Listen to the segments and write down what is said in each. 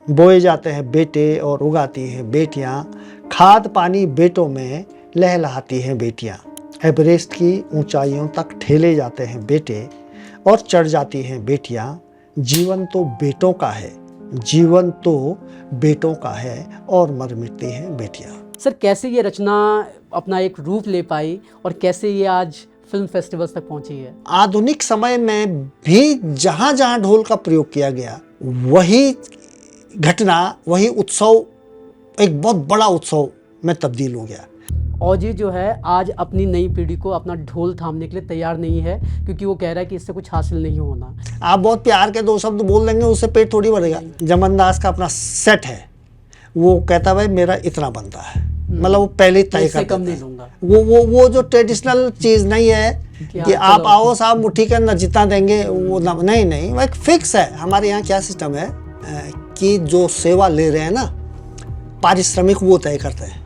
बोए जाते हैं बेटे और उगाती हैं बेटियां, खाद पानी बेटों में लहलहाती हैं बेटियां। एवरेस्ट की ऊंचाइयों तक ठेले जाते हैं बेटे और चढ़ जाती हैं बेटियां। जीवन तो बेटों का है, जीवन तो बेटों का है और मर मिटती हैं बेटियां। सर, कैसे ये रचना अपना एक रूप ले पाई और कैसे ये आज फिल्म फेस्टिवल्स तक पहुंची है? आधुनिक समय में भी जहाँ जहाँ ढोल का प्रयोग किया गया, वही घटना, वही उत्सव एक बहुत बड़ा उत्सव में तब्दील हो गया। और ये जो है आज अपनी नई पीढ़ी को अपना ढोल थामने के लिए तैयार नहीं है, क्योंकि वो कह रहा है कि इससे कुछ हासिल नहीं होना। आप बहुत प्यार के दो शब्द बोल देंगे, उससे पेट थोड़ी भरेगा। जमनदास का अपना सेट है, वो कहता भाई मेरा इतना बनता है, मतलब वो पहले ही तय कर कम देता नहीं है। लूंगा। वो जो ट्रेडिशनल चीज़ नहीं है कि आप आओ साहब मुट्ठी के अंदर जितना देंगे वो नहीं, वो एक फिक्स है। हमारे यहाँ क्या सिस्टम है कि जो सेवा ले रहे हैं ना, पारिश्रमिक वो तय करते हैं।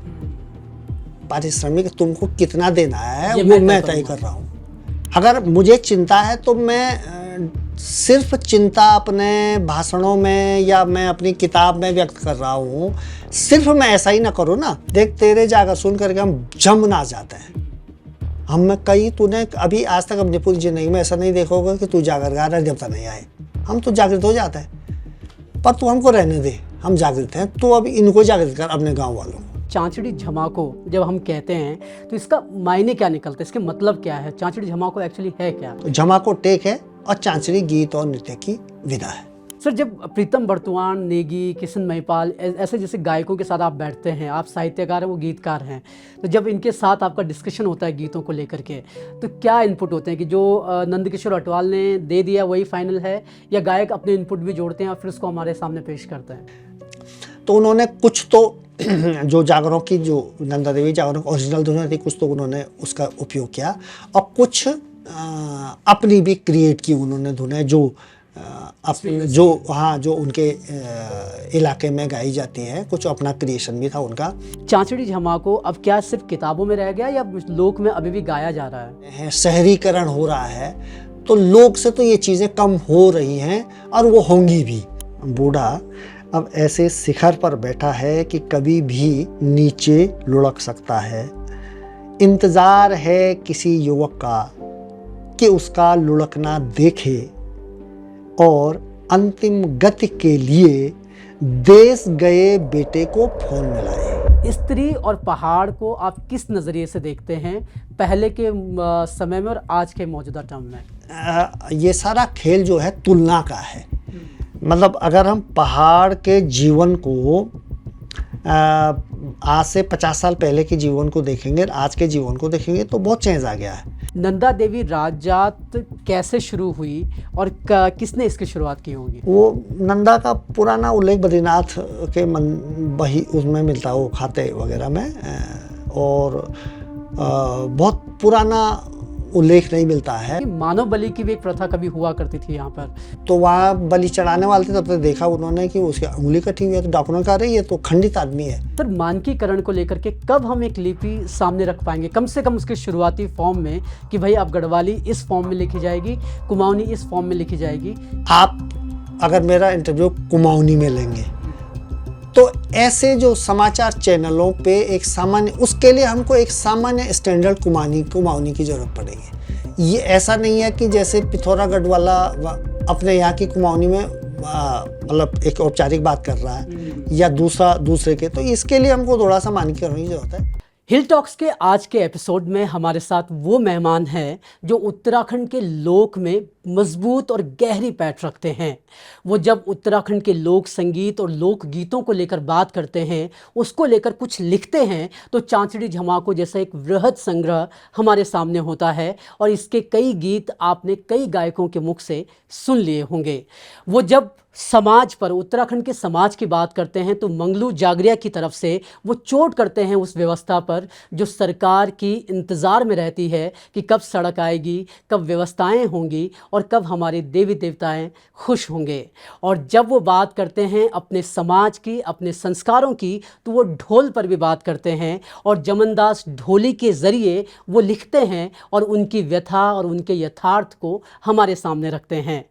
पारिश्रमिक तुमको कितना देना है वो मैं तय कर रहा हूँ। अगर मुझे चिंता है तो मैं सिर्फ चिंता अपने भाषणों में या मैं अपनी किताब में व्यक्त कर रहा हूँ। सिर्फ मैं ऐसा ही ना करूँ ना। देख, तेरे जाकर सुन करके हम जम ना जाते हैं। हम में कई, तूने अभी आज तक अपनी पूरी जिंदगी में ऐसा नहीं देखोगे कि तू जागर गा रहा है जब तक नहीं आए। हम तो जागृत हो जाते हैं, पर तू हमको रहने दे, हम जागृत हैं। तो अब इनको जागृत कर, अपने गाँव वालों को। चांचड़ी झमाको जब हम कहते हैं तो इसका मायने क्या निकलता है, इसके मतलब क्या है? चांचड़ी झमाको एक्चुअली है क्या? तो झमाको टेक है और चांचड़ी गीत और नृत्य की विधा है। सर, जब प्रीतम बर्तुआन, नेगी, किशन महिपाल ऐसे जैसे गायकों के साथ आप बैठते हैं, आप साहित्यकार हैं, वो गीतकार हैं, तो जब इनके साथ आपका डिस्कशन होता है गीतों को लेकर के, तो क्या इनपुट होते हैं कि जो नंदकिशोर अटवाल ने दे दिया वही फाइनल है, या गायक अपने इनपुट भी जोड़ते हैं और फिर उसको हमारे सामने पेश करते हैं? तो उन्होंने कुछ तो जो जागरों की, जो नंदा देवी जागरों की ओरिजिनल धुन थी, कुछ तो उन्होंने उसका उपयोग किया और कुछ अपनी भी क्रिएट की उन्होंने धुनें जो जो उनके इलाके में गाई जाती है। कुछ अपना क्रिएशन भी था उनका। चांचड़ी झमाको अब क्या सिर्फ किताबों में रह गया या लोक में अभी भी गाया जा रहा है? शहरीकरण हो रहा है तो लोक से तो ये चीज़ें कम हो रही हैं और वो होंगी भी। बूढ़ा अब ऐसे शिखर पर बैठा है कि कभी भी नीचे लुढ़क सकता है। इंतज़ार है किसी युवक का कि उसका लुढ़कना देखे और अंतिम गति के लिए देश गए बेटे को फोन मिलाए। स्त्री और पहाड़ को आप किस नज़रिए से देखते हैं, पहले के समय में और आज के मौजूदा टाइम में? ये सारा खेल जो है तुलना का है। मतलब अगर हम पहाड़ के जीवन को आज से 50 साल पहले के जीवन को देखेंगे, आज के जीवन को देखेंगे तो बहुत चेंज आ गया है। नंदा देवी राजजात कैसे शुरू हुई और किसने इसकी शुरुआत की होगी? वो नंदा का पुराना उल्लेख बद्रीनाथ के वही उसमें मिलता है, वो खाते वगैरह में, और बहुत पुराना उल्लेख नहीं मिलता है। मानव बलि की भी एक प्रथा कभी हुआ करती थी यहाँ पर, तो वहाँ बलि चढ़ाने वाले थे, तब तक देखा उन्होंने कि उसकी उंगली कटी हुई है, तो डॉक्टर ने कहा रही है तो खंडित आदमी है। सर, मानकीकरण को लेकर के कब हम एक लिपि सामने रख पाएंगे, कम से कम उसके शुरुआती फॉर्म में, कि भाई अब गढ़वाली इस फॉर्म में लिखी जाएगी, कुमाऊनी इस फॉर्म में लिखी जाएगी? आप अगर मेरा इंटरव्यू कुमाऊनी में लेंगे तो ऐसे जो समाचार चैनलों पे एक सामान्य, उसके लिए हमको एक सामान्य स्टैंडर्ड कुमाऊनी की ज़रूरत पड़ेगी। ये ऐसा नहीं है कि जैसे पिथौरागढ़ वाला अपने यहाँ की कुमाऊनी में मतलब एक औपचारिक बात कर रहा है या दूसरे के, तो इसके लिए हमको थोड़ा सा मानकीकरण की ज़रूरत है। हिल टॉक्स के आज के एपिसोड में हमारे साथ वो मेहमान हैं जो उत्तराखंड के लोक में मजबूत और गहरी पैठ रखते हैं। वो जब उत्तराखंड के लोक संगीत और लोक गीतों को लेकर बात करते हैं, उसको लेकर कुछ लिखते हैं, तो चांचड़ी झमाको जैसा एक वृहद संग्रह हमारे सामने होता है और इसके कई गीत आपने कई गायकों के मुख से सुन लिए होंगे। वो जब समाज पर, उत्तराखंड के समाज की बात करते हैं तो मंगलू जागरिया की तरफ से वो चोट करते हैं उस व्यवस्था पर जो सरकार की इंतज़ार में रहती है कि कब सड़क आएगी, कब व्यवस्थाएं होंगी और कब हमारे देवी देवताएं खुश होंगे। और जब वो बात करते हैं अपने समाज की, अपने संस्कारों की, तो वो ढोल पर भी बात करते हैं और जमनदास ढोली के ज़रिए वो लिखते हैं और उनकी व्यथा और उनके यथार्थ को हमारे सामने रखते हैं।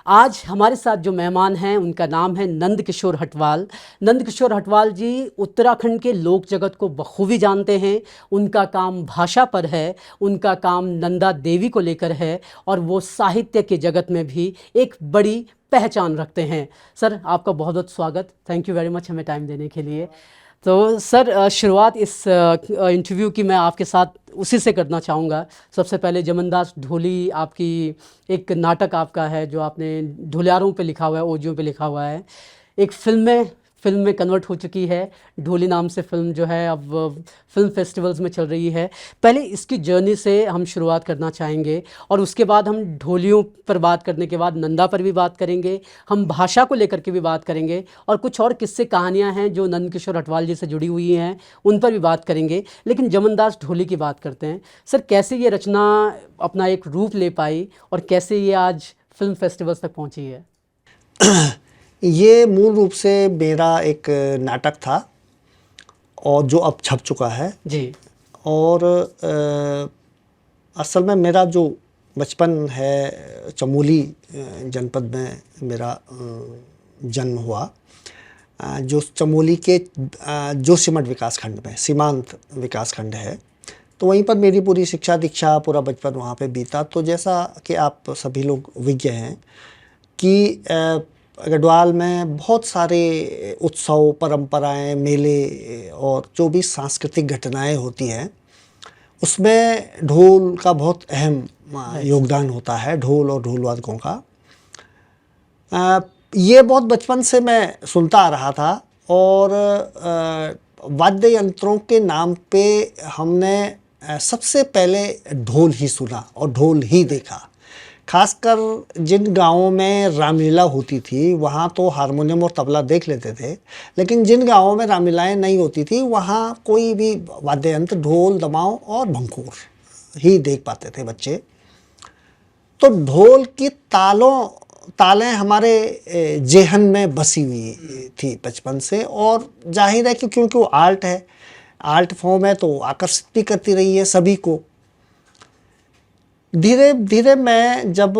आज हमारे साथ जो मेहमान हैं उनका नाम है नंद किशोर हटवाल। नंद किशोर हटवाल जी उत्तराखंड के लोक जगत को बखूबी जानते हैं। उनका काम भाषा पर है, उनका काम नंदा देवी को लेकर है और वो साहित्य के जगत में भी एक बड़ी पहचान रखते हैं। सर, आपका बहुत बहुत स्वागत। थैंक यू वेरी मच हमें टाइम देने के लिए। तो सर, शुरुआत इस इंटरव्यू की मैं आपके साथ उसी से करना चाहूँगा। सबसे पहले जमनदास ढोली आपकी एक नाटक आपका है जो आपने ढोलियारों पे लिखा हुआ है, ओजियों पे लिखा हुआ है। एक फिल्म में कन्वर्ट हो चुकी है। ढोली नाम से फिल्म जो है अब फिल्म फेस्टिवल्स में चल रही है। पहले इसकी जर्नी से हम शुरुआत करना चाहेंगे और उसके बाद हम ढोलियों पर बात करने के बाद नंदा पर भी बात करेंगे, हम भाषा को लेकर के भी बात करेंगे और कुछ और किस्से कहानियाँ हैं जो नंद किशोर हटवाल जी से जुड़ी हुई हैं, उन पर भी बात करेंगे। लेकिन जमनदास ढोली की बात करते हैं। सर, कैसे ये रचना अपना एक रूप ले पाई और कैसे ये आज फिल्म फेस्टिवल्स तक पहुँची है? ये मूल रूप से मेरा एक नाटक था और जो अब छप चुका है जी। और असल में मेरा जो बचपन है चमोली जनपद में मेरा जन्म हुआ, जो चमोली के जोशीमठ विकास खंड में सीमांत विकास खंड है। तो वहीं पर मेरी पूरी शिक्षा दीक्षा पूरा बचपन वहाँ पे बीता। तो जैसा कि आप सभी लोग विज्ञ हैं कि गढ़वाल में बहुत सारे उत्सव, परंपराएं, मेले और जो भी सांस्कृतिक घटनाएं होती हैं उसमें ढोल का बहुत अहम योगदान होता है, ढोल और ढोल वादकों का। ये बहुत बचपन से मैं सुनता आ रहा था और वाद्य यंत्रों के नाम पे हमने सबसे पहले ढोल ही सुना और ढोल ही देखा। खासकर जिन गांवों में रामलीला होती थी वहाँ तो हारमोनियम और तबला देख लेते थे, लेकिन जिन गांवों में रामलीलाएं नहीं होती थी वहाँ कोई भी वाद्य यंत्र, ढोल, दमाव और भंकोर ही देख पाते थे बच्चे। तो ढोल की तालें हमारे जेहन में बसी हुई थी बचपन से और जाहिर है कि क्योंकि वो आर्ट है, आर्ट फॉर्म है तो आकर्षित भी करती रही है सभी को। धीरे धीरे मैं जब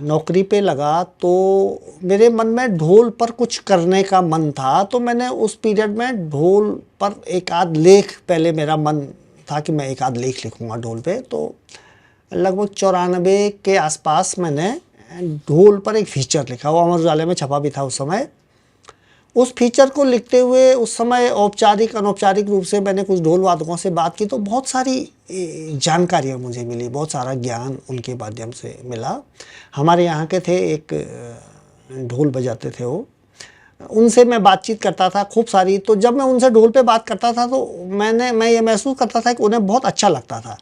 नौकरी पे लगा तो मेरे मन में ढोल पर कुछ करने का मन था। तो मैंने उस पीरियड में ढोल पर एक आध लेख, पहले मेरा मन था कि मैं एक आध लेख लिखूंगा ढोल पे। तो लगभग 94 के आसपास मैंने ढोल पर एक फीचर लिखा, वो अमर उजाले में छपा भी था उस समय। उस फीचर को लिखते हुए उस समय औपचारिक अनौपचारिक रूप से मैंने कुछ ढोल वादकों से बात की तो बहुत सारी जानकारियाँ मुझे मिली, बहुत सारा ज्ञान उनके माध्यम से मिला। हमारे यहाँ के थे, एक ढोल बजाते थे वो, उनसे मैं बातचीत करता था खूब सारी। तो जब मैं उनसे ढोल पे बात करता था तो मैं ये महसूस करता था कि उन्हें बहुत अच्छा लगता था,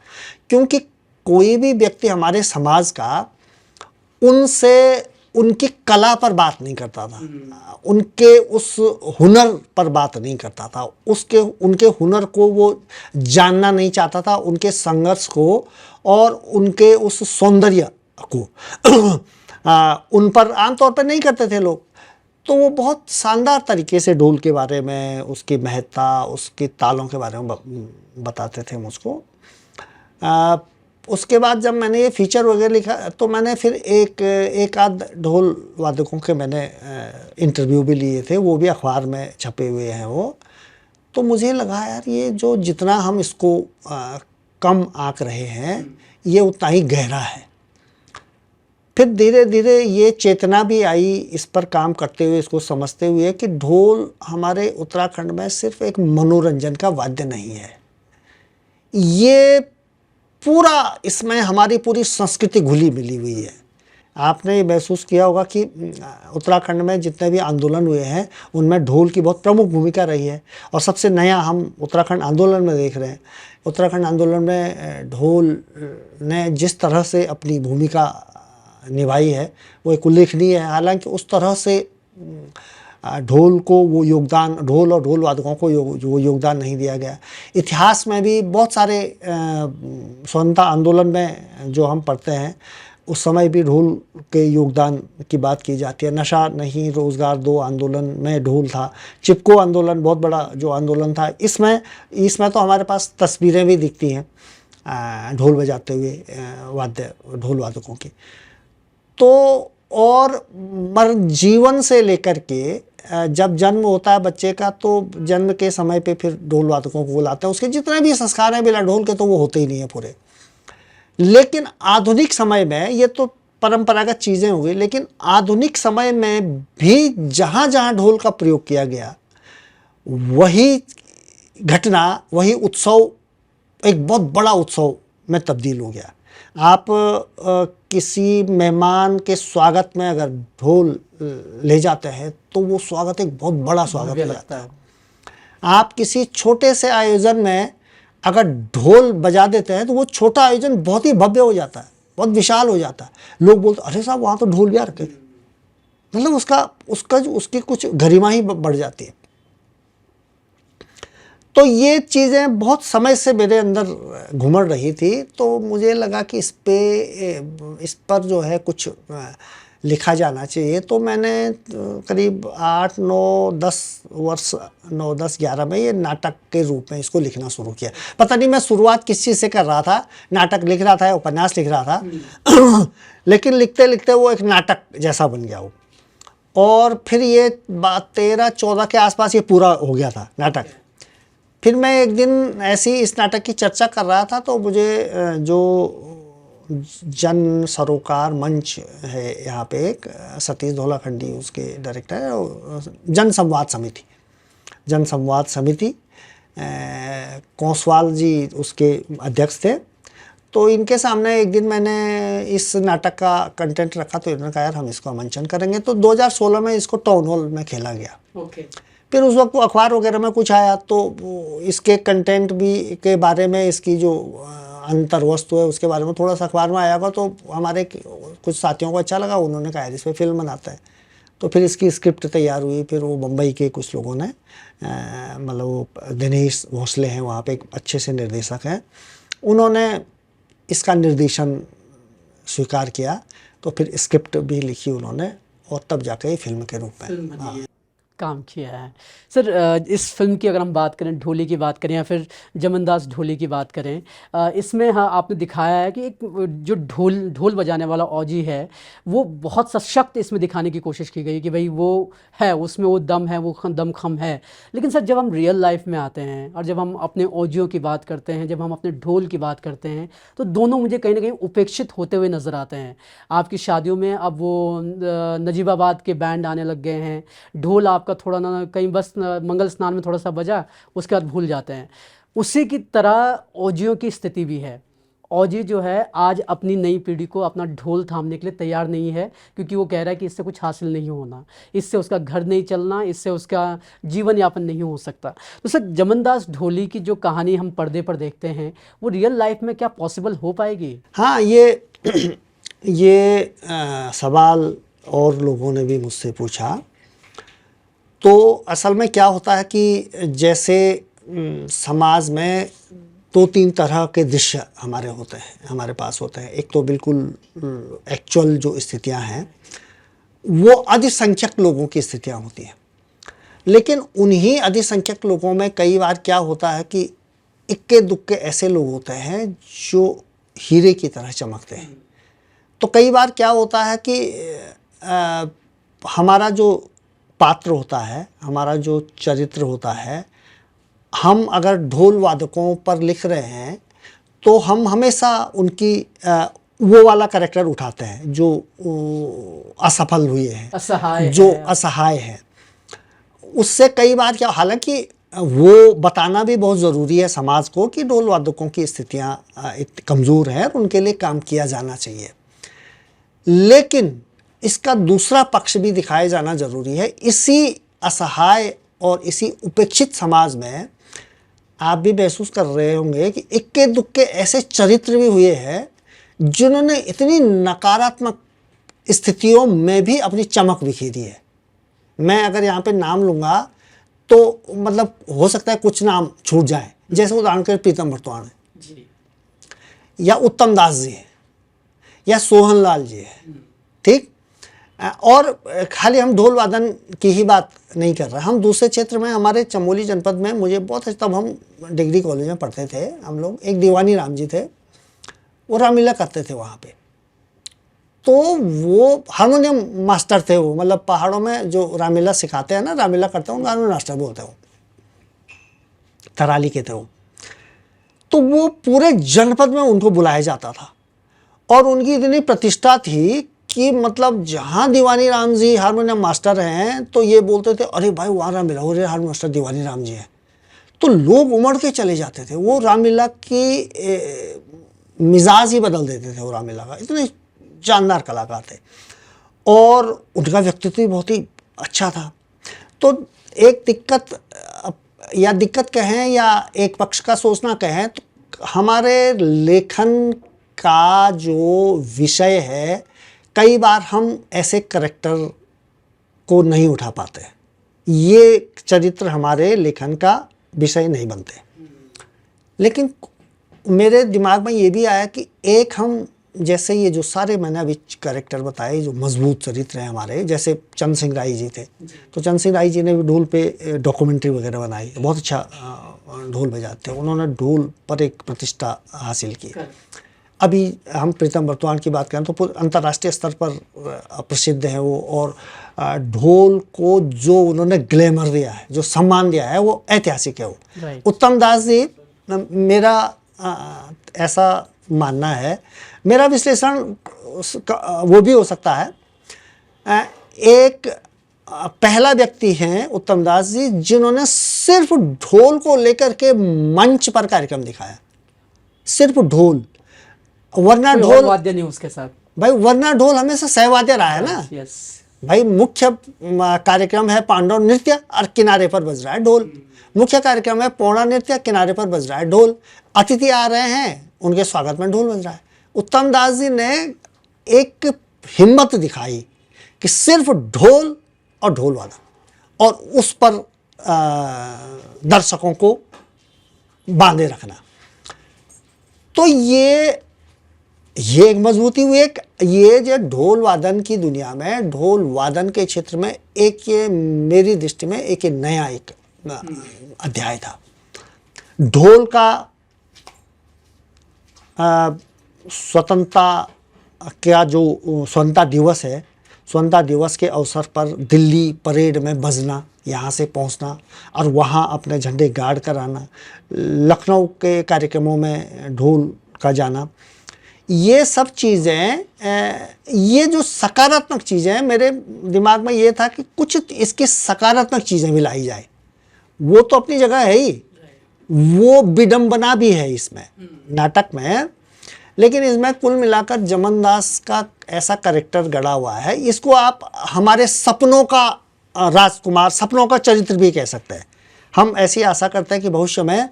क्योंकि कोई भी व्यक्ति हमारे समाज का उनसे उनकी कला पर बात नहीं करता था, उनके उस हुनर पर बात नहीं करता था, उनके हुनर को वो जानना नहीं चाहता था, उनके संघर्ष को और उनके उस सौंदर्य को उन पर आमतौर पर नहीं करते थे लोग। तो वो बहुत शानदार तरीके से ढोल के बारे में, उसकी महत्ता, उसकी तालों के बारे में बताते थे मुझको। उसके बाद जब मैंने ये फीचर वगैरह लिखा तो मैंने फिर एक आध ढोल वादकों के मैंने इंटरव्यू भी लिए थे, वो भी अखबार में छपे हुए हैं वो। तो मुझे लगा यार ये जो जितना हम इसको कम आंक रहे हैं ये उतना ही गहरा है। फिर धीरे धीरे ये चेतना भी आई इस पर काम करते हुए, इसको समझते हुए कि ढोल हमारे उत्तराखंड में सिर्फ एक मनोरंजन का वाद्य नहीं है, ये पूरा, इसमें हमारी पूरी संस्कृति घुली मिली हुई है। आपने ये महसूस किया होगा कि उत्तराखंड में जितने भी आंदोलन हुए हैं उनमें ढोल की बहुत प्रमुख भूमिका रही है। और सबसे नया हम उत्तराखंड आंदोलन में देख रहे हैं, उत्तराखंड आंदोलन में ढोल ने जिस तरह से अपनी भूमिका निभाई है वो एक उल्लेखनीय है। हालांकि उस तरह से ढोल को वो योगदान, ढोल और ढोल वादकों को वो योगदान नहीं दिया गया। इतिहास में भी बहुत सारे स्वतंत्रता आंदोलन में जो हम पढ़ते हैं उस समय भी ढोल के योगदान की बात की जाती है। नशा नहीं रोज़गार दो आंदोलन में ढोल था। चिपको आंदोलन बहुत बड़ा जो आंदोलन था, इसमें तो हमारे पास तस्वीरें भी दिखती हैं ढोल बजाते हुए ढोल वादकों की। तो और जीवन से लेकर के जब जन्म होता है बच्चे का, तो जन्म के समय पे फिर ढोल वादकों को बुलाते हैं। उसके जितने भी संस्कार हैं बिना ढोल के तो वो होते ही नहीं है पूरे। लेकिन आधुनिक समय में, ये तो परंपरागत चीज़ें हो गई, लेकिन आधुनिक समय में भी जहाँ जहाँ ढोल का प्रयोग किया गया, वही घटना, वही उत्सव एक बहुत बड़ा उत्सव में तब्दील हो गया। आप किसी मेहमान के स्वागत में अगर ढोल ले जाते हैं तो वो स्वागत एक बहुत बड़ा स्वागत हो जाता है। आप किसी छोटे से आयोजन में अगर ढोल बजा देते हैं तो वो छोटा आयोजन बहुत ही भव्य हो जाता है, बहुत विशाल हो जाता है। लोग बोलते अरे साहब वहाँ तो ढोल भी आ रखे, मतलब उसकी कुछ गरिमा ही बढ़ जाती है। तो ये चीज़ें बहुत समय से मेरे अंदर घुमड़ रही थी, तो मुझे लगा कि इस पर जो है कुछ लिखा जाना चाहिए। तो मैंने करीब 8, 9, 10 वर्ष 9, 10, 11 में ये नाटक के रूप में इसको लिखना शुरू किया। पता नहीं मैं शुरुआत किस चीज़ से कर रहा था, नाटक लिख रहा था, उपन्यास लिख रहा था लेकिन लिखते लिखते वो एक नाटक जैसा बन गया वो। और फिर ये 13-14 के आसपास ये पूरा हो गया था नाटक। फिर मैं एक दिन ऐसी इस नाटक की चर्चा कर रहा था, तो मुझे जो जन सरोकार मंच है यहाँ पे, एक सतीश धोलाखंडी उसके डायरेक्टर है, जन संवाद समिति कोसवाल जी उसके अध्यक्ष थे। तो इनके सामने एक दिन मैंने इस नाटक का कंटेंट रखा, तो इन्होंने कहा यार हम इसको मंचन करेंगे। तो 2016 में इसको टाउन हॉल में खेला गया। फिर उस वक्त अखबार वगैरह में कुछ आया, तो इसके कंटेंट भी के बारे में, इसकी जो अंतर वस्तु है उसके बारे में थोड़ा सा अखबार में आया होगा। तो हमारे कुछ साथियों को अच्छा लगा, उन्होंने कहा इस पर फिल्म बनाता है। तो फिर इसकी स्क्रिप्ट तैयार हुई। फिर वो मुंबई के कुछ लोगों ने, मतलब वो दिनेश भोसले हैं वहाँ पे, एक अच्छे से निर्देशक हैं, उन्होंने इसका निर्देशन स्वीकार किया। तो फिर स्क्रिप्ट भी लिखी उन्होंने, और तब जाकर फिल्म के रूप में काम किया है। सर, इस फिल्म की अगर हम बात करें, ढोली की बात करें या फिर जमनदास ढोली की बात करें, इसमें हाँ आपने दिखाया है कि एक जो ढोल बजाने वाला औजी है वो बहुत सशक्त इसमें दिखाने की कोशिश की गई कि भाई वो है, उसमें वो दम है, वो दमखम है। लेकिन सर जब हम रियल लाइफ में आते हैं और जब हम अपने औजियों की बात करते हैं, जब हम अपने ढोल की बात करते हैं, तो दोनों मुझे कहीं ना कहीं उपेक्षित होते हुए नज़र आते हैं। आपकी शादियों में अब वो नजीबाबाद के बैंड आने लग गए हैं, ढोल आपका थोड़ा ना कहीं बस मंगल स्नान में थोड़ा सा बजा, उसके बाद भूल जाते हैं। उसी की तरह औजियों की स्थिति भी है। औजी जो है आज अपनी नई पीढ़ी को अपना ढोल थामने के लिए तैयार नहीं है, क्योंकि वो कह रहा है कि इससे कुछ हासिल नहीं होना, इससे उसका घर नहीं चलना, इससे उसका जीवन यापन नहीं हो सकता। तो सर जमनदास ढोली की जो कहानी हम पर्दे पर देखते हैं वो रियल लाइफ में क्या पॉसिबल हो पाएगी? हाँ, ये सवाल और लोगों ने भी मुझसे पूछा। तो असल में क्या होता है कि जैसे समाज में 2-3 तरह के दृश्य हमारे पास होते हैं। एक तो बिल्कुल एक्चुअल जो स्थितियां हैं वो अधिसंख्यक लोगों की स्थितियां होती हैं, लेकिन उन्हीं अधिसंख्यक लोगों में कई बार क्या होता है कि इक्के दुक्के ऐसे लोग होते हैं जो हीरे की तरह चमकते हैं। तो कई बार क्या होता है कि हमारा जो पात्र होता है, हमारा जो चरित्र होता है, हम अगर ढोल वादकों पर लिख रहे हैं तो हम हमेशा उनकी वो वाला कैरेक्टर उठाते हैं जो असफल हुए हैं, असहाय है। उससे कई बार क्या, हालांकि वो बताना भी बहुत ज़रूरी है समाज को कि ढोल वादकों की स्थितियाँ कमज़ोर हैं और उनके लिए काम किया जाना चाहिए, लेकिन इसका दूसरा पक्ष भी दिखाया जाना ज़रूरी है। इसी असहाय और इसी उपेक्षित समाज में आप भी महसूस कर रहे होंगे कि इक्के दुक्के ऐसे चरित्र भी हुए हैं जिन्होंने इतनी नकारात्मक स्थितियों में भी अपनी चमक बिखेरी है। मैं अगर यहाँ पे नाम लूँगा तो मतलब हो सकता है कुछ नाम छूट जाए, जैसे उदाहरण के प्रीतम भरतवाण है, या उत्तम दास जी है, या सोहन लाल जी है, ठीक। और खाली हम ढोल वादन की ही बात नहीं कर रहे, हम दूसरे क्षेत्र में, हमारे चमोली जनपद में मुझे बहुत, तब हम डिग्री कॉलेज में पढ़ते थे हम लोग, एक दीवानी राम जी थे, वो रामलीला करते थे वहाँ पे। तो वो हारमोनियम मास्टर थे, वो मतलब पहाड़ों में जो रामलीला सिखाते हैं ना, रामलीला करते हैं, उनको हारमोनियम मास्टर बोलते हैं, वो तराली के थे वो। तो वो पूरे जनपद में उनको बुलाया जाता था और उनकी इतनी प्रतिष्ठा थी कि मतलब जहाँ दीवानी राम जी हारमोनियम मास्टर हैं तो ये बोलते थे अरे भाई वहाँ रामलीला हो रही है, हारमोनियम मास्टर दीवानी राम जी हैं। तो लोग उमड़ के चले जाते थे। वो रामलीला की मिजाज ही बदल देते थे वो रामलीला का, इतने जानदार कलाकार थे और उनका व्यक्तित्व भी बहुत ही अच्छा था। तो एक दिक्कत या दिक्कत कहें या एक पक्ष का सोचना कहें तो हमारे लेखन का जो विषय है, कई बार हम ऐसे करैक्टर को नहीं उठा पाते, ये चरित्र हमारे लेखन का विषय नहीं बनते। लेकिन मेरे दिमाग में ये भी आया कि एक हम जैसे ये जो सारे मैंने अभी कैरेक्टर बताए जो मजबूत चरित्र हैं हमारे, जैसे चंद सिंह राय जी थे, तो चंद सिंह राय जी ने भी ढोल पे डॉक्यूमेंट्री वगैरह बनाई, बहुत अच्छा ढोल बजाते हैं, उन्होंने ढोल पर एक प्रतिष्ठा हासिल की। अभी हम प्रीतम बर्तवान की बात करें तो अंतर्राष्ट्रीय स्तर पर प्रसिद्ध है वो, और ढोल को जो उन्होंने ग्लैमर दिया है, जो सम्मान दिया है, वो ऐतिहासिक है वो। उत्तम दास जी, मेरा ऐसा मानना है, मेरा विश्लेषण वो भी हो सकता है, एक पहला व्यक्ति हैं उत्तम दास जी जिन्होंने सिर्फ ढोल को लेकर के मंच पर कार्यक्रम दिखाया, सिर्फ ढोल, वरना ढोल वाद्य नहीं उसके साथ भाई, वरना ढोल हमेशा सहवाद्य रहा है ना। यस भाई मुख्य कार्यक्रम है पांडव नृत्य और किनारे पर बज रहा है ढोल, मुख्य कार्यक्रम है पौड़ा नृत्य, किनारे पर बज रहा है ढोल, अतिथि आ रहे हैं उनके स्वागत में ढोल बज रहा है। उत्तम दास जी ने एक हिम्मत दिखाई कि सिर्फ ढोल और ढोल वादन और उस पर दर्शकों को बांधे रखना, तो ये एक मजबूती हुई। एक ये जो ढोल वादन की दुनिया में, ढोल वादन के क्षेत्र में एक ये मेरी दृष्टि में एक नया एक अध्याय था। ढोल का स्वतंत्रता का जो स्वतंत्रता दिवस है, स्वतंत्रता दिवस के अवसर पर दिल्ली परेड में बजना, यहाँ से पहुँचना और वहाँ अपने झंडे गाड़ कर आना, लखनऊ के कार्यक्रमों में ढोल का जाना, ये सब चीज़ें, ये जो सकारात्मक चीज़ें हैं, मेरे दिमाग में ये था कि कुछ इसकी सकारात्मक चीज़ें भी लाई जाए। वो तो अपनी जगह है ही, वो विडंबना भी है इसमें नाटक में, लेकिन इसमें कुल मिलाकर जमन दास का ऐसा कैरेक्टर गढ़ा हुआ है, इसको आप हमारे सपनों का राजकुमार, सपनों का चरित्र भी कह सकते हैं। हम ऐसी आशा करते हैं कि भविष्य में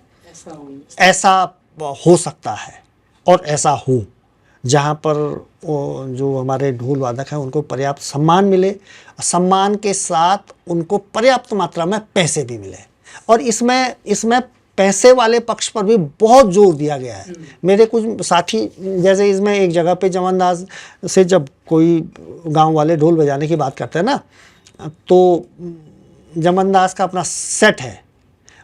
ऐसा हो सकता है और ऐसा हो, जहाँ पर जो हमारे ढोल वादक हैं उनको पर्याप्त सम्मान मिले, सम्मान के साथ उनको पर्याप्त मात्रा में पैसे भी मिले, और इसमें पैसे वाले पक्ष पर भी बहुत जोर दिया गया है। मेरे कुछ साथी, जैसे इसमें एक जगह पे जमन दास से जब कोई गांव वाले ढोल बजाने की बात करते हैं ना, तो जमन दास का अपना सेट है,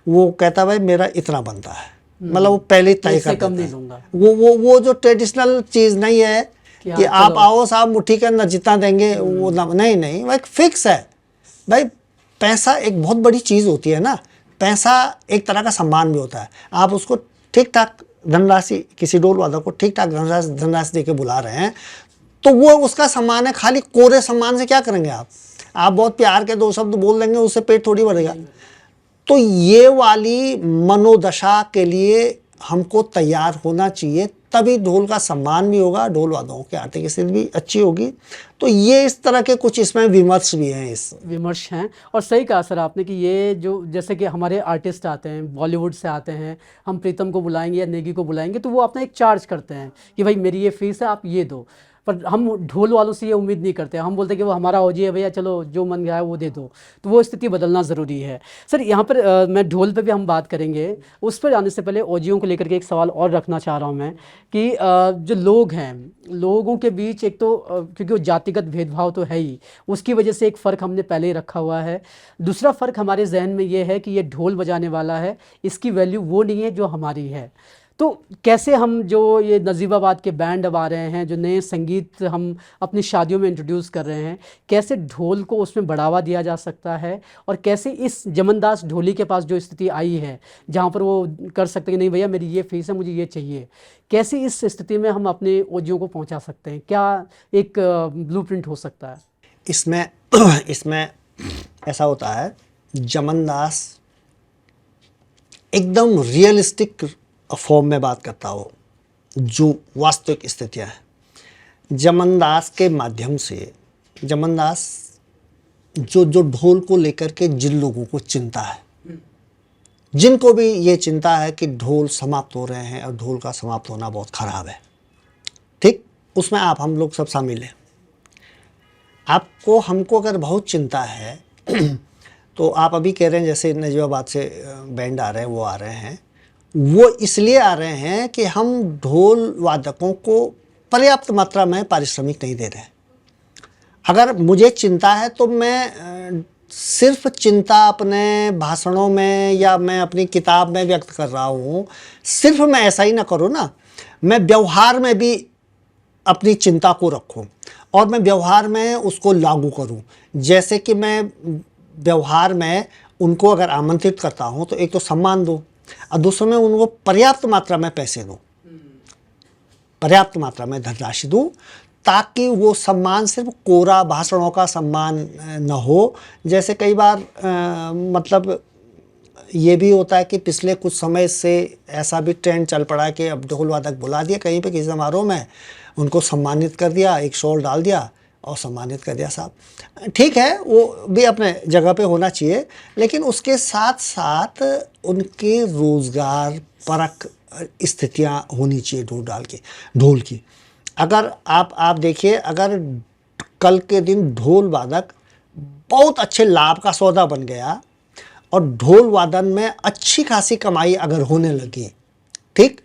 वो कहता भाई मेरा इतना बनता है, मतलब वो पहले ही तय कर देता है। वो जो ट्रेडिशनल चीज़ नहीं है कि आप आओ साहब मुट्ठी के अंदर जितना देंगे वो ना, नहीं, वो एक फिक्स है। भाई पैसा एक बहुत बड़ी चीज़ होती है ना, पैसा एक तरह का सम्मान भी होता है। आप उसको ठीक ठाक धनराशि, किसी ढोल वादक को ठीक ठाक धनराशि दे के बुला रहे हैं तो वो उसका सम्मान है। खाली कोरे सम्मान से क्या करेंगे आप बहुत प्यार के दो शब्द बोल देंगे, उससे पेट थोड़ी भरेगा। तो ये वाली मनोदशा के लिए हमको तैयार होना चाहिए, तभी ढोल का सम्मान भी होगा, ढोल वादकों की आर्थिक स्थिति भी अच्छी होगी। तो ये इस तरह के कुछ इसमें विमर्श भी हैं, इस विमर्श हैं। और सही कहा सर आपने कि ये जो जैसे कि हमारे आर्टिस्ट आते हैं, बॉलीवुड से आते हैं, हम प्रीतम को बुलाएंगे या नेगी को बुलाएंगे तो वो अपना एक चार्ज करते हैं कि भाई मेरी ये फीस है, आप ये दो। पर हम ढोल वालों से ये उम्मीद नहीं करते, हम बोलते हैं कि वो हमारा ओजी है भैया, चलो जो मन गया है वो दे दो। तो वो स्थिति बदलना ज़रूरी है। सर यहाँ पर मैं ढोल पे भी हम बात करेंगे, उस पर जाने से पहले ओजियों को लेकर के एक सवाल और रखना चाह रहा हूँ मैं कि जो लोग हैं, लोगों के बीच एक तो क्योंकि वो जातिगत भेदभाव तो है ही, उसकी वजह से एक फ़र्क हमने पहले ही रखा हुआ है। दूसरा फ़र्क हमारे जहन में ये है कि ये ढोल बजाने वाला है, इसकी वैल्यू वो नहीं है जो हमारी है। तो कैसे हम जो ये नजीबाबाद के बैंड अब आ रहे हैं, जो नए संगीत हम अपनी शादियों में इंट्रोड्यूस कर रहे हैं, कैसे ढोल को उसमें बढ़ावा दिया जा सकता है, और कैसे इस जमनदास ढोली के पास जो स्थिति आई है जहाँ पर वो कर सकते हैं कि नहीं भैया मेरी ये फीस है, मुझे ये चाहिए, कैसे इस स्थिति में हम अपने ओजियों को पहुँचा सकते हैं? क्या एक ब्लूप्रिंट हो सकता है इसमें? इसमें ऐसा होता है, जमनदास एकदम रियलिस्टिक फॉर्म में बात करता हो, जो वास्तविक स्थितियाँ हैं। जमनदास के माध्यम से जमनदास जो जो ढोल को लेकर के जिन लोगों को चिंता है, जिनको भी ये चिंता है कि ढोल समाप्त हो रहे हैं और ढोल का समाप्त होना बहुत ख़राब है, ठीक, उसमें आप हम लोग सब शामिल हैं। आपको हमको अगर बहुत चिंता है तो आप अभी कह रहे हैं जैसे नजीबाबाद से बैंड आ रहे हैं, वो आ रहे हैं, वो इसलिए आ रहे हैं कि हम ढोल वादकों को पर्याप्त मात्रा में पारिश्रमिक नहीं दे रहे हैं। अगर मुझे चिंता है तो मैं सिर्फ चिंता अपने भाषणों में या मैं अपनी किताब में व्यक्त कर रहा हूँ, सिर्फ मैं ऐसा ही ना करूँ ना, मैं व्यवहार में भी अपनी चिंता को रखूँ और मैं व्यवहार में उसको लागू करूँ। जैसे कि मैं व्यवहार में उनको अगर आमंत्रित करता हूँ तो एक तो सम्मान दूँ और दूसरे में उनको पर्याप्त मात्रा में पैसे दूँ, पर्याप्त मात्रा में धनराशि दूँ, ताकि वो सम्मान सिर्फ कोरा भाषणों का सम्मान न हो। जैसे कई बार मतलब ये भी होता है कि पिछले कुछ समय से ऐसा भी ट्रेंड चल पड़ा है कि अब ढोल वादक बुला दिया कहीं पे किसी समारोह में, उनको सम्मानित कर दिया, एक शॉल डाल दिया और सम्मानित कर दिया। साहब ठीक है, वो भी अपने जगह पे होना चाहिए, लेकिन उसके साथ साथ उनके रोज़गार परक स्थितियाँ होनी चाहिए ढोल की। अगर आप देखिए, अगर कल के दिन ढोल वादक बहुत अच्छे लाभ का सौदा बन गया और ढोल वादन में अच्छी खासी कमाई अगर होने लगी, ठीक,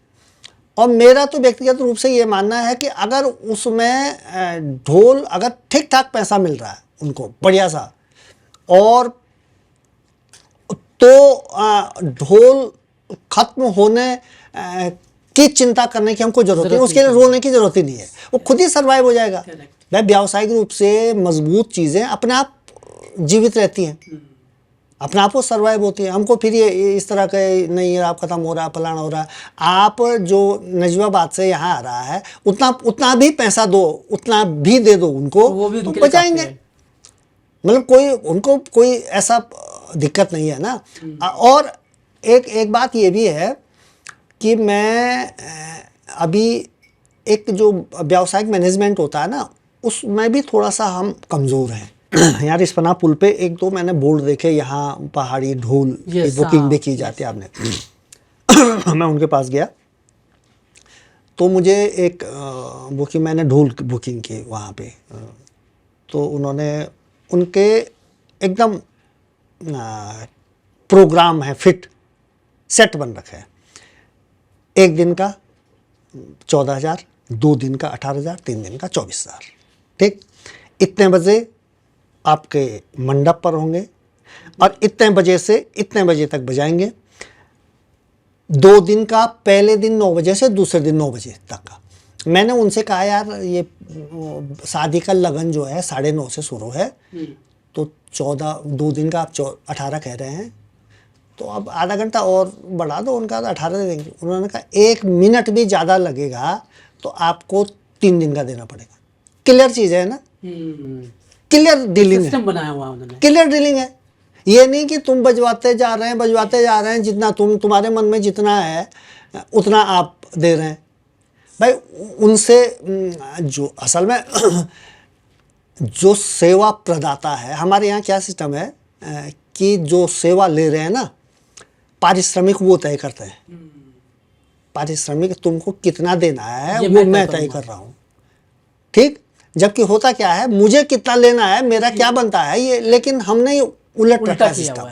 और मेरा तो व्यक्तिगत रूप से ये मानना है कि अगर उसमें ढोल अगर ठीक ठाक पैसा मिल रहा है उनको बढ़िया सा, और तो ढोल खत्म होने की चिंता करने की हमको जरूरत नहीं, उसके लिए रोने की जरूरत ही नहीं है, वो खुद ही सर्वाइव हो जाएगा। वह व्यावसायिक रूप से मजबूत चीज़ें अपने आप जीवित रहती हैं, अपने आप को सर्वाइव होती है। हमको फिर ये इस तरह का नहीं है आप ख़त्म हो रहा है, फलाना हो रहा है। आप जो नजीबाबाद से यहाँ आ रहा है उतना भी पैसा दो, उतना भी दे दो उनको, वो भी तो बचाएंगे। मतलब उनको कोई ऐसा दिक्कत नहीं है ना। और एक बात ये भी है कि मैं अभी एक जो व्यावसायिक मैनेजमेंट होता है ना, उसमें भी थोड़ा सा हम कमज़ोर हैं। यार रिस्पना पुल पे एक दो मैंने बोर्ड देखे, यहाँ पहाड़ी ढोल की बुकिंग भी की जाती है आपने। मैं उनके पास गया तो मुझे एक बुकिंग, मैंने ढोल की बुकिंग की वहाँ पे, तो उन्होंने उनके एकदम प्रोग्राम है, फिट सेट बन रखे है। एक दिन का 14,000, 2 दिन का 18,000, 3 दिन का 24,000, ठीक। इतने बजे आपके मंडप पर होंगे और इतने बजे से इतने बजे तक बजाएंगे। 2 दिन का, पहले दिन 9 बजे से दूसरे दिन 9 बजे तक का। मैंने उनसे कहा यार ये शादी का लगन जो है 9:30 से शुरू है, तो 2 दिन का आप 18 कह रहे हैं, तो अब आधा घंटा और बढ़ा दो, उनका 18 दे देंगे। उन्होंने कहा 1 मिनट भी ज़्यादा लगेगा तो आपको 3 दिन का देना पड़ेगा। क्लियर चीज़ है ना, क्लियर डीलिंग सिस्टम बनाया हुआ उन्होंने, क्लियर डीलिंग है। ये नहीं कि तुम बजवाते जा रहे हैं, जितना तुम्हारे मन में जितना है उतना आप दे रहे हैं। भाई उनसे जो असल में जो सेवा प्रदाता है, हमारे यहाँ क्या सिस्टम है कि जो सेवा ले रहे हैं ना, पारिश्रमिक वो तय करते हैं। पारिश्रमिक तुमको कितना देना है वो मैं तय कर रहा हूँ, ठीक। जबकि होता क्या है, मुझे कितना लेना है, मेरा क्या बनता है ये, लेकिन हमने उलट रखा है सिस्टम।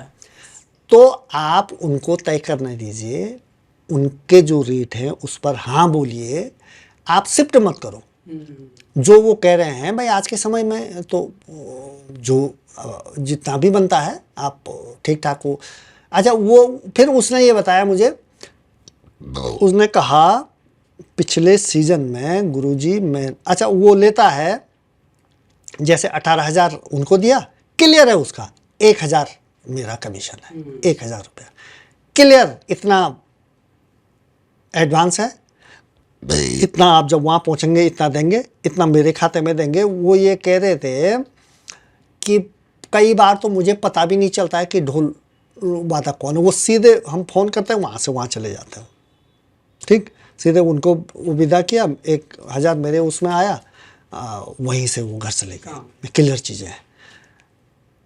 तो आप उनको तय करने दीजिए, उनके जो रेट हैं उस पर हाँ बोलिए, आप शिफ्ट मत करो। जो वो कह रहे हैं भाई आज के समय में तो जो जितना भी बनता है आप ठीक ठाक हो। अच्छा, वो फिर उसने ये बताया मुझे उसने कहा पिछले सीजन में गुरुजी मैं, अच्छा वो लेता है जैसे 18,000 उनको दिया, क्लियर है उसका, 1,000 मेरा कमीशन है, 1,000 रुपया क्लियर, इतना एडवांस है, इतना आप जब वहाँ पहुँचेंगे इतना देंगे, इतना मेरे खाते में देंगे। वो ये कह रहे थे कि कई बार तो मुझे पता भी नहीं चलता है कि ढोल वादक कौन है, वो सीधे हम फ़ोन करते हैं वहाँ से वहाँ चले जाते हैं, ठीक, सीधे उनको विदा किया, 1,000 मेरे उसमें आया, वहीं से वो घर चले गए, क्लियर चीज़ें हैं।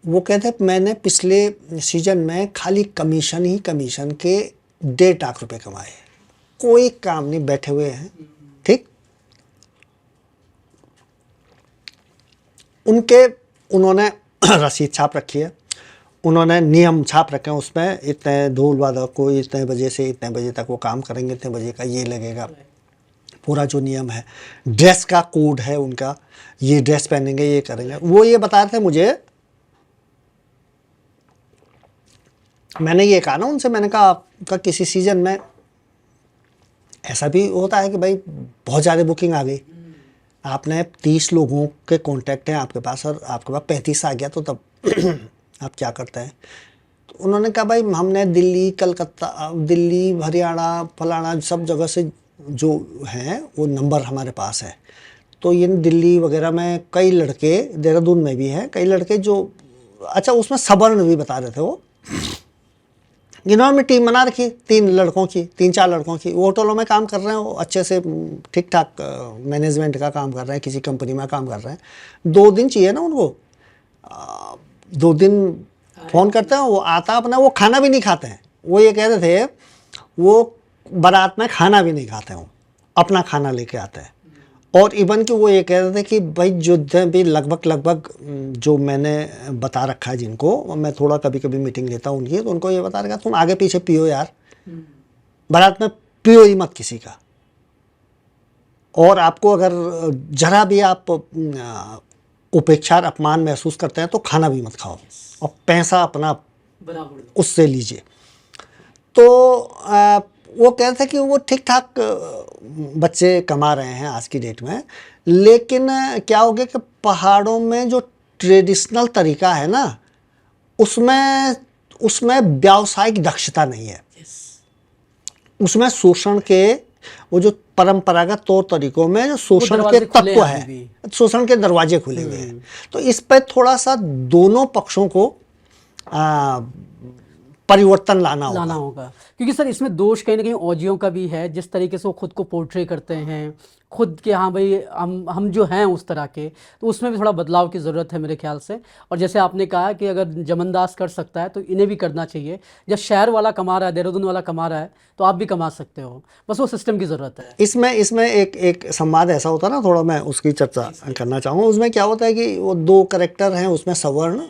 वो कहते हैं मैंने पिछले सीजन में खाली कमीशन ही कमीशन के 1.5 लाख रुपए कमाए, कोई काम नहीं, बैठे हुए हैं, ठीक। उन्होंने रसीद छाप रखी है, उन्होंने नियम छाप रखे हैं, उसमें इतने ढोल वादक को इतने बजे से इतने बजे तक वो काम करेंगे, इतने बजे का ये लगेगा, पूरा जो नियम है, ड्रेस का कोड है उनका, ये ड्रेस पहनेंगे, ये करेंगे। वो ये बता रहे थे मुझे, मैंने ये कहा ना उनसे, मैंने कहा आपका किसी सीजन में ऐसा भी होता है कि भाई बहुत ज़्यादा बुकिंग आ गई, आपने 30 लोगों के कॉन्टैक्ट हैं आपके पास और आपके पास 35 आ गया, तो तब आप क्या करते हैं? तो उन्होंने कहा भाई हमने दिल्ली, कलकत्ता, दिल्ली, हरियाणा, फलाना सब जगह से जो हैं वो नंबर हमारे पास है। तो ये दिल्ली वगैरह में कई लड़के, देहरादून में भी हैं कई लड़के जो, अच्छा उसमें सवर्ण भी बता रहे थे वो, इन्होंने टीम बना रखी 3 लड़कों की, 3-4 लड़कों की, वो होटलों में काम कर रहे हैं, वो अच्छे से ठीक ठाक मैनेजमेंट का काम कर रहे हैं, किसी कंपनी में काम कर रहे हैं। 2 दिन चाहिए ना उनको, 2 दिन फ़ोन करते हैं, वो आता अपना, वो खाना भी नहीं खाते हैं। वो ये कह रहे थे वो बारात में खाना भी नहीं खाते हैं, अपना खाना लेके आते हैं। और इवन कि वो ये कह रहे थे कि भाई जो भी लगभग जो मैंने बता रखा है जिनको, मैं थोड़ा कभी कभी मीटिंग लेता हूँ उनकी, तो उनको ये बता रखा तुम आगे पीछे पियो यार, बारात में पियो ही मत किसी का, और आपको अगर जरा भी आप उपेक्षा और अपमान महसूस करते हैं तो खाना भी मत खाओ, और पैसा अपना उससे लीजिए। तो वो कह रहे थे कि वो ठीक ठाक बच्चे कमा रहे हैं आज की डेट में, लेकिन क्या हो गया कि पहाड़ों में जो ट्रेडिशनल तरीका है ना, उसमें व्यावसायिक दक्षता नहीं है, उसमें शोषण के वो जो परंपरागत तौर तरीकों में जो शोषण के तत्व है, शोषण के दरवाजे खुले हुए हैं। तो इस पर थोड़ा सा दोनों पक्षों को परिवर्तन लाना होगा, क्योंकि सर इसमें दोष कहीं ना कहीं ओजियों का भी है, जिस तरीके से वो खुद को पोर्ट्रे करते हैं, खुद के हाँ भाई हम जो हैं उस तरह के, तो उसमें भी थोड़ा बदलाव की ज़रूरत है मेरे ख्याल से। और जैसे आपने कहा कि अगर जमनदास कर सकता है तो इन्हें भी करना चाहिए। जब शहर वाला कमा रहा है, देहरादून वाला कमा रहा है, तो आप भी कमा सकते हो, बस वो सिस्टम की ज़रूरत है। इसमें एक संवाद ऐसा होता है ना, थोड़ा मैं उसकी चर्चा करना चाहूँगा। उसमें क्या होता है कि वो 2 कैरेक्टर हैं उसमें सवर्ण,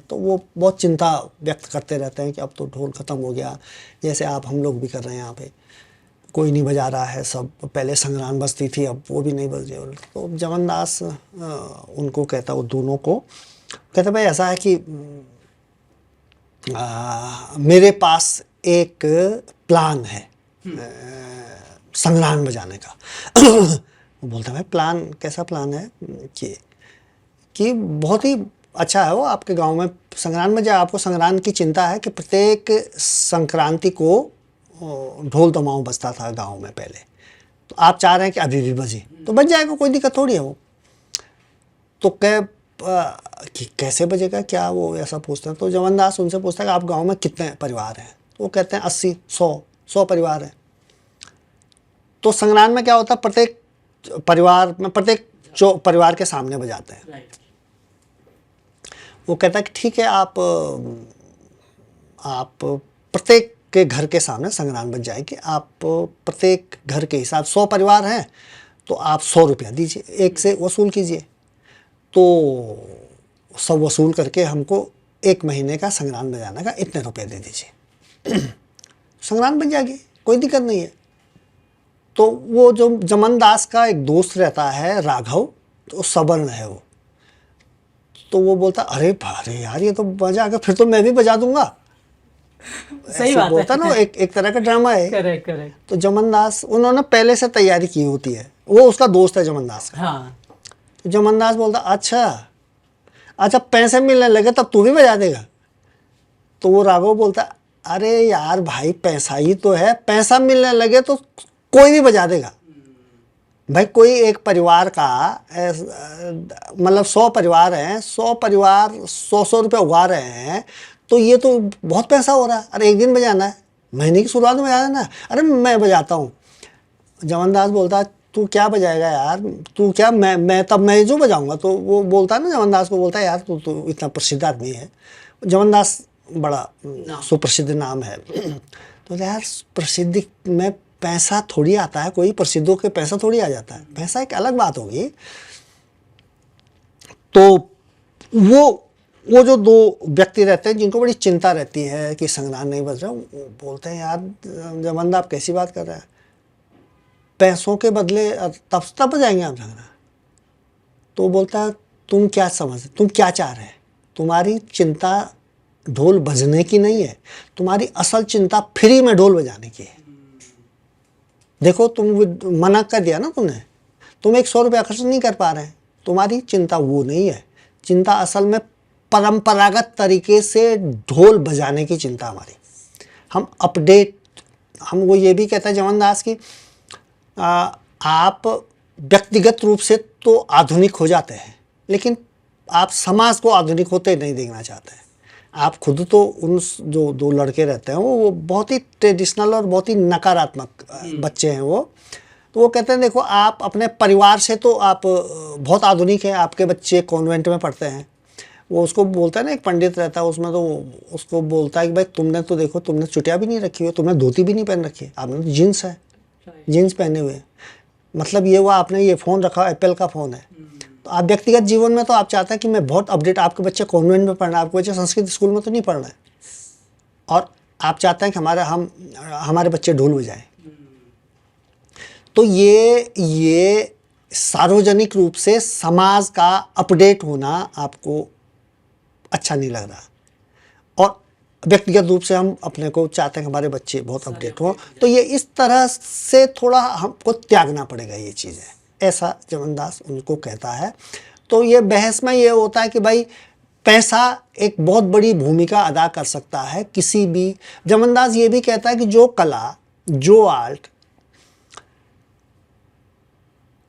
तो वो बहुत चिंता व्यक्त करते रहते हैं कि अब तो ढोल ख़त्म हो गया, जैसे आप हम लोग भी कर रहे हैं, यहाँ पे कोई नहीं बजा रहा है, सब पहले संग्राम बजती थी अब वो भी नहीं बज रही। तो जमनदास उनको कहता, वो दोनों को कहता भाई ऐसा है कि मेरे पास एक प्लान है संग्राम बजाने का। वो बोलता है प्लान, कैसा प्लान है? कि बहुत ही अच्छा है वो, आपके गांव में संक्रांत में, जब आपको संक्रांत की चिंता है कि प्रत्येक संक्रांति को ढोल दमाऊं बजता था गांव में पहले, तो आप चाह रहे हैं कि अभी भी बजे, तो बज जाएगा, कोई दिक्कत थोड़ी है वो। तो कि कैसे बजेगा, क्या वो ऐसा पूछते हैं। तो जमनदास उनसे पूछता है कि आप गांव में कितने परिवार हैं? तो वो कहते हैं 80, 100 परिवार हैं। तो संग्राम में क्या होता है, प्रत्येक परिवार में प्रत्येक परिवार के सामने बजाते हैं। वो कहता है कि ठीक है, आप प्रत्येक के घर के सामने संग्राम बज जाएगी, आप प्रत्येक घर के हिसाब, 100 परिवार हैं तो आप 100 रुपया दीजिए, एक से वसूल कीजिए। तो सब वसूल करके हमको 1 महीने का संग्राम बजाने का इतने रुपए दे दीजिए। संग्राम बन जाएगी, कोई दिक्कत नहीं है। तो वो जो जमनदास का एक दोस्त रहता है राघव, तो सवर्ण है वो, तो वो बोलता अरे यार ये तो बजा के फिर तो मैं भी बजा दूंगा, सही बात बोलता है। ना, एक तरह का ड्रामा है। Correct correct. तो जमन दास उन्होंने पहले से तैयारी की होती है, वो उसका दोस्त है जमन दास का। हाँ तो जमन दास बोलता अच्छा पैसे मिलने लगे तब तू भी बजा देगा। तो वो राघव बोलता अरे यार भाई पैसा ही तो है, पैसा मिलने लगे तो कोई भी बजा देगा भाई। कोई एक परिवार का मतलब 100 परिवार हैं, 100 परिवार 100 रुपये उगा रहे हैं, तो ये तो बहुत पैसा हो रहा है। अरे एक दिन बजाना है, महीने की शुरुआत में बजा देना है। अरे मैं बजाता हूँ। जमन दास बोलता तू क्या बजाएगा यार, तू क्या, मैं जो बजाऊंगा। तो वो बोलता है ना, जमन दास को बोलता है यार तू तो इतना प्रसिद्ध आदमी है। जमन दास बड़ा सुप्रसिद्ध नाम है। तो यार प्रसिद्धि में पैसा थोड़ी आता है, कोई प्रसिद्धों के पैसा थोड़ी आ जाता है, पैसा एक अलग बात होगी। तो वो जो दो व्यक्ति रहते हैं जिनको बड़ी चिंता रहती है कि संग्राम नहीं बज रहा, वो बोलते हैं यार जमन दा आप कैसी बात कर रहे हैं, पैसों के बदले तब बजाएंगे आप संग्राम। तो वो बोलता है तुम क्या समझते, तुम क्या चाह रहे हैं, तुम्हारी चिंता ढोल बजने की नहीं है, तुम्हारी असल चिंता फ्री में ढोल बजाने की है। देखो तुम मना कर दिया ना तुमने, तुम 100 रुपये खर्च नहीं कर पा रहे हैं, तुम्हारी चिंता वो नहीं है। चिंता असल में परंपरागत तरीके से ढोल बजाने की चिंता हमारी। हम अपडेट, हम वो ये भी कहता है जमन दास की आप व्यक्तिगत रूप से तो आधुनिक हो जाते हैं, लेकिन आप समाज को आधुनिक होते नहीं देखना चाहते हैं। आप खुद तो उन जो दो लड़के रहते हैं वो बहुत ही ट्रेडिशनल और बहुत ही नकारात्मक बच्चे हैं वो। तो वो कहते हैं देखो आप अपने परिवार से तो आप बहुत आधुनिक हैं, आपके बच्चे कॉन्वेंट में पढ़ते हैं। वो उसको बोलता है ना, एक पंडित रहता है उसमें, तो उसको बोलता है कि भाई तुमने तो देखो, तुमने चुटिया भी नहीं रखी हुई, तुमने धोती भी नहीं पहन रखी है, आपने तो जीन्स है, जीन्स पहने हुए। मतलब ये हुआ आपने ये फ़ोन रखा, एप्पल का फ़ोन है। तो आप व्यक्तिगत जीवन में तो आप चाहते हैं कि मैं बहुत अपडेट, आपके बच्चे कॉन्वेंट में पढ़ रहे हैं, आपके बच्चे संस्कृत स्कूल में तो नहीं पढ़ रहे हैं, और आप चाहते हैं कि हमारे बच्चे ढोल बजाएं। तो ये सार्वजनिक रूप से समाज का अपडेट होना आपको अच्छा नहीं लग रहा, और व्यक्तिगत रूप से हम अपने को चाहते हैं कि हमारे बच्चे बहुत अपडेट हों। तो ये इस तरह से थोड़ा हमको त्यागना पड़ेगा ये चीज़ें, ऐसा जमन दास उनको कहता है। तो ये बहस में ये होता है कि भाई पैसा एक बहुत बड़ी भूमिका अदा कर सकता है किसी भी। जमन दास ये भी कहता है कि जो कला, जो आर्ट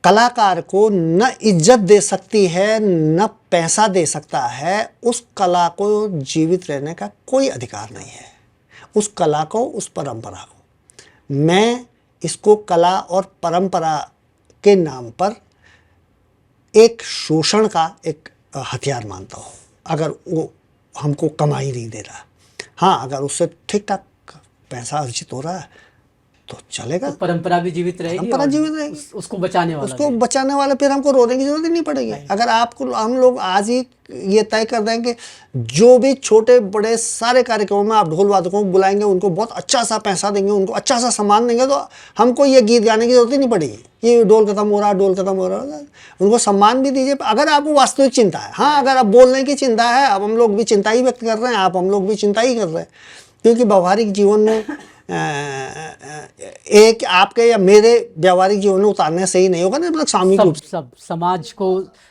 कलाकार को न इज्जत दे सकती है न पैसा दे सकता है, उस कला को जीवित रहने का कोई अधिकार नहीं है। उस कला को, उस परंपरा को, मैं इसको कला और परंपरा के नाम पर एक शोषण का एक हथियार मानता हूँ। अगर वो हमको कमाई नहीं दे रहा, हाँ अगर उससे ठीक ठाक पैसा अर्जित हो रहा है तो चलेगा, तो परंपरा भी जीवित रहेगी, परंपरा जीवित रहेगी, उसको बचाने वाला फिर हमको रोने की जरूरत ही नहीं पड़ेगी। अगर आपको हम लोग आज ही ये तय कर दें कि जो भी छोटे बड़े सारे कार्यक्रमों में आप ढोल वादकों को बुलाएंगे, उनको बहुत अच्छा सा पैसा देंगे, उनको अच्छा सा सम्मान देंगे, तो हमको ये गीत गाने की जरूरत ही नहीं पड़ेगी कि ढोल खत्म हो रहा, ढोल खत्म हो रहा। उनको सम्मान भी दीजिए अगर आपको वास्तविक चिंता है। हाँ अगर आप बोलने की चिंता है, अब हम लोग भी चिंता ही व्यक्त कर रहे हैं, हम लोग भी चिंता ही कर रहे हैं, क्योंकि व्यवहारिक जीवन में एक आपके या मेरे व्यावहारिक जीवन में उतारने से ही नहीं होगा ना, मतलब सामूहिक रूप से सब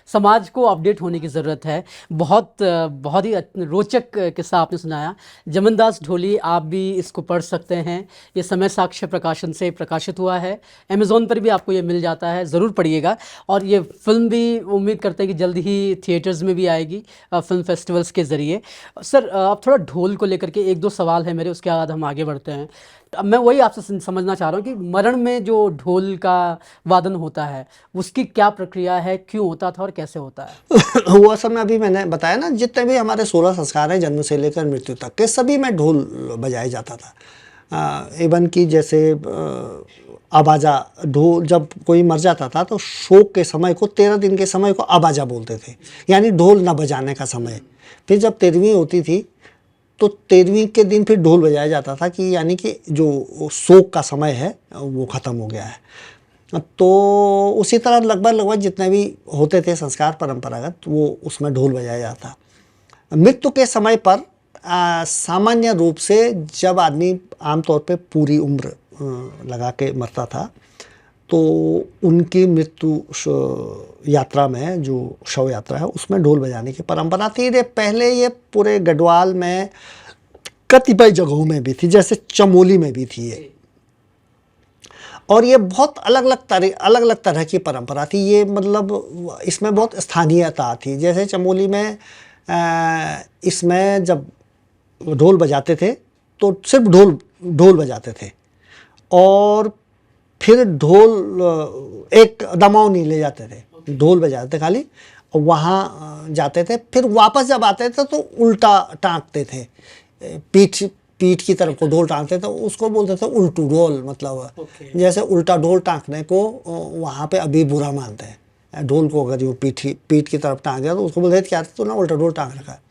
समाज को अपडेट होने की ज़रूरत है। बहुत ही रोचक किस्सा आपने सुनाया। जमन दास ढोली, आप भी इसको पढ़ सकते हैं, ये समय साक्ष्य प्रकाशन से प्रकाशित हुआ है, अमेज़ॉन पर भी आपको ये मिल जाता है, ज़रूर पढ़िएगा। और ये फिल्म भी उम्मीद करते हैं कि जल्द ही थिएटर्स में भी आएगी फिल्म फेस्टिवल्स के ज़रिए। सर अब थोड़ा ढोल को लेकर के 1-2 सवाल है मेरे, उसके बाद हम आगे बढ़ते हैं। अब मैं वही आपसे समझना चाह रहा हूँ कि मरण में जो ढोल का वादन होता है उसकी क्या प्रक्रिया है, क्यों होता था और कैसे होता है? वो सब में अभी मैंने बताया ना, जितने भी हमारे 16 संस्कार हैं जन्म से लेकर मृत्यु तक के, सभी में ढोल बजाया जाता था। इवन की जैसे आबाजा ढोल, जब कोई मर जाता था तो शोक के समय को, 13 दिन के समय को आबाजा बोलते थे, यानी ढोल न बजाने का समय। फिर जब 13वीं होती थी तो 13वीं के दिन फिर ढोल बजाया जाता था कि यानी कि जो शोक का समय है वो ख़त्म हो गया है। तो उसी तरह लगभग जितने भी होते थे संस्कार परंपरागत, वो उसमें ढोल बजाया जाता। मृत्यु के समय पर सामान्य रूप से जब आदमी आमतौर पे पूरी उम्र लगा के मरता था, तो उनकी मृत्यु यात्रा में जो शव यात्रा है उसमें ढोल बजाने की परंपरा थी। ये पहले ये पूरे गढ़वाल में कतिपय जगहों में भी थी, जैसे चमोली में भी थी ये, और ये बहुत अलग अलग तरह की परंपरा थी। ये मतलब इसमें बहुत स्थानीयता थी। जैसे चमोली में इसमें जब ढोल बजाते थे तो सिर्फ ढोल बजाते थे, और फिर ढोल एक दमाव नहीं ले जाते थे, ढोल बजाते थे खाली, और वहाँ जाते थे। फिर वापस जब आते थे तो उल्टा टाँकते थे, पीठ की तरफ को ढोल टाँगते थे, उसको बोलते थे उल्टू ढोल। मतलब जैसे उल्टा ढोल टाँगने को वहाँ पे अभी बुरा मानते हैं। ढोल को अगर यूँ पीठ की तरफ टाँग दिया तो उसको बोलते थे क्या, तो ना उल्टा ढोल टाँग रखा है।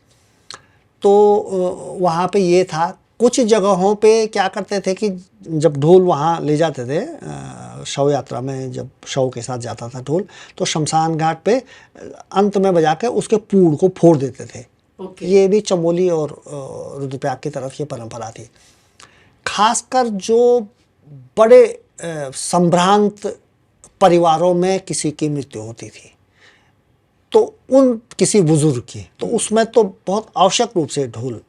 तो वहाँ पे ये था। कुछ जगहों पे क्या करते थे कि जब ढोल वहाँ ले जाते थे शव यात्रा में, जब शव के साथ जाता था ढोल, तो शमशान घाट पे अंत में बजा के उसके पूड़ को फोड़ देते थे। ये भी चमोली और रुद्रप्रयाग की तरफ ये परंपरा थी। खासकर जो बड़े संभ्रांत परिवारों में किसी की मृत्यु होती थी, तो उन किसी बुजुर्ग की, तो उसमें तो बहुत आवश्यक रूप से ढोल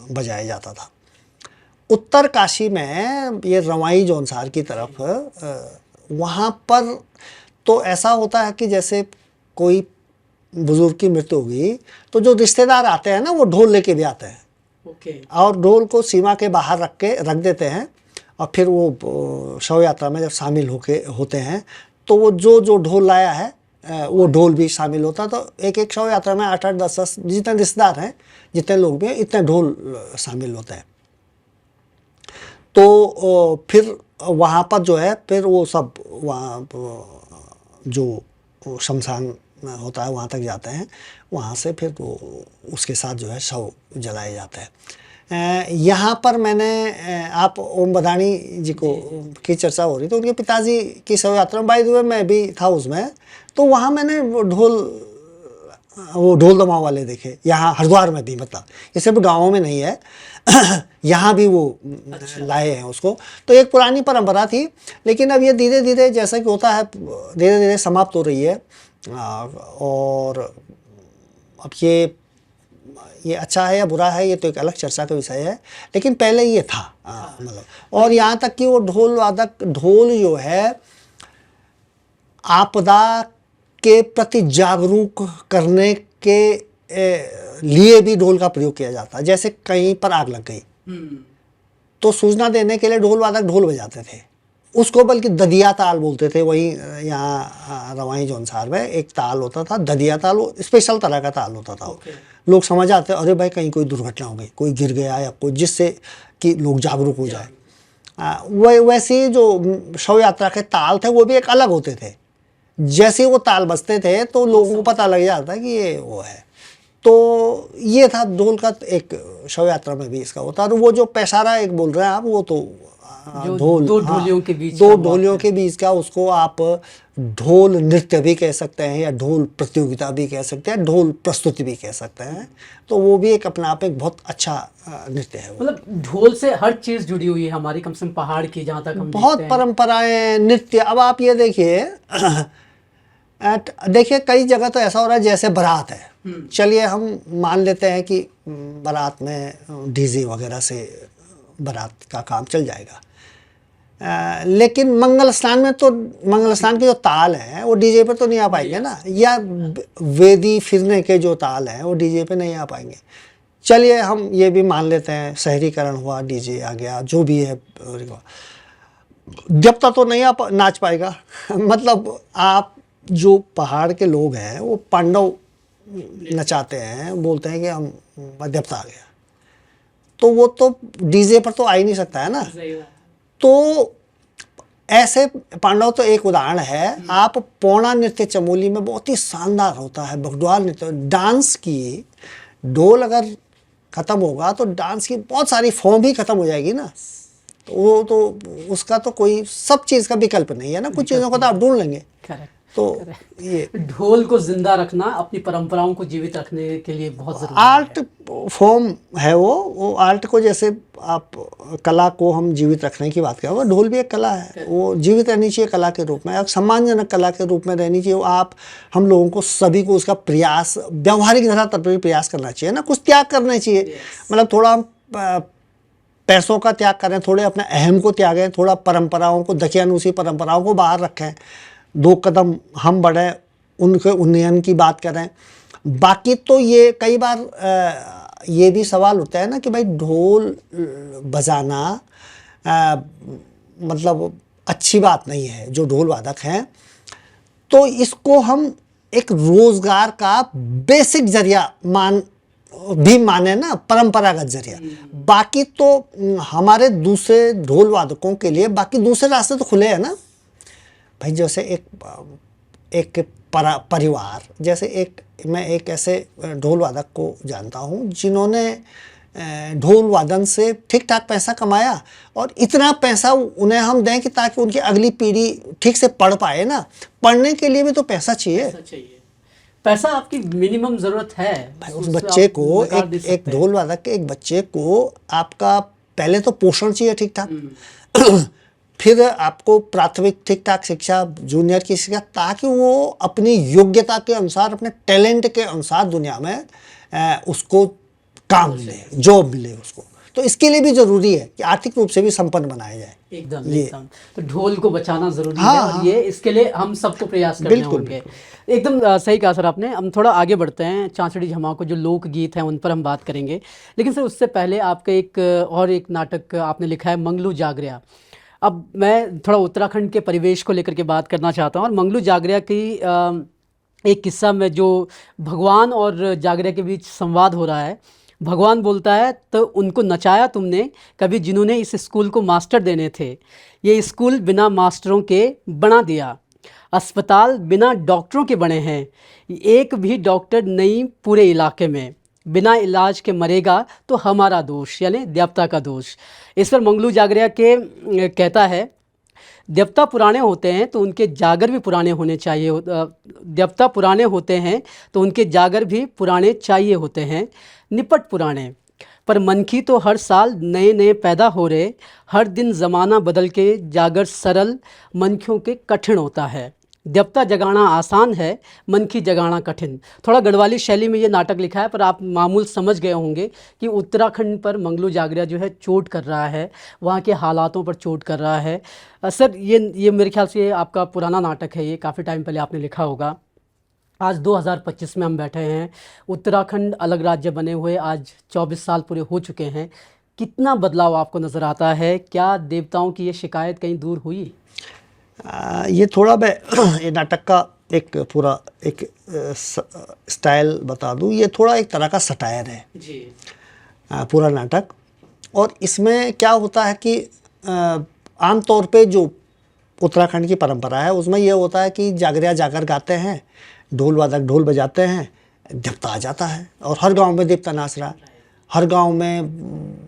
बजाया जाता था। उत्तर काशी में ये रवाई जौनसार की तरफ वहाँ पर तो ऐसा होता है कि जैसे कोई बुजुर्ग की मृत्यु होगी तो जो रिश्तेदार आते हैं ना, वो ढोल लेके भी आते हैं। और ढोल को सीमा के बाहर रख देते हैं, और फिर वो शव यात्रा में जब शामिल होते हैं तो वो जो ढोल लाया है वो ढोल भी शामिल होता है। तो एक शव यात्रा में 8-8, 10-10 जितने रिश्तेदार हैं, जितने लोग भी हैं, इतने ढोल शामिल होते हैं। तो फिर वहाँ पर जो है, फिर वो सब वहाँ जो शमशान होता है वहाँ तक जाते हैं, वहाँ से फिर वो उसके साथ जो है शव जलाए जाते हैं। यहाँ पर मैंने आप ओम बदानी जी को की चर्चा हो रही, तो उनके पिताजी की शव यात्रा में बाय द वे मैं भी था उसमें, तो वहाँ मैंने वो ढोल दमाव वाले देखे। यहाँ हरिद्वार में भी, मतलब ये सिर्फ गाँवों में नहीं है यहाँ भी वो लाए हैं उसको। तो एक पुरानी परंपरा थी, लेकिन अब ये धीरे धीरे जैसा कि होता है धीरे धीरे समाप्त हो रही है। और अब ये अच्छा है या बुरा है, ये तो एक अलग चर्चा का विषय है, लेकिन पहले ये था मतलब। और यहाँ तक कि वो ढोल जो है आपदा के प्रति जागरूक करने के लिए भी ढोल का प्रयोग किया जाता है। जैसे कहीं पर आग लग गई तो सूचना देने के लिए ढोल वादक ढोल बजाते थे, उसको बल्कि ददिया ताल बोलते थे। वहीं यहाँ रवाई जौनसार में एक ताल होता था ददिया ताल, वो स्पेशल तरह का ताल होता था। लोग समझ आते अरे भाई कहीं कोई दुर्घटना हो गई, कोई गिर गया या कोई, जिससे कि लोग जागरूक हो जाए। वैसे जो शव यात्रा के ताल थे वो भी एक अलग होते थे। जैसे वो ताल बजते थे तो लोगों को पता लग जाता कि ये वो है। तो ये था ढोल का एक शव यात्रा में भी इसका होता है। और वो जो पैसारा एक बोल रहे हैं आप, वो तो दो ढोलियों के बीच का उसको आप ढोल नृत्य भी कह सकते हैं, या ढोल प्रतियोगिता भी कह सकते हैं, ढोल प्रस्तुति भी कह सकते हैं। तो वो भी एक अपने आप एक बहुत अच्छा नृत्य है। मतलब ढोल से हर चीज जुड़ी हुई है हमारी, कम से कम पहाड़ की, जहाँ तक हम बहुत परंपराएं, नृत्य। अब आप ये देखिए कई जगह तो ऐसा हो रहा है जैसे बारात है, चलिए हम मान लेते हैं कि बारात में डीजे वगैरह से बारात का काम चल जाएगा। लेकिन मंगल स्नान में तो मंगल स्नान के जो ताल हैं वो डीजे पे तो नहीं आ पाएंगे ना, या वेदी फिरने के जो ताल हैं वो डीजे पे नहीं आ पाएंगे। चलिए हम ये भी मान लेते हैं शहरीकरण हुआ, डीजे आ गया, जो भी है, देवता तो नहीं नाच पाएगा। मतलब आप जो पहाड़ के लोग हैं वो पांडव नचाते हैं, बोलते हैं कि हम देवता आ गया, तो वो तो डीजे पर तो आ ही नहीं सकता है ना। तो ऐसे पांडव तो एक उदाहरण है। आप पौड़ा नृत्य चमोली में बहुत ही शानदार होता है, बगडवाल नृत्य, डांस की, ढोल अगर खत्म होगा तो डांस की बहुत सारी फॉर्म भी खत्म हो जाएगी ना। तो वो तो उसका तो कोई सब चीज़ का विकल्प नहीं है ना, कुछ चीज़ों को तो आप ढूंढ लेंगे। तो ये ढोल को जिंदा रखना, अपनी परंपराओं को जीवित रखने के लिए बहुत जरूरी आर्ट फॉर्म है। वो आर्ट को, जैसे आप कला को हम जीवित रखने की बात करें, वो ढोल भी एक कला है, वो जीवित रहनी चाहिए कला के रूप में, एक सम्मानजनक कला के रूप में रहनी चाहिए। आप हम लोगों को सभी को उसका प्रयास, व्यवहारिक धरातल पर भी प्रयास करना चाहिए ना, कुछ त्याग करना चाहिए। मतलब थोड़ा हम पैसों का त्याग करें, थोड़े अपने अहम को त्यागें, थोड़ा परंपराओं को, दकियानुसी परंपराओं को बाहर रखें, 2 कदम हम बढ़ें, उनके उन्नयन की बात करें। बाकी तो ये कई बार ये भी सवाल उठता है ना कि भाई ढोल बजाना मतलब अच्छी बात नहीं है जो ढोल वादक हैं, तो इसको हम एक रोजगार का बेसिक जरिया माने ना, परंपरागत जरिया। बाकी तो हमारे दूसरे ढोल वादकों के लिए बाकी दूसरे रास्ते तो खुले हैं ना भाई। जैसे एक परिवार, जैसे मैं एक ऐसे ढोल वादक को जानता हूँ जिन्होंने ढोल वादन से ठीक ठाक पैसा कमाया, और इतना पैसा उन्हें हम दें कि ताकि उनकी अगली पीढ़ी ठीक से पढ़ पाए ना। पढ़ने के लिए भी तो पैसा चाहिए। पैसा आपकी मिनिमम जरूरत है भाई। उस बच्चे को, एक ढोल वादक के एक बच्चे को आपका पहले तो पोषण चाहिए ठीक ठाक, फिर आपको प्राथमिक ठीक ठाक शिक्षा, जूनियर की शिक्षा, ताकि वो अपनी योग्यता के अनुसार, अपने टैलेंट के अनुसार दुनिया में उसको काम मिले, जॉब मिले उसको। तो इसके लिए भी जरूरी है कि आर्थिक रूप से भी संपन्न बनाया जाए। एकदम। तो ढोल को बचाना जरूरी है, और ये इसके लिए हम सबको प्रयास करने होंगे। एकदम सही कहा सर आपने। हम थोड़ा आगे बढ़ते हैं, चांचड़ी झमाव को जो लोकगीत हैं उन पर हम बात करेंगे, लेकिन सर उससे पहले आपका एक नाटक आपने लिखा है, मंगलू जागरिया। अब मैं थोड़ा उत्तराखंड के परिवेश को लेकर के बात करना चाहता हूँ, और मंगलू जागरिया की एक किस्सा में जो भगवान और जागरिया के बीच संवाद हो रहा है। भगवान बोलता है, तो उनको नचाया तुमने कभी जिन्होंने इस स्कूल को मास्टर देने थे, ये स्कूल बिना मास्टरों के बना दिया, अस्पताल बिना डॉक्टरों के बने हैं, एक भी डॉक्टर नहीं पूरे इलाके में, बिना इलाज के मरेगा तो हमारा दोष, यानी देवता का दोष। इस पर मंगलू जागरिया के कहता है, देवता पुराने होते हैं तो उनके जागर भी पुराने होने चाहिए, देवता पुराने होते हैं तो उनके जागर भी पुराने चाहिए होते हैं, निपट पुराने, पर मनखी तो हर साल नए नए पैदा हो रहे, हर दिन ज़माना बदल के जागर सरल मनखियों के कठिन होता है, देवता जगाना आसान है, मनखी जगाना कठिन। थोड़ा गढ़वाली शैली में ये नाटक लिखा है, पर आप मामूल समझ गए होंगे कि उत्तराखंड पर मंगलू जागरिया जो है चोट कर रहा है, वहाँ के हालातों पर चोट कर रहा है। सर ये मेरे ख्याल से आपका पुराना नाटक है, ये काफ़ी टाइम पहले आपने लिखा होगा। आज 2025 में हम बैठे हैं, उत्तराखंड अलग राज्य बने हुए आज 24 साल पूरे हो चुके हैं। कितना बदलाव आपको नज़र आता है? क्या देवताओं की ये शिकायत कहीं दूर हुई? ये थोड़ा मैं ये नाटक का एक पूरा एक स्टाइल बता दूं। ये थोड़ा एक तरह का सटायर है जी। पूरा नाटक। और इसमें क्या होता है कि आम तौर पे जो उत्तराखंड की परंपरा है उसमें ये होता है कि जागरिया जाकर गाते हैं, ढोल वादक ढोल बजाते हैं, देवता आ जाता है और हर गांव में देवता नाच रहा है। हर गांव में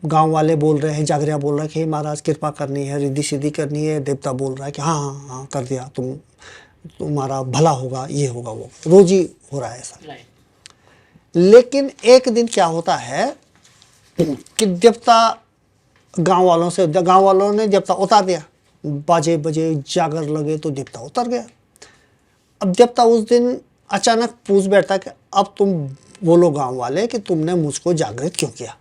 गांव वाले बोल रहे हैं, जागरिया बोल रहा है कि महाराज कृपा करनी है, रिद्धि सिद्धि करनी है। देवता बोल रहा है कि हाँ हाँ हाँ कर दिया, तुम्हारा भला होगा, ये होगा वो, रोज ही हो रहा है ऐसा। लेकिन एक दिन क्या होता है कि देवता गांव वालों ने देवता उतार दिया, बाजे बजे जागर लगे तो देवता उतर गया। अब देवता उस दिन अचानक पूछ बैठता कि अब तुम बोलो गांव वाले कि तुमने मुझको जागृत क्यों किया।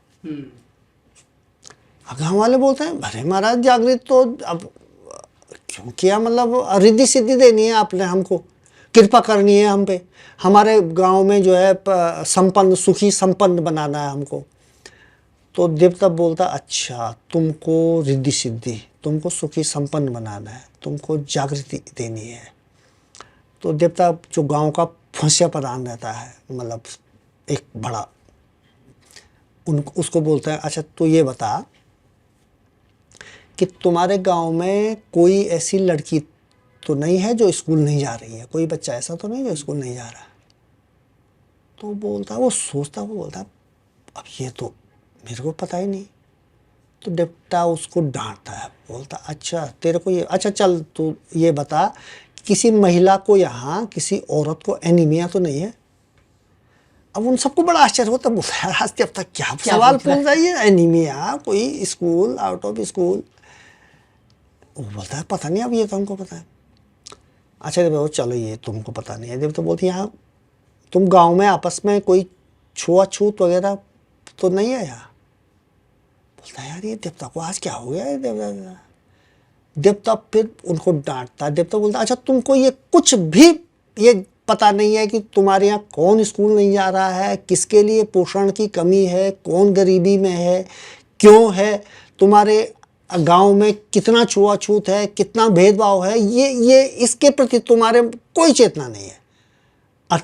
गांव वाले बोलते हैं अरे महाराज जागृत तो अब क्यों किया, मतलब रिद्धि सिद्धि देनी है आपने हमको, कृपा करनी है हम पे, हमारे गांव में जो है संपन्न सुखी संपन्न बनाना है हमको। तो देवता बोलता अच्छा तुमको रिद्धि सिद्धि, तुमको सुखी संपन्न बनाना है, तुमको जागृति देनी है। तो देवता जो गांव का फंसिया प्रधान रहता है, मतलब एक बड़ा, उसको बोलते हैं अच्छा तो ये बता कि तुम्हारे गांव में कोई ऐसी लड़की तो नहीं है जो स्कूल नहीं जा रही है, कोई बच्चा ऐसा तो नहीं जो स्कूल नहीं जा रहा है। तो बोलता, वो सोचता, वो बोलता अब ये तो मेरे को पता ही नहीं। तो देवता उसको डांटता है, बोलता अच्छा तेरे को ये, अच्छा चल तू ये बता किसी महिला को यहाँ किसी औरत को एनीमिया तो नहीं है। अब उन सबको बड़ा आश्चर्य होता, बोलता है आज तब तक क्या सवाल पूछ रही है, एनीमिया, कोई स्कूल, आउट ऑफ स्कूल। वो बोलता है पता नहीं, अब ये तो हमको पता है। अच्छा जब चलो ये तुमको पता नहीं है, जब तो बोलती यहाँ तुम गांव में आपस में कोई छुआछूत वगैरह तो नहीं है यहाँ। बोलता है यार ये देवता को आज क्या हो गया है। देवता फिर उनको डांटता, देवता बोलता अच्छा तुमको ये कुछ भी ये पता नहीं है कि तुम्हारे यहाँ कौन स्कूल नहीं जा रहा है, किसके लिए पोषण की कमी है, कौन गरीबी में है, क्यों है, तुम्हारे गांव में कितना छुआछूत है, कितना भेदभाव है, ये इसके प्रति तुम्हारे कोई चेतना नहीं है। और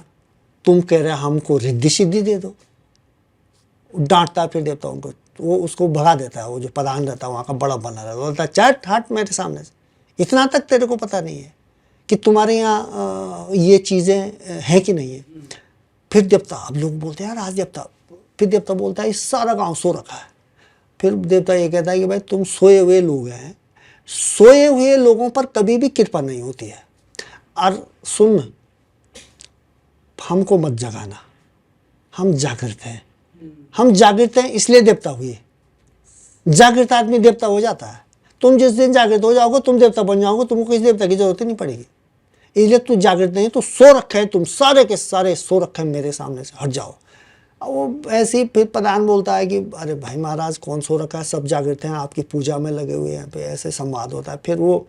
तुम कह रहे हमको रिद्धि सिद्धि दे दो। डांटता फिर देवता उनको, वो उसको भगा देता है। वो जो प्रधान रहता है वहाँ का बड़ा बना रहता है, बोलता है चट हट मेरे सामने से, इतना तक तेरे को पता नहीं है कि तुम्हारे यहाँ ये चीज़ें हैं कि नहीं है। फिर देवता, अब लोग बोलते हैं यार आज देवता, फिर देवता बोलता है इस सारा गांव सो रखा है। फिर देवता ये कहता है कि भाई तुम सोए हुए लोग हैं, सोए हुए लोगों पर कभी भी कृपा नहीं होती है। और सुन, हमको मत जगाना, हम जागृत हैं, हम जागृत हैं इसलिए देवता हुए। जागृत आदमी देवता हो जाता है। तुम जिस दिन जागृत हो जाओगे तुम देवता बन जाओगे, तुमको किसी देवता की जरूरत ही नहीं पड़ेगी। इसलिए तू जागृत नहीं, तो सो रखे हैं, तुम सारे के सारे सो रखे हैं मेरे सामने से, हट जाओ। वो ऐसे ही फिर प्रधान बोलता है कि अरे भाई महाराज कौन सो रखा है, सब जागृत हैं, आपकी पूजा में लगे हुए हैं। पे ऐसे संवाद होता है। फिर वो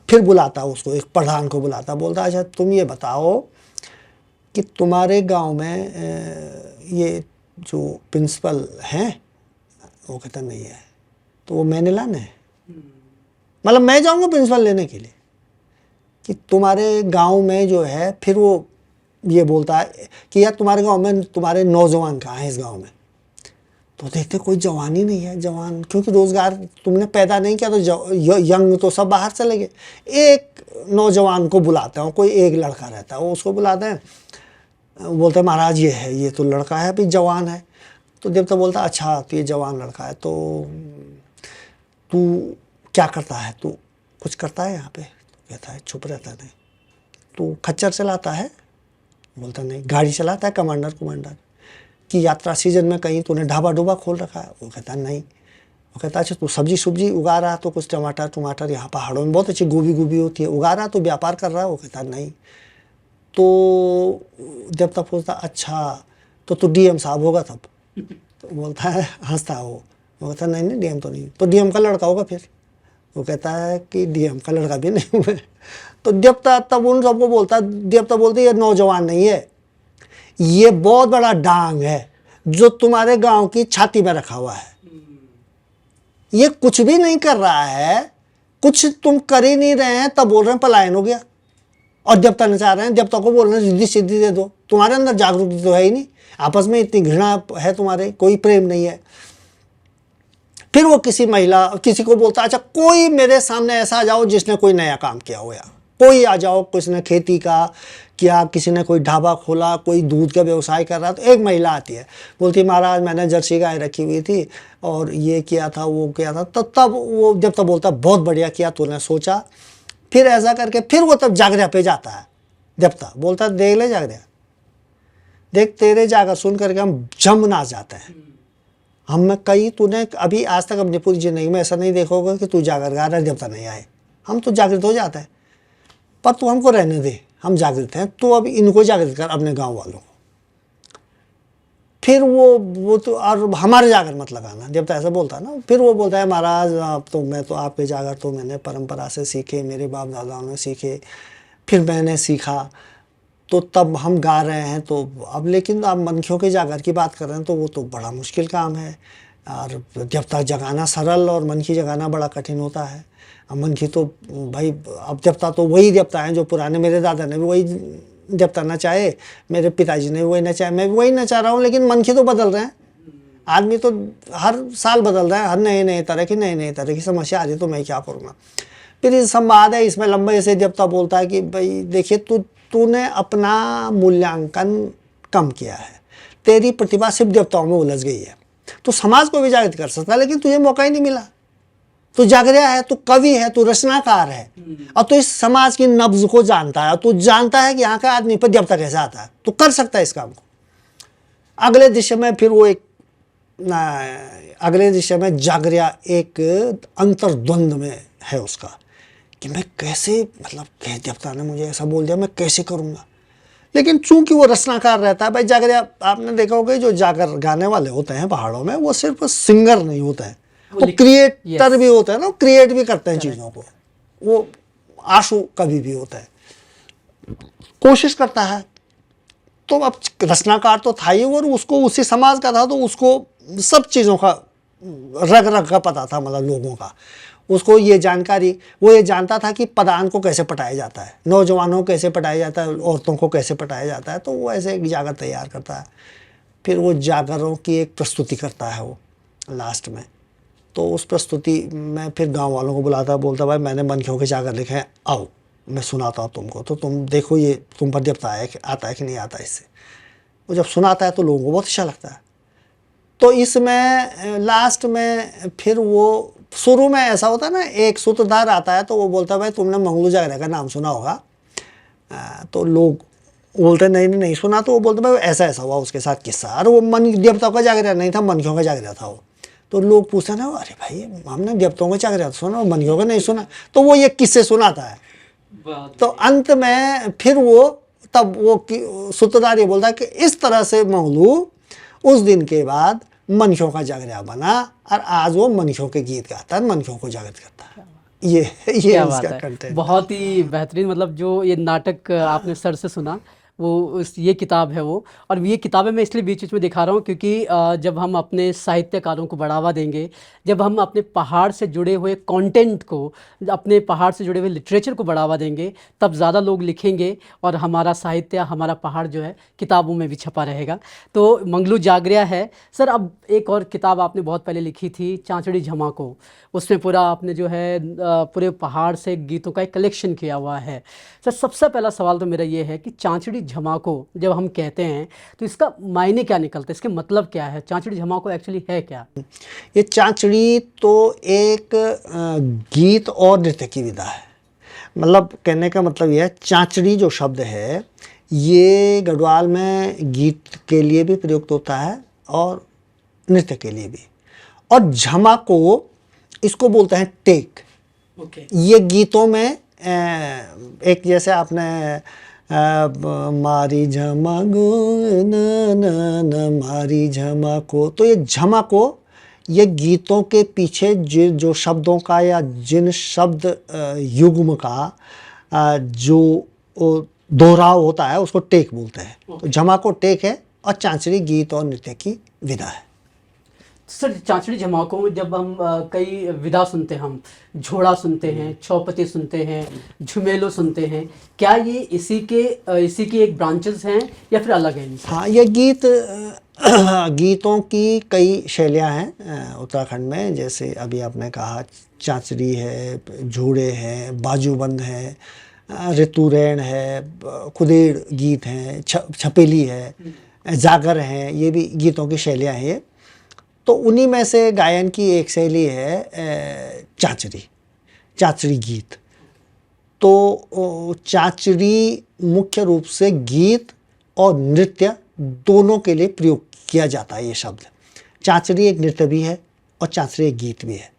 फिर बुलाता है उसको, एक प्रधान को बुलाता, बोलता अच्छा तुम ये बताओ कि तुम्हारे गांव में ये जो प्रिंसिपल हैं, वो कहता नहीं है, तो वो मैंने लाना है, मतलब मैं जाऊंगा प्रिंसिपल लेने के लिए कि तुम्हारे गांव में जो है। फिर वो ये बोलता है कि यार तुम्हारे गांव में तुम्हारे नौजवान कहाँ हैं इस गांव में। तो देखते कोई जवान ही नहीं है, जवान क्योंकि रोजगार तुमने पैदा नहीं किया, तो यंग तो सब बाहर चले गए। एक नौजवान को बुलाते हैं, कोई एक लड़का रहता है, वो उसको बुलाते हैं, बोलते हैं महाराज ये है, ये तो लड़का है अभी जवान है। तो देवता बोलता अच्छा तो ये जवान लड़का है, तो तू क्या करता है, तू कुछ करता है यहाँ पे। तो कहता है चुप रहता है, नहीं। तू खच्चर चलाता है, बोलता नहीं। गाड़ी चलाता है कमांडर की यात्रा सीजन में कहीं तूने ढाबा ढूबा खोल रखा है। वो कहता नहीं। वो कहता अच्छा तू सब्जी सुब्जी उगा रहा, तो कुछ टमाटर यहाँ पहाड़ों में बहुत अच्छी गोभी होती है, उगा रहा, तो व्यापार कर रहा है। वो कहता नहीं। तो देवता पूछता अच्छा तो तू डीएम साहब होगा तब। तो बोलता है हंसता है वो कहता नहीं डीएम तो नहीं। तो डीएम का लड़का होगा फिर। वो कहता है कि डीएम का लड़का भी नहीं हुआ। तो देवता तब उन सबको बोलता, देवता बोलते ये नौजवान नहीं है, ये बहुत बड़ा डांग है जो तुम्हारे गांव की छाती में रखा हुआ है। ये कुछ भी नहीं कर रहा है, कुछ तुम कर ही नहीं रहे हैं, तब बोल रहे हैं पलायन हो गया। और देवता नचा रहे हैं, देवता को बोल रहे हैं रिद्धि सिद्धि दे दो। तुम्हारे अंदर जागरूकता तो है ही नहीं, आपस में इतनी घृणा है तुम्हारे, कोई प्रेम नहीं है। फिर वो किसी महिला किसी को बोलता अच्छा कोई मेरे सामने ऐसा आ जाओ जिसने कोई नया काम किया हो, या कोई आ जाओ, किसी ने खेती का किया, किसी ने कोई ढाबा खोला, कोई दूध का व्यवसाय कर रहा। तो एक महिला आती है, बोलती महाराज मैंने जर्सी गाय रखी हुई थी और ये किया था वो किया था। तब वो जब तक बोलता बहुत बढ़िया किया तूने सोचा। फिर ऐसा करके फिर वो तब जागृया पे जाता है। देवता बोलता देख ले जागृया, देख तेरे जागर सुन करके हम जम ना जाते हैं। हम कहीं तूने अभी आज तक अपनी पूरी जिंदगी में ऐसा नहीं देखोगे कि तू जागर गा रहा है देवता नहीं आए। हम तो जागृत हो जाते हैं, पर तू हमको रहने दे, हम जागृत हैं। तो अब इनको जागृत कर, अपने गांव वालों को। फिर वो तो और हमारे जागर मत लगाना, देवता ऐसा बोलता है ना। फिर वो बोलता है महाराज आप तो मैं तो आपके जागर तो मैंने परंपरा से सीखे, मेरे बाप दादाओं ने सीखे, फिर मैंने सीखा, तो तब हम गा रहे हैं। तो अब लेकिन आप मनखियों के जागर की बात कर रहे हैं, तो वो तो बड़ा मुश्किल काम है। और देवता जगाना सरल और मनखी जगाना बड़ा कठिन होता है। अब मनखी तो भाई अब देवता तो वही देवता हैं जो पुराने, मेरे दादा ने भी वही देवता नचाए, मेरे पिताजी ने भी वही नचाए, मैं भी वही नचा रहा हूँ। लेकिन मनखी तो बदल रहे हैं, आदमी तो हर साल बदल रहा है, हर नए तरह की समस्या आ रही, तो मैं क्या करूँगा। फिर ये संवाद है, इसमें लंबे से देवता बोलता है कि भाई देखिए तूने अपना मूल्यांकन कम किया है, तेरी प्रतिभा सिर्फ देवताओं में उलझ गई है। तो समाज को भी जागृत कर सकता है, लेकिन तुझे मौका ही नहीं मिला। तू जागरिया है, तू कवि है, तू रचनाकार है, और तू इस समाज की नब्ज को जानता है, और तू जानता है कि यहाँ का आदमी पर देवता कैसे आता है, तू कर सकता है इस काम को। अगले दृश्य में फिर वो अगले दृश्य में जागरिया एक अंतर्द्वंद में है उसका, कि मैं कैसे, मतलब कैसे देवता ने मुझे ऐसा बोल दिया, मैं कैसे करूँगा। लेकिन चूंकि वो रचनाकार रहता है, भाई जागरिया आपने देखा होगा जो जागर गाने वाले होते हैं पहाड़ों में, वो सिर्फ सिंगर नहीं होते हैं, वो क्रिएटर भी होते हैं ना, क्रिएट भी करते हैं चीज़ों को। वो आशु कवि भी होता है, कोशिश करता है। तो अब रचनाकार तो था ही, और उसको उसी समाज का था, तो उसको सब चीज़ों का रग रग का पता था, मतलब लोगों का। उसको ये जानकारी, वो ये जानता था कि पदान को कैसे पटाया जाता है, नौजवानों को कैसे पटाया जाता है, औरतों को कैसे पटाया जाता है। तो वो ऐसे एक जागर तैयार करता है, फिर वो जागरों की एक प्रस्तुति करता है वो लास्ट में। तो उस प्रस्तुति में फिर गांव वालों को बुलाता है, बोलता भाई मैंने मनखियों के जागर लिखे हैं, आओ मैं सुनाता हूँ तुमको, तो तुम देखो ये तुम पर देवता आता है कि नहीं आता इससे। वो जब सुनाता है तो लोगों को बहुत अच्छा लगता है। तो इसमें लास्ट में फिर वो, शुरू में ऐसा होता है ना, एक सूत्रधार आता है तो वो बोलता है भाई तुमने मंगलू जागरिया का नाम सुना होगा। तो लोग बोलते नहीं सुना। तो वो बोलते भाई ऐसा ऐसा हुआ उसके साथ किस्सा, और वो मन देवताओं का जागरिया नहीं था, मनखियों का जागरिया था वो। तो लोग पूछते ना, अरे भाई हमने देवताओं का जागरिया सुना, मनखियों का नहीं सुना। तो वो ये किस्से सुनाता है। तो अंत में फिर वो, तब वो सूत्रधार ये बोलता है कि इस तरह से मंगलू उस दिन के बाद मनखियों का जागरिया बना, और आज वो मनखियों के गीत गाता है, मनखियों को जागृत करता है। ये इसका कंटेंट। बहुत ही बेहतरीन, मतलब जो ये नाटक आपने सर से सुना, वो ये किताब है वो। और ये किताबें मैं इसलिए बीच बीच में दिखा रहा हूँ क्योंकि जब हम अपने साहित्यकारों को बढ़ावा देंगे, जब हम अपने पहाड़ से जुड़े हुए कंटेंट को, अपने पहाड़ से जुड़े हुए लिटरेचर को बढ़ावा देंगे, तब ज़्यादा लोग लिखेंगे और हमारा साहित्य, हमारा पहाड़ जो है किताबों में भी छपा रहेगा। तो मंगलू जागरिया है। सर अब एक और किताब आपने बहुत पहले लिखी थी, चांचड़ी झमाको, उसमें पूरा आपने जो है पूरे पहाड़ से गीतों का एक कलेक्शन किया हुआ है। सर सबसे पहला सवाल तो मेरा ये है कि चांचड़ी झमाको जब हम कहते हैं तो इसका मायने क्या निकलता है, इसके मतलब क्या है, चांचड़ी झमाको एक्चुअली है क्या? ये चांचड़ी तो एक गीत और नृत्य की विधा है। मतलब कहने का मतलब यह है, चांचड़ी जो शब्द है ये गढ़वाल में गीत के लिए भी प्रयुक्त होता है और नृत्य के लिए भी। और झमाको इसको बोलते हैं टेक। ये गीतों में एक, जैसे आपने मारी झमाको न मारी झमाको, तो ये झमाको ये गीतों के पीछे जो शब्दों का या जिन शब्द युग्म का जो दोहराव होता है उसको टेक बोलते हैं। तो झमाको टेक है और चांचड़ी गीत और नृत्य की विधा है। सर चांचड़ी झमाको में जब हम कई विधा सुनते हैं, हम झोड़ा सुनते हैं, चौपती सुनते हैं, झुमेलो सुनते हैं, क्या ये इसी की एक ब्रांचेस हैं या फिर अलग हैं? हाँ, ये गीतों की कई शैलियाँ हैं उत्तराखंड में। जैसे अभी आपने कहा चांचड़ी है, झूड़े हैं, बाजूबंद है, ऋतुरैन है, कुदेड़ गीत हैं, छपेली है, जागर हैं, ये भी गीतों की शैलियाँ हैं। तो उन्हीं में से गायन की एक शैली है चांचड़ी गीत। तो चांचड़ी मुख्य रूप से गीत और नृत्य दोनों के लिए प्रयोग किया जाता है। ये शब्द चांचड़ी एक नृत्य भी है और चांचड़ी एक गीत भी है।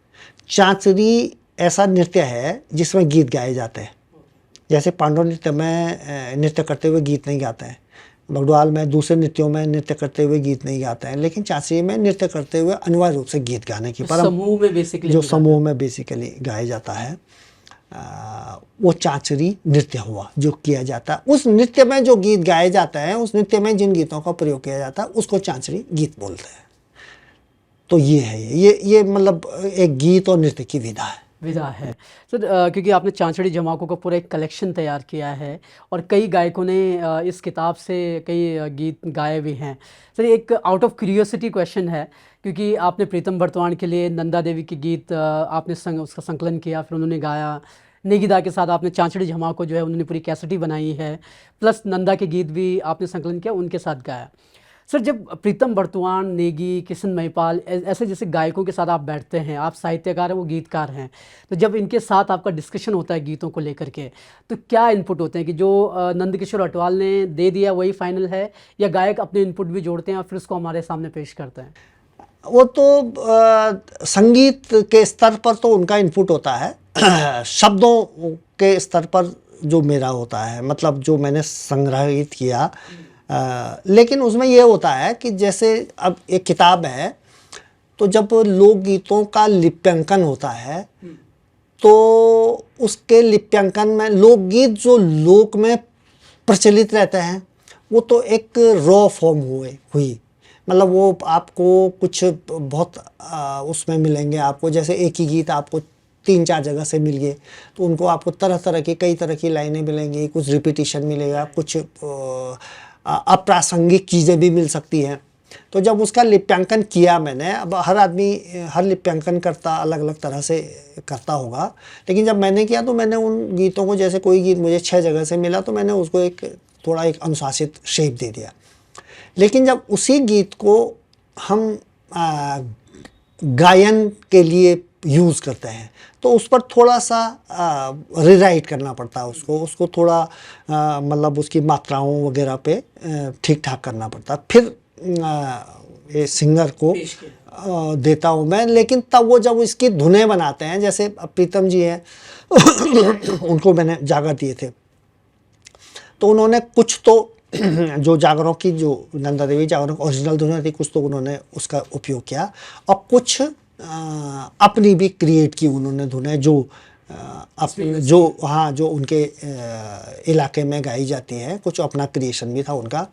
चांचड़ी ऐसा नृत्य है जिसमें गीत गाए जाते हैं। जैसे पांडव नृत्य में नृत्य करते हुए गीत नहीं गाते हैं, बगडवाल में दूसरे नृत्यों में नृत्य करते हुए गीत नहीं गाते हैं, लेकिन चांचड़ी में नृत्य करते हुए अनिवार्य रूप से गीत गाने की समूह में बेसिकली, जो समूह में बेसिकली गाया जाता है, वो चांचड़ी नृत्य हुआ जो किया जाता है। उस नृत्य में जो गीत गाए जाता है, उस नृत्य में जिन गीतों का प्रयोग किया जाता है उसको चांचड़ी गीत बोलते हैं। तो ये है, ये मतलब एक गीत और नृत्य की विधा है। सर क्योंकि आपने चांचड़ी झमाको का पूरा एक कलेक्शन तैयार किया है और कई गायकों ने इस किताब से कई गीत गाए भी हैं। सर एक आउट ऑफ क्यूरियोसिटी क्वेश्चन है, क्योंकि आपने प्रीतम बर्तवान के लिए नंदा देवी के गीत आपने उसका संकलन किया, फिर उन्होंने गाया। नेगीदा के साथ आपने चांचड़ी झमाको जो है उन्होंने पूरी कैसेट ही बनाई है, प्लस नंदा के गीत भी आपने संकलन किया, उनके साथ गाया। सर, जब प्रीतम बर्तवान, नेगी, किशन महिपाल ऐसे जैसे गायकों के साथ आप बैठते हैं, आप साहित्यकार हैं, वो गीतकार हैं, तो जब इनके साथ आपका डिस्कशन होता है गीतों को लेकर के, तो क्या इनपुट होते हैं कि जो नंदकिशोर अटवाल ने दे दिया वही फाइनल है, या गायक अपने इनपुट भी जोड़ते हैं और फिर उसको हमारे सामने पेश करते हैं? वो तो संगीत के स्तर पर तो उनका इनपुट होता है शब्दों के स्तर पर जो मेरा होता है, मतलब जो मैंने संग्रहित किया। लेकिन उसमें ये होता है कि जैसे अब एक किताब है, तो जब लोकगीतों का लिप्यांकन होता है तो उसके लिप्यांकन में लोकगीत जो लोक में प्रचलित रहते हैं वो तो एक रॉ फॉर्म हुई, मतलब वो आपको कुछ बहुत उसमें मिलेंगे आपको, जैसे एक ही गीत आपको 3-4 जगह से मिल गए तो उनको आपको तरह तरह की कई तरह की लाइनें मिलेंगी, कुछ रिपीटिशन मिलेगा, कुछ अप्रासंगिक चीज़ें भी मिल सकती हैं। तो जब उसका लिप्यांकन किया मैंने, अब हर आदमी हर लिप्यांकन करता अलग अलग तरह से करता होगा, लेकिन जब मैंने किया तो मैंने उन गीतों को, जैसे कोई गीत मुझे 6 जगह से मिला तो मैंने उसको थोड़ा एक अनुशासित शेप दे दिया। लेकिन जब उसी गीत को हम गायन के लिए यूज़ करते हैं तो उस पर थोड़ा सा रिराइट करना पड़ता है, उसको थोड़ा मतलब उसकी मात्राओं वगैरह पे ठीक ठाक करना पड़ता है, फिर ये सिंगर को देता हूँ मैं। लेकिन तब वो जब इसकी धुनें बनाते हैं, जैसे प्रीतम जी हैं उनको मैंने जागर दिए थे, तो उन्होंने कुछ तो जो जागरों की, जो नंदा देवी जागरों की ओरिजिनल धुनें थी, कुछ तो उन्होंने उसका उपयोग किया और कुछ अपनी भी क्रिएट की उन्होंने धुनें, जो अपने जो उनके इलाके में गाई जाती हैं, कुछ अपना क्रिएशन भी था उनका।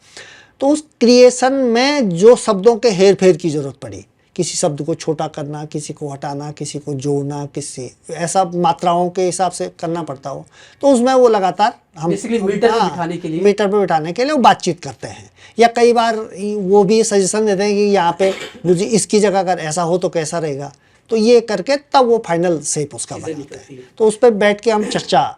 तो उस क्रिएशन में जो शब्दों के हेर फेर की ज़रूरत पड़ी, किसी शब्द को छोटा करना, किसी को हटाना, किसी को जोड़ना, किसी ऐसा मात्राओं के हिसाब से करना पड़ता हो, तो उसमें वो लगातार हम मीटर पे बिठाने के लिए वो बातचीत करते हैं, या कई बार वो भी सजेशन देते हैं कि यहाँ पे मुझे इसकी जगह अगर ऐसा हो तो कैसा रहेगा, तो ये करके तब वो फाइनल शेप उसका बनाते हैं। तो उस पर बैठ के हम चर्चा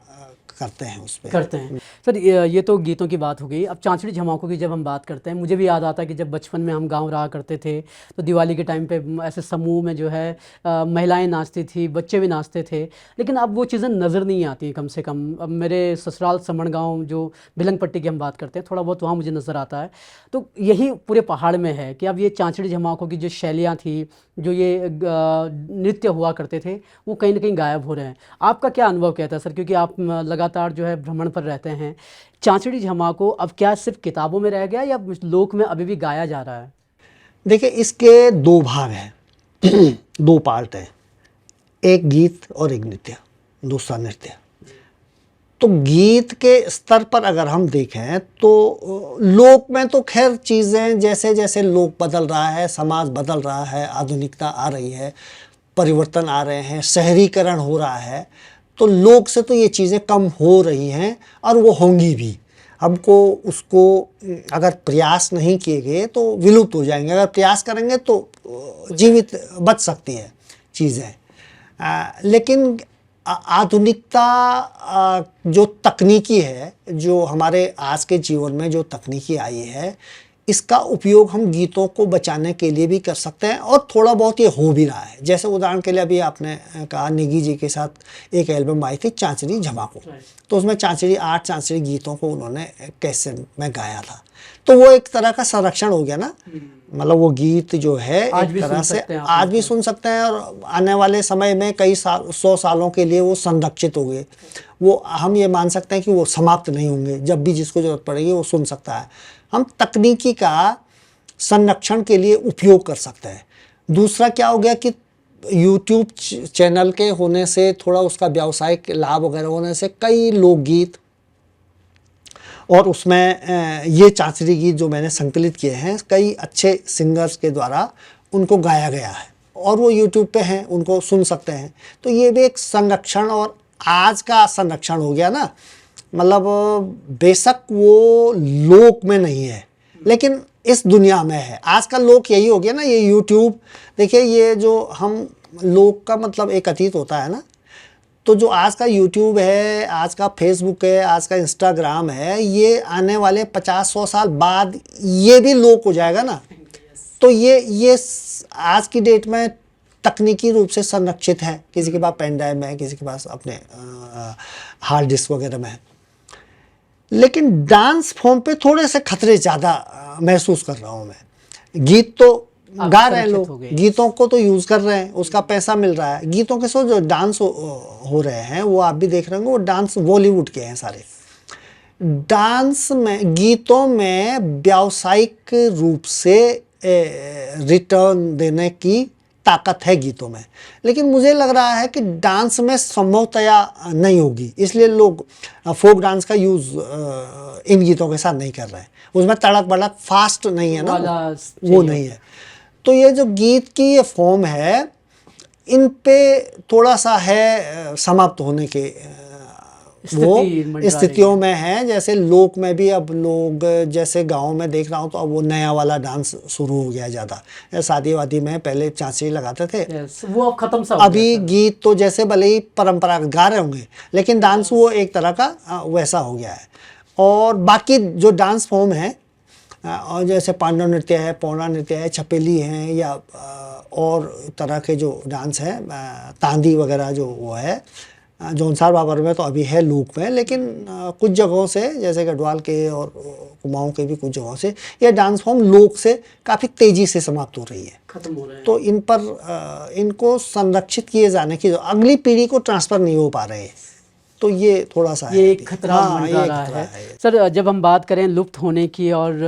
करते हैं, उस पर करते हैं। सर, ये तो गीतों की बात हो गई। अब चांचड़ी झमाकों की जब हम बात करते हैं, मुझे भी याद आता है कि जब बचपन में हम गांव रहा करते थे तो दिवाली के टाइम पे ऐसे समूह में जो है महिलाएं नाचती थी, बच्चे भी नाचते थे, लेकिन अब वो चीज़ें नज़र नहीं आती कम से कम। अब मेरे ससुराल समण गाँव, जो बिलंग पट्टी की हम बात करते हैं, थोड़ा बहुत वहाँ मुझे नज़र आता है। तो यही पूरे पहाड़ में है कि अब ये चांचड़ी झमाकों की जो शैलियाँ थी, जो ये नृत्य हुआ करते थे, वो कहीं ना कहीं गायब हो रहे हैं। आपका क्या अनुभव कहता है सर, क्योंकि आप लगातार जो है भ्रमण पर रहते हैं, चांचड़ी झमाको अब क्या सिर्फ किताबों में रह गया या लोक में अभी भी गाया जा रहा है? देखिए, इसके 2 भाग हैं 2 पार्ट हैं, एक गीत और एक नृत्य, दूसरा नृत्य। तो गीत के स्तर पर अगर हम देखें तो लोक में तो खैर चीज़ें जैसे जैसे लोक बदल रहा है, समाज बदल रहा है, आधुनिकता आ रही है, परिवर्तन आ रहे हैं, शहरीकरण हो रहा है, तो लोक से तो ये चीज़ें कम हो रही हैं और वो होंगी भी। हमको उसको अगर प्रयास नहीं किए गए तो विलुप्त हो जाएंगे, अगर प्रयास करेंगे तो जीवित बच सकती है चीज़ें। लेकिन आधुनिकता जो तकनीकी है, जो हमारे आज के जीवन में जो तकनीकी आई है, इसका उपयोग हम गीतों को बचाने के लिए भी कर सकते हैं और थोड़ा बहुत ये हो भी रहा है। जैसे उदाहरण के लिए अभी आपने कहा नेगी जी के साथ एक एल्बम आई थी चांचड़ी झमाको, तो उसमें 8 चांचड़ी गीतों को उन्होंने कैसेट में गाया था, तो वो एक तरह का संरक्षण हो गया ना, मतलब वो गीत जो है एक तरह से आज भी सुन सकते हैं और आने वाले समय में कई 100 सालों के लिए वो संरक्षित हो गए। वो हम ये मान सकते हैं कि वो समाप्त नहीं होंगे, जब भी जिसको ज़रूरत पड़ेगी वो सुन सकता है। हम तकनीकी का संरक्षण के लिए उपयोग कर सकते हैं। दूसरा क्या हो गया कि यूट्यूब चैनल के होने से, थोड़ा उसका व्यावसायिक लाभ वगैरह होने से, कई लोकगीत और उसमें ये चांचड़ी गीत जो मैंने संकलित किए हैं, कई अच्छे सिंगर्स के द्वारा उनको गाया गया है और वो यूट्यूब पे हैं, उनको सुन सकते हैं। तो ये भी एक संरक्षण और आज का संरक्षण हो गया ना, मतलब बेशक वो लोक में नहीं है लेकिन इस दुनिया में है। आज का लोक यही हो गया ना, ये यूट्यूब। देखिए, ये जो हम लोक का मतलब एक अतीत होता है ना, तो जो आज का यूट्यूब है, आज का फेसबुक है, आज का इंस्टाग्राम है, ये आने वाले 50-100 साल बाद ये भी लोप हो जाएगा ना। तो ये आज की डेट में तकनीकी रूप से संरक्षित है, किसी के पास पेन ड्राइव में है, किसी के पास अपने हार्ड डिस्क वगैरह में है। लेकिन डांस फॉर्म पे थोड़े से खतरे ज़्यादा महसूस कर रहा हूँ मैं। गीत तो गा रहे हैं लोग, गीतों को तो यूज़ कर रहे हैं, उसका पैसा मिल रहा है। गीतों के साथ जो डांस हो रहे हैं वो आप भी देख रहे होंगे, वो डांस बॉलीवुड के हैं सारे। डांस में, गीतों में व्यावसायिक रूप से रिटर्न देने की ताकत है गीतों में, लेकिन मुझे लग रहा है कि डांस में संभवतया नहीं होगी, इसलिए लोग फोक डांस का यूज़ इन गीतों के साथ नहीं कर रहे हैं। उसमें तड़क भड़क फास्ट नहीं है ना, वो नहीं है। तो ये जो गीत की ये फॉर्म है, इन पे थोड़ा सा है समाप्त होने के वो स्थितियों में है। जैसे लोक में भी अब लोग, जैसे गांव में देख रहा हूँ तो अब वो नया वाला डांस शुरू हो गया ज़्यादा। शादी वादी में पहले चांचरी लगाते थे, वो अब खत्म सा। अभी गीत तो जैसे भले ही परंपरागत गा रहे होंगे, लेकिन डांस वो एक तरह का वैसा हो गया है। और बाकी जो डांस फॉर्म है, और जैसे पांडव नृत्य है, पौड़ा नृत्य है, छपेली हैं, या और तरह के जो डांस है, तांदी वगैरह जो वो है, जौनसार बाबर में तो अभी है लूप में, लेकिन कुछ जगहों से जैसे गढ़वाल के और कुमाऊं के भी कुछ जगहों से ये डांस फॉर्म लोक से काफ़ी तेज़ी से समाप्त हो रही है, खत्म हो रहे हैं। तो इन पर इनको संरक्षित किए जाने की अगली पीढ़ी को ट्रांसफ़र नहीं हो पा रहे हैं, तो ये थोड़ा सा ये एक खतरा मंडरा रहा है। सर, जब हम बात करें लुप्त होने की और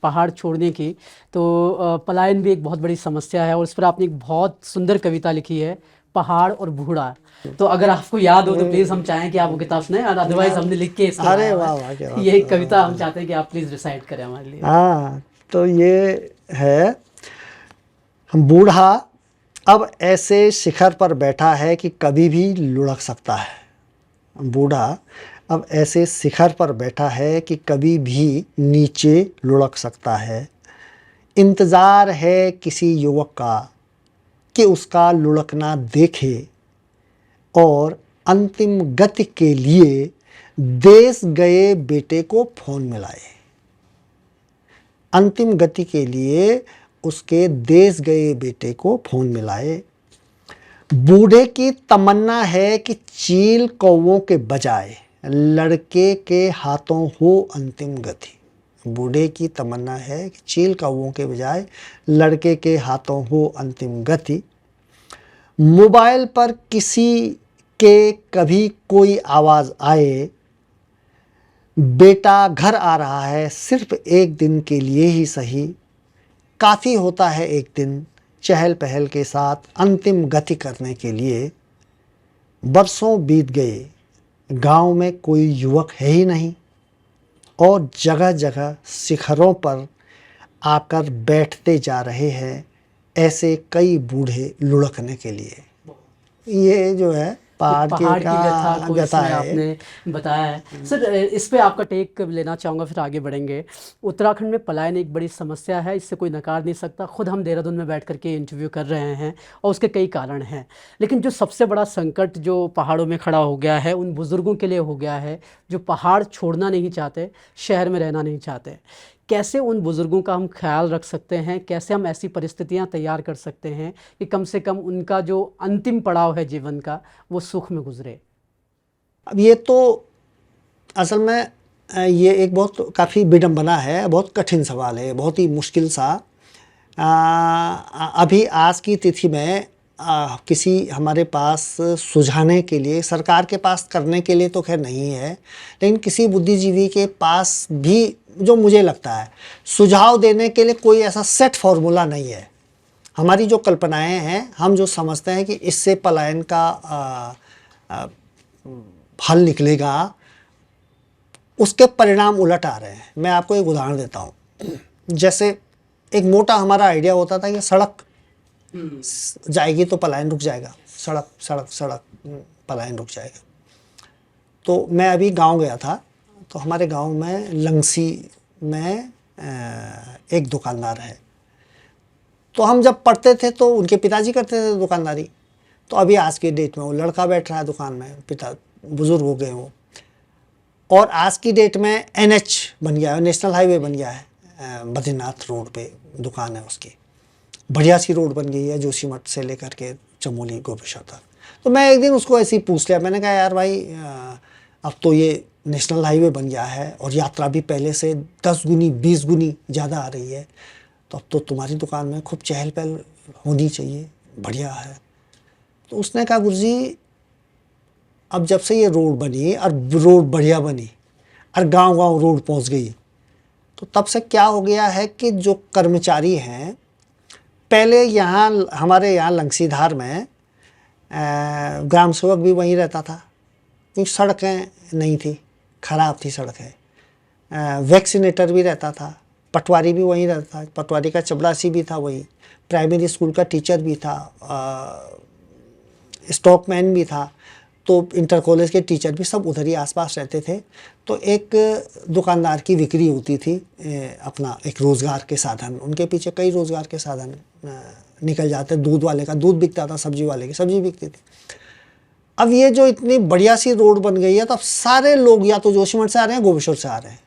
पहाड़ छोड़ने की, तो पलायन भी एक बहुत बड़ी समस्या है, और इस पर आपने एक बहुत सुंदर कविता लिखी है, पहाड़ और बूढ़ा। तो अगर आपको याद हो तो प्लीज़ हम चाहें कि आप वो किताब सुनाएं, और अदरवाइज हमने लिख के इसका, अरे वाह वाह, ये एक कविता हम चाहते हैं कि आप प्लीज़ रिसाइट करें हमारे लिए। हाँ, तो ये है, बूढ़ा अब ऐसे शिखर पर बैठा है कि कभी भी लुढ़क सकता है। बूढ़ा अब ऐसे शिखर पर बैठा है कि कभी भी नीचे लुढ़क सकता है। इंतज़ार है किसी युवक का कि उसका लुढ़कना देखे, और अंतिम गति के लिए देश गए बेटे को फ़ोन मिलाए। अंतिम गति के लिए उसके देश गए बेटे को फ़ोन मिलाए। बूढ़े की तमन्ना है कि चील कौवों के बजाय लड़के के हाथों हो अंतिम गति। बूढ़े की तमन्ना है कि चील कौवों के बजाय लड़के के हाथों हो अंतिम गति। मोबाइल पर किसी के कभी कोई आवाज़ आए, बेटा घर आ रहा है सिर्फ एक दिन के लिए ही सही। काफ़ी होता है एक दिन चहल पहल के साथ अंतिम गति करने के लिए। बरसों बीत गए, गांव में कोई युवक है ही नहीं, और जगह जगह शिखरों पर आकर बैठते जा रहे हैं ऐसे कई बूढ़े लुढ़कने के लिए। ये जो है पहाड़ की व्यथा को व्यथा इसमें है। आपने बताया है। सर, इस पे आपका टेक लेना चाहूँगा, फिर आगे बढ़ेंगे। उत्तराखंड में पलायन एक बड़ी समस्या है, इससे कोई नकार नहीं सकता। खुद हम देहरादून में बैठ करके इंटरव्यू कर रहे हैं, और उसके कई कारण हैं, लेकिन जो सबसे बड़ा संकट जो पहाड़ों में खड़ा हो गया है, उन बुज़ुर्गों के लिए हो गया है जो पहाड़ छोड़ना नहीं चाहते, शहर में रहना नहीं चाहते। कैसे उन बुज़ुर्गों का हम ख्याल रख सकते हैं, कैसे हम ऐसी परिस्थितियां तैयार कर सकते हैं कि कम से कम उनका जो अंतिम पड़ाव है जीवन का, वो सुख में गुजरे? अब ये तो असल में ये एक बहुत काफ़ी विडंबना है, बहुत कठिन सवाल है, बहुत ही मुश्किल सा। अभी आज की तिथि में किसी हमारे पास सुझाने के लिए, सरकार के पास करने के लिए तो खैर नहीं है, लेकिन किसी बुद्धिजीवी के पास भी जो मुझे लगता है सुझाव देने के लिए कोई ऐसा सेट फॉर्मूला नहीं है। हमारी जो कल्पनाएं हैं, हम जो समझते हैं कि इससे पलायन का हल निकलेगा, उसके परिणाम उलट आ रहे हैं। मैं आपको एक उदाहरण देता हूँ। जैसे एक मोटा हमारा आइडिया होता था कि सड़क जाएगी तो पलायन रुक जाएगा, सड़क सड़क सड़क पलायन रुक जाएगा। तो मैं अभी गांव गया था, तो हमारे गांव में लंगसी में एक दुकानदार है। तो हम जब पढ़ते थे तो उनके पिताजी करते थे दुकानदारी, तो अभी आज की डेट में वो लड़का बैठ रहा है दुकान में, पिता बुजुर्ग हो गए हो, और आज की डेट में NH बन गया है, नेशनल हाईवे बन गया है, बद्रीनाथ रोड पे दुकान है उसकी, बढ़िया सी रोड बन गई है जोशीमठ से लेकर के चमोली गोपेश्वर तक। तो मैं एक दिन उसको ऐसे ही पूछ लिया, मैंने कहा यार भाई अब तो ये नेशनल हाईवे बन गया है और यात्रा भी पहले से 10 गुनी 20 गुनी ज़्यादा आ रही है, तो अब तो तुम्हारी दुकान में खूब चहल पहल होनी चाहिए, बढ़िया है। तो उसने कहा गुरुजी अब जब से ये रोड बनी और रोड बढ़िया बनी और गांव-गांव रोड पहुंच गई, तो तब से क्या हो गया है कि जो कर्मचारी हैं, पहले यहाँ हमारे यहाँ लंगसीधार में ग्राम सेवक भी वहीं रहता था, क्योंकि सड़कें नहीं थी, खराब थी सड़कें, वैक्सीनेटर भी रहता था, पटवारी भी वहीं रहता था, पटवारी का चपरासी भी था वहीं, प्राइमरी स्कूल का टीचर भी था, स्टॉकमैन भी था, तो इंटर कॉलेज के टीचर भी सब उधर ही आसपास रहते थे। तो एक दुकानदार की बिक्री होती थी, अपना एक रोज़गार के साधन, उनके पीछे कई रोज़गार के साधन निकल जाते। दूध वाले का दूध बिकता था, सब्जी वाले की सब्जी बिकती थी। अब ये जो इतनी बढ़िया सी रोड बन गई है, तो अब सारे लोग या तो जोशीमठ से आ रहे हैं, गोपेश्वर से आ रहे हैं।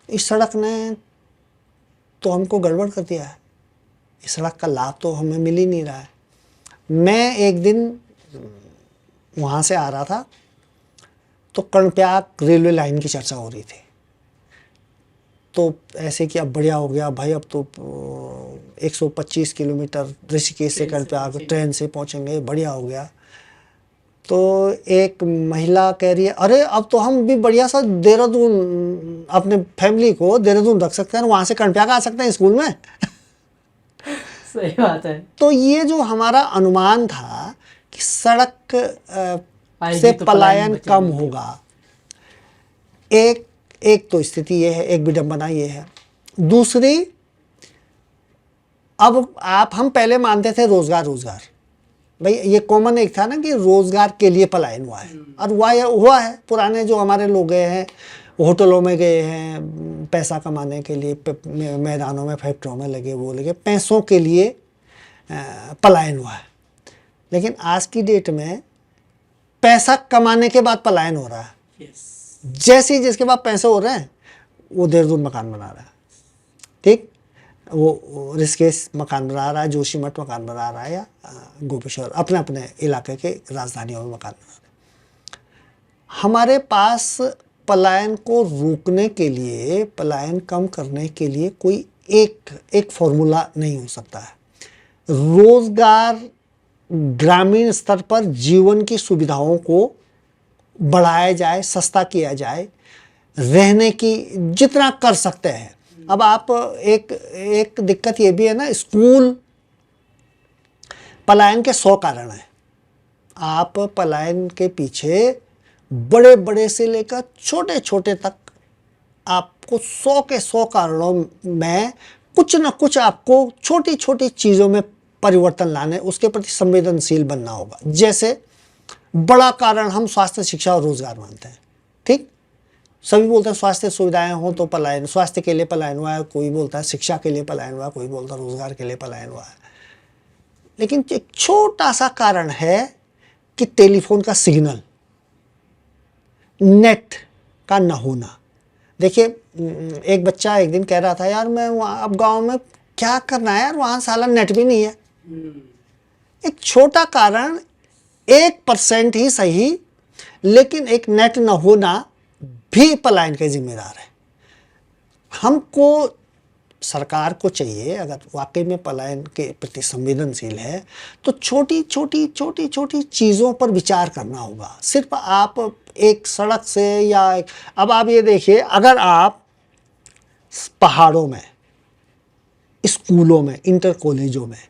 इस सड़क ने तो हमको गड़बड़ कर दिया है, इस सड़क का लाभ तो हमें मिल ही नहीं रहा है। मैं एक दिन वहाँ से आ रहा था, तो कर्णप्रयाग रेलवे लाइन की चर्चा हो रही थी, तो ऐसे कि अब बढ़िया हो गया भाई, अब तो 125 किलोमीटर ऋषिकेश से कर्णप्रयाग ट्रेन से पहुँचेंगे, बढ़िया हो गया। तो एक महिला कह रही है अरे अब तो हम भी बढ़िया सा देहरादून अपने फैमिली को देहरादून रख सकते हैं, वहाँ से कर्णप्रयाग आ सकते हैं स्कूल में। सही बात है। तो ये जो हमारा अनुमान था कि सड़क से तो पलायन कम होगा, एक तो स्थिति ये है, एक विडंबना ये है। दूसरी, अब हम पहले मानते थे रोजगार रोजगार, भाई ये कॉमन एक था ना कि रोजगार के लिए पलायन हुआ है, और हुआ है। पुराने जो हमारे लोग गए हैं, होटलों में गए हैं पैसा कमाने के लिए, मैदानों में फैक्ट्रियों में लगे, वो लगे, पैसों के लिए पलायन हुआ है। लेकिन आज की डेट में पैसा कमाने के बाद पलायन हो रहा है। जैसे ही जिसके पास पैसे हो रहे हैं वो देहरादून मकान बना रहा है, ठीक, वो ऋषिकेश मकान बना रहा है, जोशीमठ मकान बना रहा है, या गोपेश्वर अपने अपने इलाके के राजधानियों में मकान बना रहा है। हमारे पास पलायन को रोकने के लिए, पलायन कम करने के लिए कोई एक फॉर्मूला नहीं हो सकता है। रोजगार, ग्रामीण स्तर पर जीवन की सुविधाओं को बढ़ाया जाए, सस्ता किया जाए, रहने की जितना कर सकते हैं। अब आप एक दिक्कत ये भी है ना, स्कूल पलायन के 100 कारण हैं। आप पलायन के पीछे बड़े बड़े से लेकर छोटे छोटे तक आपको 100 के 100 कारणों में कुछ न कुछ आपको छोटी छोटी चीज़ों में परिवर्तन लाने, उसके प्रति संवेदनशील बनना होगा। जैसे बड़ा कारण हम स्वास्थ्य, शिक्षा और रोजगार मानते हैं, ठीक, सभी बोलते हैं स्वास्थ्य सुविधाएं हो तो पलायन, स्वास्थ्य के लिए पलायन हुआ है, कोई बोलता है शिक्षा के लिए पलायन हुआ है, कोई बोलता है रोजगार के लिए पलायन हुआ है। लेकिन एक छोटा सा कारण है कि टेलीफोन का सिग्नल, नेट का न होना। देखिए, एक बच्चा एक दिन कह रहा था यार मैं वहाँ अब गांव में क्या करना है यार, वहाँ साला नेट भी नहीं है। एक छोटा कारण 1% ही सही, लेकिन एक नेट न होना भी पलायन के जिम्मेदार है। हमको, सरकार को चाहिए, अगर वाकई में पलायन के प्रति संवेदनशील है, तो छोटी छोटी चीज़ों पर विचार करना होगा। सिर्फ आप एक सड़क से या अब आप ये देखिए, अगर आप पहाड़ों में, स्कूलों में, इंटर कॉलेजों में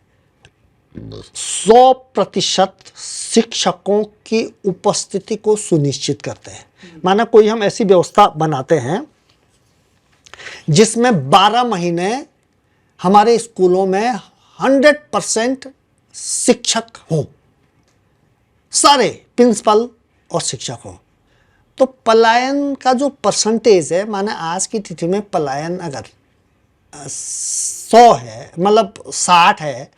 100% शिक्षकों की उपस्थिति को सुनिश्चित करते हैं, माना कोई हम ऐसी व्यवस्था बनाते हैं जिसमें 12 महीने हमारे स्कूलों में 100% शिक्षक हों, सारे प्रिंसिपल और शिक्षक हों, तो पलायन का जो परसेंटेज है, माना आज की तिथि में पलायन अगर 100 है, मतलब 60 है,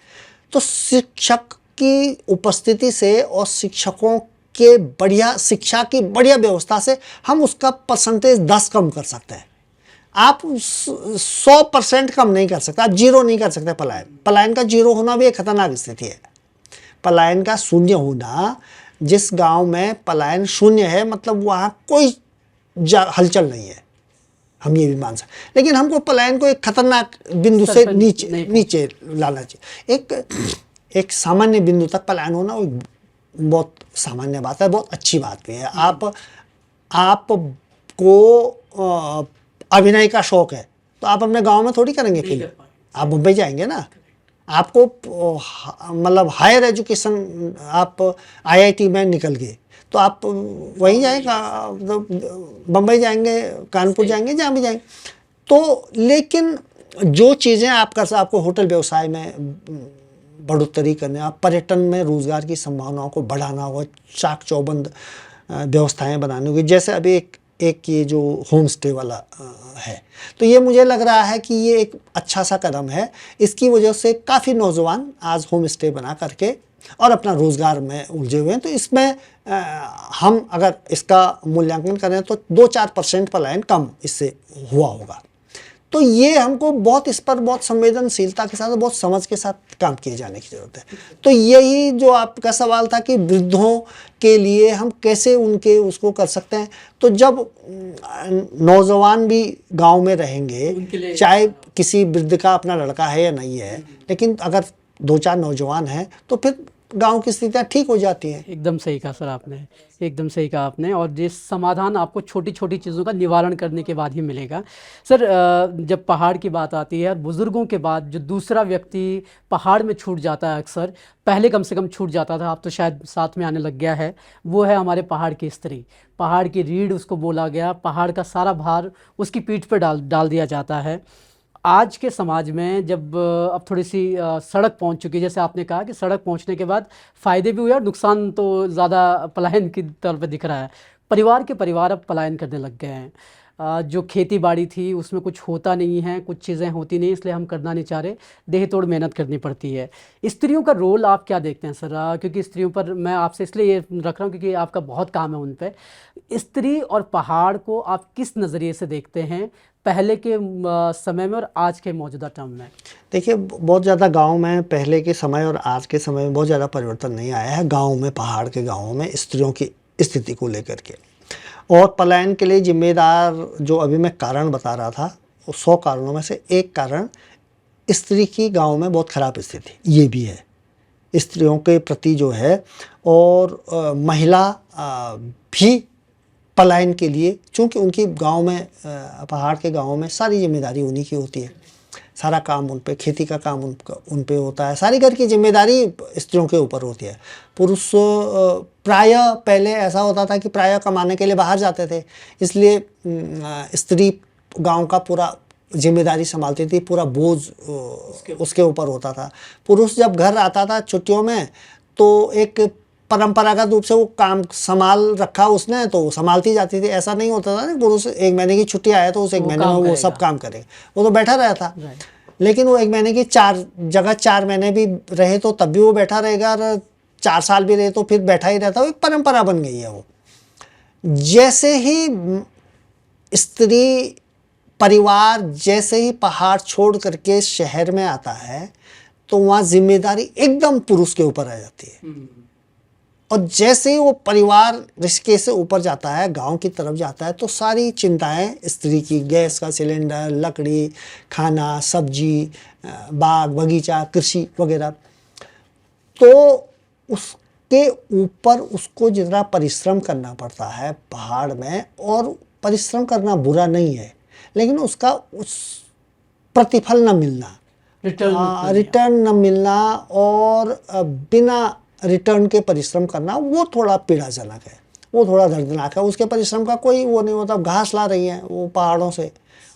तो शिक्षक की उपस्थिति से और शिक्षकों के बढ़िया शिक्षा की बढ़िया व्यवस्था से हम उसका परसेंटेज 10 कम कर सकते हैं। आप 100% कम नहीं कर सकते, आप जीरो नहीं कर सकते। पलायन का जीरो होना भी एक खतरनाक स्थिति है। पलायन का शून्य होना, जिस गांव में पलायन शून्य है मतलब वहाँ कोई हलचल नहीं है, हम ये भी मान सकते। लेकिन हमको पलायन को एक खतरनाक बिंदु से नीचे लाना चाहिए। एक सामान्य बिंदु तक पलायन होना वो बहुत सामान्य बात है, बहुत अच्छी बात भी है। आपको अभिनय का शौक है तो आप अपने गांव में थोड़ी करेंगे फिल्म, आप मुंबई जाएंगे ना। आपको मतलब हायर एजुकेशन, आप आईआईटी में निकल गए तो आप वहीं जाएगा, बम्बई जाएंगे, कानपुर जाएंगे, जहाँ भी जाएंगे। तो लेकिन जो चीज़ें आपको होटल व्यवसाय में बढ़ोतरी करने, आप पर्यटन में रोज़गार की संभावनाओं को बढ़ाना होगा, चाक चौबंद व्यवस्थाएं बनानी होगी। जैसे अभी एक ये जो होम स्टे वाला है, तो ये मुझे लग रहा है कि ये एक अच्छा सा कदम है। इसकी वजह से काफ़ी नौजवान आज होम स्टे बना करके और अपना रोज़गार में उलझे हुए हैं। तो इसमें हम अगर इसका मूल्यांकन करें तो 2-4% पलायन कम इससे हुआ होगा। तो ये हमको बहुत इस पर बहुत संवेदनशीलता के साथ, बहुत समझ के साथ काम किए जाने की ज़रूरत है। तो यही जो आपका सवाल था कि वृद्धों के लिए हम कैसे उसको कर सकते हैं। तो जब नौजवान भी गांव में रहेंगे, चाहे किसी वृद्ध का अपना लड़का है या नहीं है, लेकिन अगर 2-4 नौजवान हैं तो फिर गांव की स्थितियाँ ठीक हो जाती हैं। एकदम सही कहा सर आपने, एकदम सही कहा आपने। और जिस समाधान आपको छोटी छोटी चीज़ों का निवारण करने के बाद ही मिलेगा। सर जब पहाड़ की बात आती है, बुज़ुर्गों के बाद जो दूसरा व्यक्ति पहाड़ में छूट जाता है, अक्सर पहले कम से कम छूट जाता था, अब तो शायद साथ में आने लग गया है, वो है हमारे पहाड़ की स्त्री। पहाड़ की रीढ़ उसको बोला गया, पहाड़ का सारा भार उसकी पीठ पर डाल दिया जाता है। आज के समाज में जब अब थोड़ी सी सड़क पहुंच चुकी है, जैसे आपने कहा कि सड़क पहुंचने के बाद फ़ायदे भी हुए और नुकसान तो ज़्यादा पलायन की तौर पे दिख रहा है। परिवार अब पलायन करने लग गए हैं। जो खेती बाड़ी थी उसमें कुछ होता नहीं है, कुछ चीज़ें होती नहीं, इसलिए हम करना नहीं चाह रहे, देह तोड़ मेहनत करनी पड़ती है। स्त्रियों का रोल आप क्या देखते हैं सर? क्योंकि स्त्रियों पर मैं आपसे इसलिए ये रख रहा हूँ क्योंकि आपका बहुत काम है उन पर। स्त्री और पहाड़ को आप किस नज़रिए से देखते हैं, पहले के समय में और आज के मौजूदा टर्म में? देखिए, बहुत ज़्यादा गांव में पहले के समय और आज के समय में बहुत ज़्यादा परिवर्तन नहीं आया है गांव में, पहाड़ के गांवों में स्त्रियों की स्थिति को लेकर के। और पलायन के लिए जिम्मेदार जो अभी मैं कारण बता रहा था, वो 100 कारणों में से एक कारण स्त्री की गाँव में बहुत ख़राब स्थिति ये भी है, स्त्रियों के प्रति जो है। और महिला भी पलायन के लिए, चूँकि उनकी गांव में पहाड़ के गांवों में सारी जिम्मेदारी उन्हीं की होती है, सारा काम उन पे, खेती का काम उन पे होता है, सारी घर की जिम्मेदारी स्त्रियों के ऊपर होती है। पुरुष प्रायः पहले ऐसा होता था कि प्रायः कमाने के लिए बाहर जाते थे, इसलिए स्त्री गांव का पूरा जिम्मेदारी संभालती थी, पूरा बोझ उसके ऊपर होता था। पुरुष जब घर आता था छुट्टियों में तो एक परंपरागत रूप से वो काम संभाल रखा उसने तो संभालती जाती थी। ऐसा नहीं होता था ना पुरुष 1 महीने की छुट्टी आया तो उस 1 महीने में वो सब काम करेगा, वो तो बैठा रहा था। लेकिन वो 1 महीने की 4 महीने भी रहे तो तब भी वो बैठा रहेगा, और 4 साल भी रहे तो फिर बैठा ही रहता। वो एक परंपरा बन गई है। वो जैसे ही स्त्री परिवार जैसे ही पहाड़ छोड़ करके शहर में आता है तो वहाँ जिम्मेदारी एकदम पुरुष के ऊपर आ जाती है। और जैसे ही वो परिवार रिश्ते से ऊपर जाता है, गांव की तरफ जाता है, तो सारी चिंताएं स्त्री की, गैस का सिलेंडर, लकड़ी, खाना, सब्जी, बाग बगीचा, कृषि वगैरह, तो उसके ऊपर उसको जितना परिश्रम करना पड़ता है पहाड़ में, और परिश्रम करना बुरा नहीं है, लेकिन उसका उस प्रतिफल न मिलना, रिटर्न न मिलना और बिना रिटर्न के परिश्रम करना, वो थोड़ा पीड़ाजनक है, वो थोड़ा दर्दनाक है। उसके परिश्रम का कोई वो नहीं होता। घास ला रही है वो पहाड़ों से,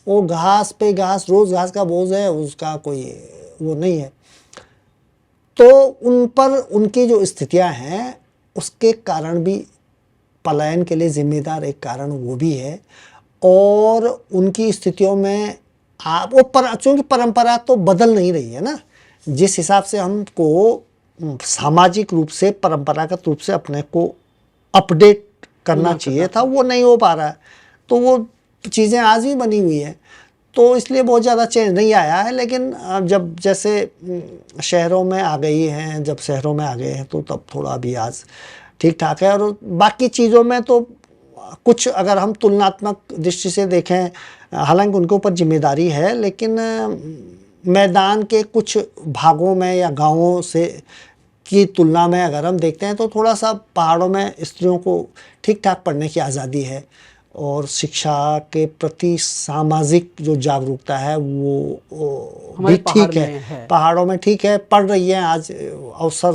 वो घास पे घास, रोज़ घास का बोझ है, उसका कोई वो नहीं है। तो उन पर उनकी जो स्थितियां हैं उसके कारण भी पलायन के लिए जिम्मेदार एक कारण वो भी है। और उनकी स्थितियों में चूँकि परंपरा तो बदल नहीं रही है ना, जिस हिसाब से हमको सामाजिक रूप से परंपरागत रूप से अपने को अपडेट करना चाहिए था, वो नहीं हो पा रहा है। तो वो चीज़ें आज भी बनी हुई हैं, तो इसलिए बहुत ज़्यादा चेंज नहीं आया है। लेकिन जब जैसे शहरों में आ गई हैं, जब शहरों में आ गए हैं तो तब थोड़ा अभी आज ठीक ठाक है। और बाकी चीज़ों में तो कुछ अगर हम तुलनात्मक दृष्टि से देखें, हालांकि उनके ऊपर जिम्मेदारी है, लेकिन मैदान के कुछ भागों में या गांवों से की तुलना में अगर हम देखते हैं तो थोड़ा सा पहाड़ों में स्त्रियों को ठीक ठाक पढ़ने की आज़ादी है, और शिक्षा के प्रति सामाजिक जो जागरूकता है वो भी ठीक है। पहाड़ों में ठीक है, पढ़ रही हैं, आज अवसर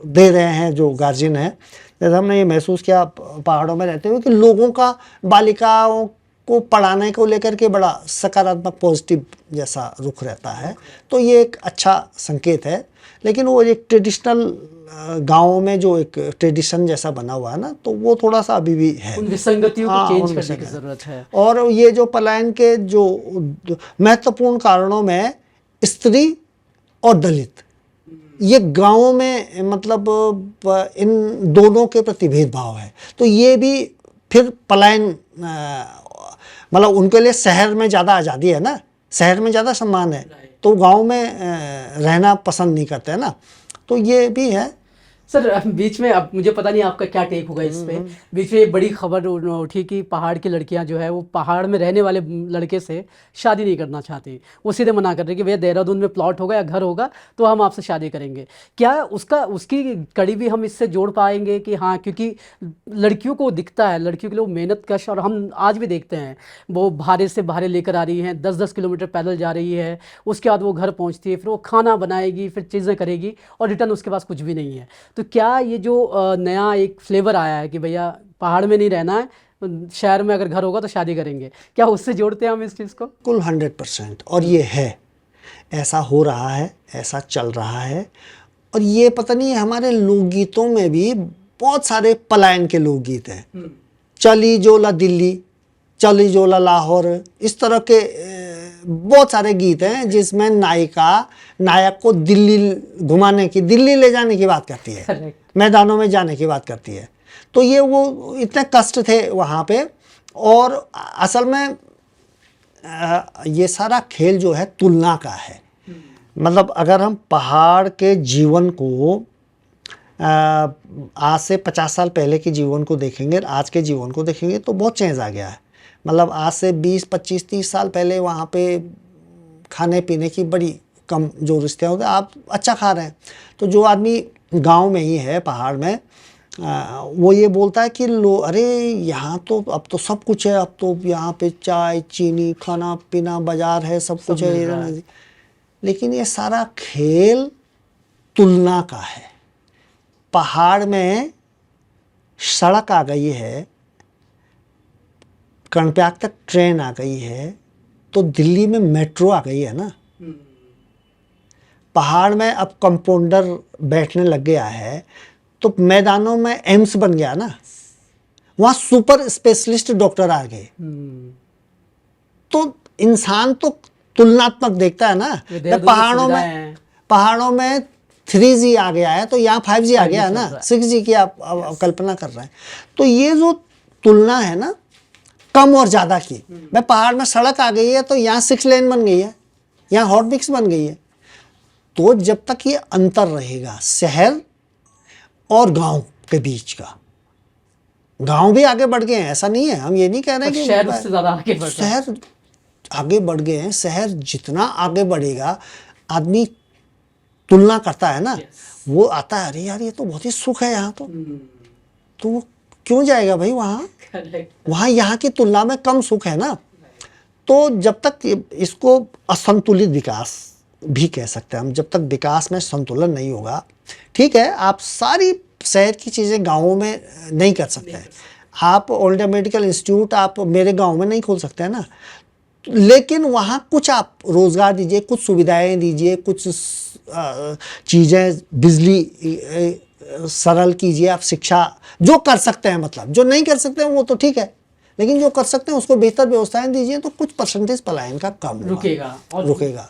दे रहे हैं जो गार्जियन हैं। जैसे हमने ये महसूस किया पहाड़ों में रहते हुए कि लोगों का बालिकाओं को पढ़ाने को लेकर के बड़ा सकारात्मक पॉजिटिव जैसा रुख रहता है, तो ये एक अच्छा संकेत है। लेकिन वो एक ट्रेडिशनल गाँवों में जो एक ट्रेडिशन जैसा बना हुआ है ना, तो वो थोड़ा सा अभी भी है, उन विसंगतियों को चेंज करने की ज़रूरत है। और ये जो पलायन के जो महत्वपूर्ण कारणों में स्त्री और दलित, ये गाँवों में मतलब इन दोनों के प्रति भेदभाव है, तो ये भी फिर पलायन मतलब उनके लिए शहर में ज़्यादा आज़ादी है ना, शहर में ज़्यादा सम्मान है, तो गांव में रहना पसंद नहीं करते हैं ना, तो ये भी है। सर बीच में, अब मुझे पता नहीं आपका क्या टेक होगा इस पे, बीच में एक बड़ी खबर उठी कि पहाड़ की लड़कियां जो है वो पहाड़ में रहने वाले लड़के से शादी नहीं करना चाहती, वो सीधे मना कर रही कि भैया देहरादून में प्लॉट होगा या घर होगा तो हम आपसे शादी करेंगे। क्या उसकी कड़ी भी हम इससे जोड़ पाएंगे कि हाँ, क्योंकि लड़कियों को दिखता है, लड़कियों के लिए मेहनत कश, और हम आज भी देखते हैं वो भारे से भारे लेकर आ रही हैं, 10-10 किलोमीटर पैदल जा रही है, उसके बाद वो घर पहुँचती है, फिर वो खाना बनाएगी, फिर चीज़ें करेगी, और रिटर्न उसके पास कुछ भी नहीं है। तो क्या ये जो नया एक फ्लेवर आया है कि भैया पहाड़ में नहीं रहना है, शहर में अगर घर होगा तो शादी करेंगे, क्या उससे जोड़ते हैं हम इस चीज़ को? कुल 100%, और ये है, ऐसा हो रहा है, ऐसा चल रहा है। और ये पता नहीं हमारे लोकगीतों में भी बहुत सारे पलायन के लोकगीत हैं, चली जोला दिल्ली, चली जोला लाहौर, इस तरह के बहुत सारे गीत हैं जिसमें नायिका नायक को दिल्ली घुमाने की, दिल्ली ले जाने की बात करती है, मैदानों में जाने की बात करती है। तो ये वो इतने कष्ट थे वहाँ पे। और असल में ये सारा खेल जो है तुलना का है। मतलब अगर हम पहाड़ के जीवन को आज से 50 साल पहले के जीवन को देखेंगे, आज के जीवन को देखेंगे, तो बहुत चेंज आ गया है। मतलब आज से 20, 25, 30 साल पहले वहाँ पे खाने पीने की बड़ी कम जो रिश्ते होते, आप अच्छा खा रहे हैं। तो जो आदमी गांव में ही है पहाड़ में, वो ये बोलता है कि अरे यहाँ तो अब तो सब कुछ है, अब तो यहाँ पे चाय चीनी खाना पीना बाजार है, सब कुछ है। लेकिन ये सारा खेल तुलना का है। पहाड़ में सड़क आ गई है, कर्णप्रयाग तक ट्रेन आ गई है, तो दिल्ली में मेट्रो आ गई है ना। पहाड़ में अब कंपाउंडर बैठने लग गया है, तो मैदानों में एम्स बन गया ना, वहाँ सुपर स्पेशलिस्ट डॉक्टर आ गए। तो इंसान तो तुलनात्मक देखता है ना। पहाड़ों में 3G आ गया है, तो यहाँ 5G आ गया है ना, 6G की आप कल्पना कर रहे हैं। तो ये जो तुलना है ना कम और ज़्यादा की, मैं पहाड़ में सड़क आ गई है तो यहाँ 6 लेन बन गई है, यहाँ हॉट मिक्स बन गई है। तो जब तक ये अंतर रहेगा शहर और गांव के बीच का, गांव भी आगे बढ़ गए हैं, ऐसा नहीं है, हम ये नहीं कह रहे कि शहर उससे ज़्यादा आगे बढ़ रहा है। शहर आगे बढ़ गए हैं। शहर जितना आगे बढ़ेगा, आदमी तुलना करता है ना, वो आता है, अरे यार ये तो बहुत ही सुख है यहाँ, तो वो क्यों जाएगा भाई वहाँ, वहाँ यहाँ की तुलना में कम सुख है ना। तो जब तक इसको असंतुलित विकास भी कह सकते हैं हम, जब तक विकास में संतुलन नहीं होगा, ठीक है आप सारी शहर की चीज़ें गाँवों में नहीं कर सकते हैं। आप ओल्ड मेडिकल इंस्टीट्यूट आप मेरे गांव में नहीं खोल सकते हैं ना, लेकिन वहाँ कुछ आप रोज़गार दीजिए, कुछ सुविधाएं दीजिए, कुछ चीज़ें, बिजली सरल कीजिए, आप शिक्षा जो कर सकते हैं, मतलब जो नहीं कर सकते हैं वो तो ठीक है, लेकिन जो कर सकते हैं उसको बेहतर व्यवस्थाएं दीजिए तो कुछ परसेंटेज पलायन का कम होगा, रुकेगा और रुकेगा,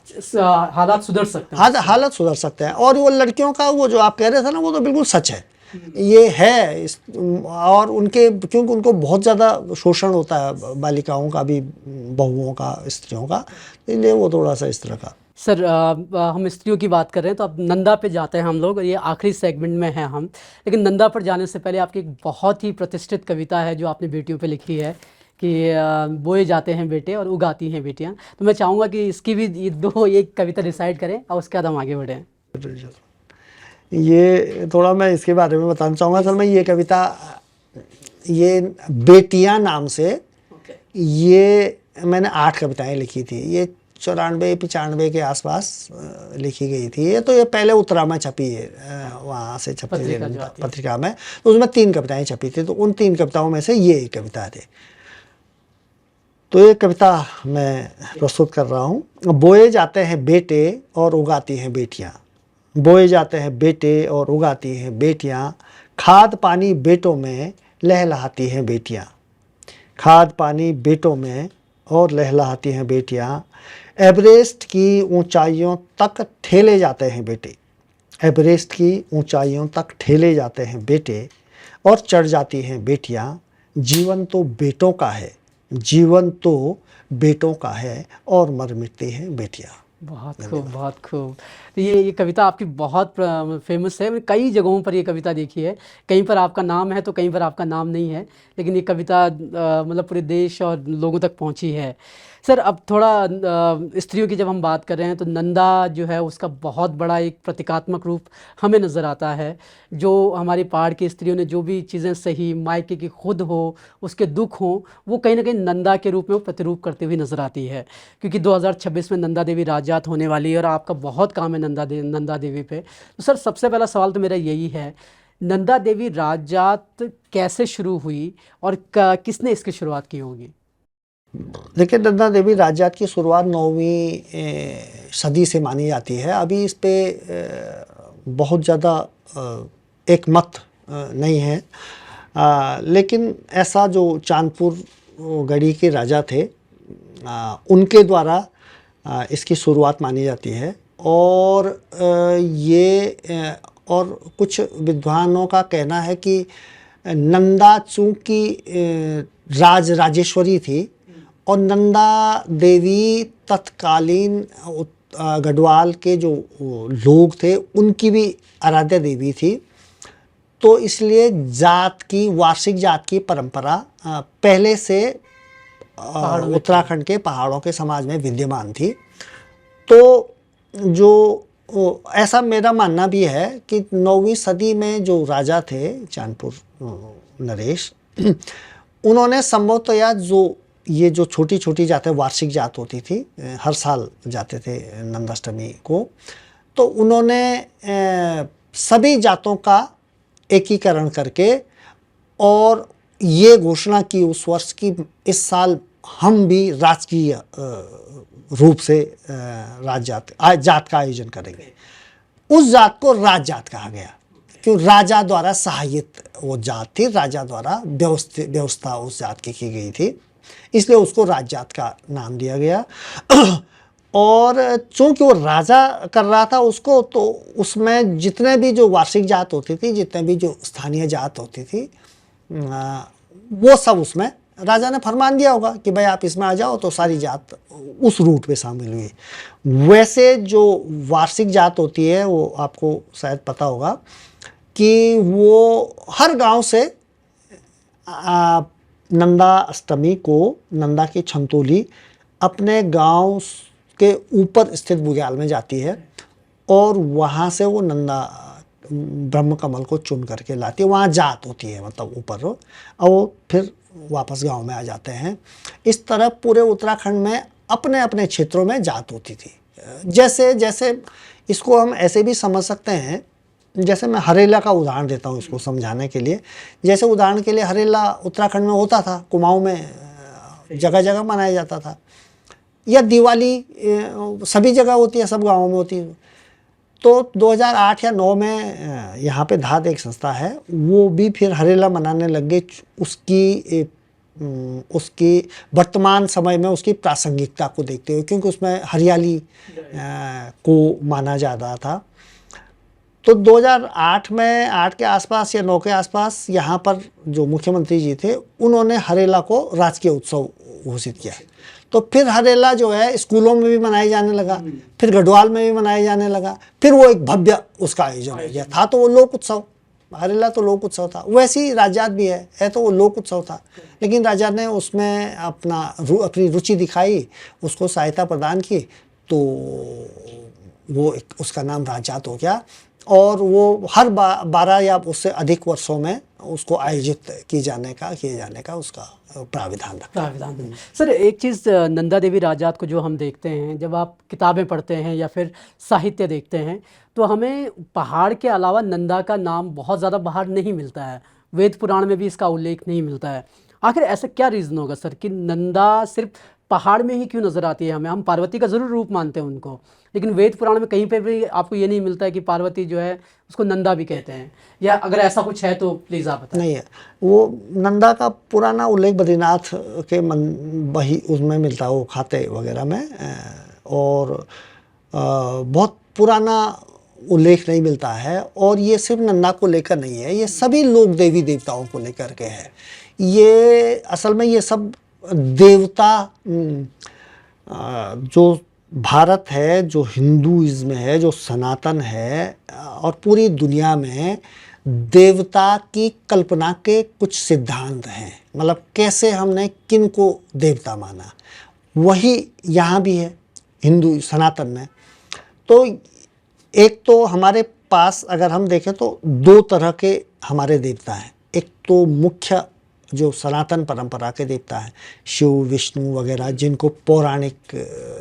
हालात सुधर सकते हैं। हालत सुधर सकते हैं। और वो लड़कियों का वो जो आप कह रहे थे ना, वो तो बिल्कुल सच है, ये है और उनके क्योंकि उनको बहुत ज़्यादा शोषण होता है बालिकाओं का भी, बहुओं का, स्त्रियों का, इसलिए वो थोड़ा सा इस तरह का। सर हम स्त्रियों की बात कर रहे हैं तो अब नंदा पे जाते हैं हम लोग, ये आखिरी सेगमेंट में हैं हम। लेकिन नंदा पर जाने से पहले आपकी एक बहुत ही प्रतिष्ठित कविता है जो आपने बेटियों पे लिखी है कि बोए जाते हैं बेटे और उगाती हैं बेटियां। तो मैं चाहूँगा कि इसकी भी ये दो एक कविता डिसाइड करें और उसके बाद हम आगे बढ़ें। ये थोड़ा मैं इसके बारे में बताना चाहूँगा। असल में ये कविता, ये बेटियां नाम से ये मैंने 8 कविताएं लिखी थी। ये 94-95 के आसपास लिखी गई थी। ये तो ये पहले उत्तरा में छपी है, वहाँ से छपी थी पत्रिका में, तो उसमें 3 कविताएं छपी थी। तो उन 3 कविताओं में से ये एक कविता थी। तो ये कविता मैं प्रस्तुत कर रहा हूँ। बोए जाते हैं बेटे और उगाती हैं बेटियाँ, बोए जाते हैं बेटे और उगाती हैं बेटियाँ, खाद पानी बेटों में लहलहाती हैं बेटियाँ, खाद पानी बेटों में और लहलहाती हैं बेटियाँ, एवरेस्ट की ऊंचाइयों तक ठेले जाते हैं बेटे, एवरेस्ट की ऊंचाइयों तक ठेले जाते हैं बेटे और चढ़ जाती हैं बेटियाँ, जीवन तो बेटों का है, जीवन तो बेटों का है और मर मिटती हैं बेटियाँ। बहुत खूब, बहुत खूब। तो ये कविता आपकी बहुत फेमस है, मैंने कई जगहों पर ये कविता देखी है। कहीं पर आपका नाम है तो कहीं पर आपका नाम नहीं है, लेकिन ये कविता मतलब पूरे देश और लोगों तक पहुंची है। सर अब थोड़ा स्त्रियों की जब हम बात कर रहे हैं तो नंदा जो है उसका बहुत बड़ा एक प्रतीकात्मक रूप हमें नज़र आता है। जो हमारी पहाड़ की स्त्रियों ने जो भी चीज़ें सही, मायके की खुद हो, उसके दुख हो, वो कहीं ना कहीं नंदा के रूप में वो प्रतिरूप करते हुए नज़र आती है। क्योंकि 2026 में नंदा देवी राजजात होने वाली है और आपका बहुत काम है नंदा देवी पे। तो सर सबसे पहला सवाल तो मेरा यही है, नंदा देवी राजजात कैसे शुरू हुई और किसने इसकी शुरुआत की होगी? देखिए, नंदा देवी राजजात की शुरुआत 9वीं सदी से मानी जाती है। अभी इस पे बहुत ज़्यादा एक मत नहीं है, लेकिन ऐसा जो चांदपुर गढ़ी के राजा थे उनके द्वारा इसकी शुरुआत मानी जाती है। और ये और कुछ विद्वानों का कहना है कि नंदा चूँकि राजेश्वरी थी और नंदा देवी तत्कालीन गढ़वाल के जो लोग थे उनकी भी आराध्य देवी थी, तो इसलिए जात की, वार्षिक जात की परंपरा पहले से उत्तराखंड के पहाड़ों के समाज में विद्यमान थी। तो जो ऐसा मेरा मानना भी है कि 9वीं सदी में जो राजा थे चांदपुर नरेश, उन्होंने संभवतया जो ये जो छोटी छोटी जातें, वार्षिक जात होती थी, हर साल जाते थे नंदाष्टमी को, तो उन्होंने सभी जातों का एकीकरण करके और ये घोषणा की उस वर्ष की इस साल हम भी राजकीय रूप से जात का आयोजन करेंगे। उस जात को राज जात कहा गया क्यों? राजा द्वारा सहायित वो जात थी, राजा द्वारा व्यवस्था उस जात की गई थी, इसलिए उसको राज जात का नाम दिया गया। और चूंकि वो राजा कर रहा था उसको, तो उसमें जितने भी जो वार्षिक जात होती थी, जितने भी जो स्थानीय जात होती थी, वो सब उसमें राजा ने फरमान दिया होगा कि भाई आप इसमें आ जाओ, तो सारी जात उस रूट पे शामिल हुई। वैसे जो वार्षिक जात होती है वो आपको शायद पता होगा कि वो हर गांव से नंदा अष्टमी को नंदा की छंतोली अपने गांव के ऊपर स्थित बुग्याल में जाती है और वहाँ से वो नंदा ब्रह्म कमल को चुन करके लाती है। वहाँ जात होती है, मतलब ऊपर, और वो फिर वापस गांव में आ जाते हैं। इस तरह पूरे उत्तराखंड में अपने अपने क्षेत्रों में जात होती थी। जैसे जैसे इसको हम ऐसे भी समझ सकते हैं, जैसे मैं हरेला का उदाहरण देता हूँ इसको समझाने के लिए। जैसे उदाहरण के लिए हरेला उत्तराखंड में होता था, कुमाऊँ में जगह जगह मनाया जाता था, या दिवाली सभी जगह होती है, सब गाँवों में होती है। तो 2008 या 9 में यहाँ पे धात एक संस्था है, वो भी फिर हरेला मनाने लग गई। उसकी उसकी वर्तमान समय में उसकी प्रासंगिकता को देखते हुए, क्योंकि उसमें हरियाली को माना जा रहा था। तो 2008 में 8 के आसपास या 9 के आसपास यहाँ पर जो मुख्यमंत्री जी थे उन्होंने हरेला को राजकीय उत्सव घोषित किया। तो फिर हरेला जो है स्कूलों में भी मनाया जाने लगा, फिर गढ़वाल में भी मनाया जाने लगा, फिर वो एक भव्य उसका आयोजन हो गया। था तो वो लोक उत्सव, हरेला तो लोक उत्सव था, वैसे ही राजजात भी है तो वो लोक उत्सव था, लेकिन राजा ने उसमें अपनी रुचि दिखाई, उसको सहायता प्रदान की, तो वो उसका नाम राजजात हो गया। और वो हर 12 या उससे अधिक वर्षों में उसको आयोजित किए जाने का उसका प्राविधान रखा। सर एक चीज़ नंदा देवी राजजात को जो हम देखते हैं, जब आप किताबें पढ़ते हैं या फिर साहित्य देखते हैं, तो हमें पहाड़ के अलावा नंदा का नाम बहुत ज़्यादा बाहर नहीं मिलता है, वेद पुराण में भी इसका उल्लेख नहीं मिलता है। आखिर ऐसा क्या रीज़न होगा सर कि नंदा सिर्फ पहाड़ में ही क्यों नज़र आती है हमें? हम पार्वती का ज़रूर रूप मानते हैं उनको, लेकिन वेद पुराण में कहीं पे भी आपको ये नहीं मिलता है कि पार्वती जो है उसको नंदा भी कहते हैं, या अगर ऐसा कुछ है तो प्लीज़ आप बताएं। नहीं है, वो नंदा का पुराना उल्लेख बद्रीनाथ के वही उसमें मिलता है, वो खाते वगैरह में, और बहुत पुराना उल्लेख नहीं मिलता है। और ये सिर्फ नंदा को लेकर नहीं है, ये सभी लोक देवी देवताओं को लेकर के है। ये असल में ये सब देवता जो भारत है, जो हिंदुइज्म है, जो सनातन है, और पूरी दुनिया में देवता की कल्पना के कुछ सिद्धांत हैं। मतलब कैसे हमने किन को देवता माना, वही यहाँ भी है हिंदू सनातन में। तो एक तो हमारे पास अगर हम देखें तो 2 तरह के हमारे देवता हैं। एक तो मुख्य जो सनातन परंपरा के देवता हैं, शिव विष्णु वगैरह, जिनको पौराणिक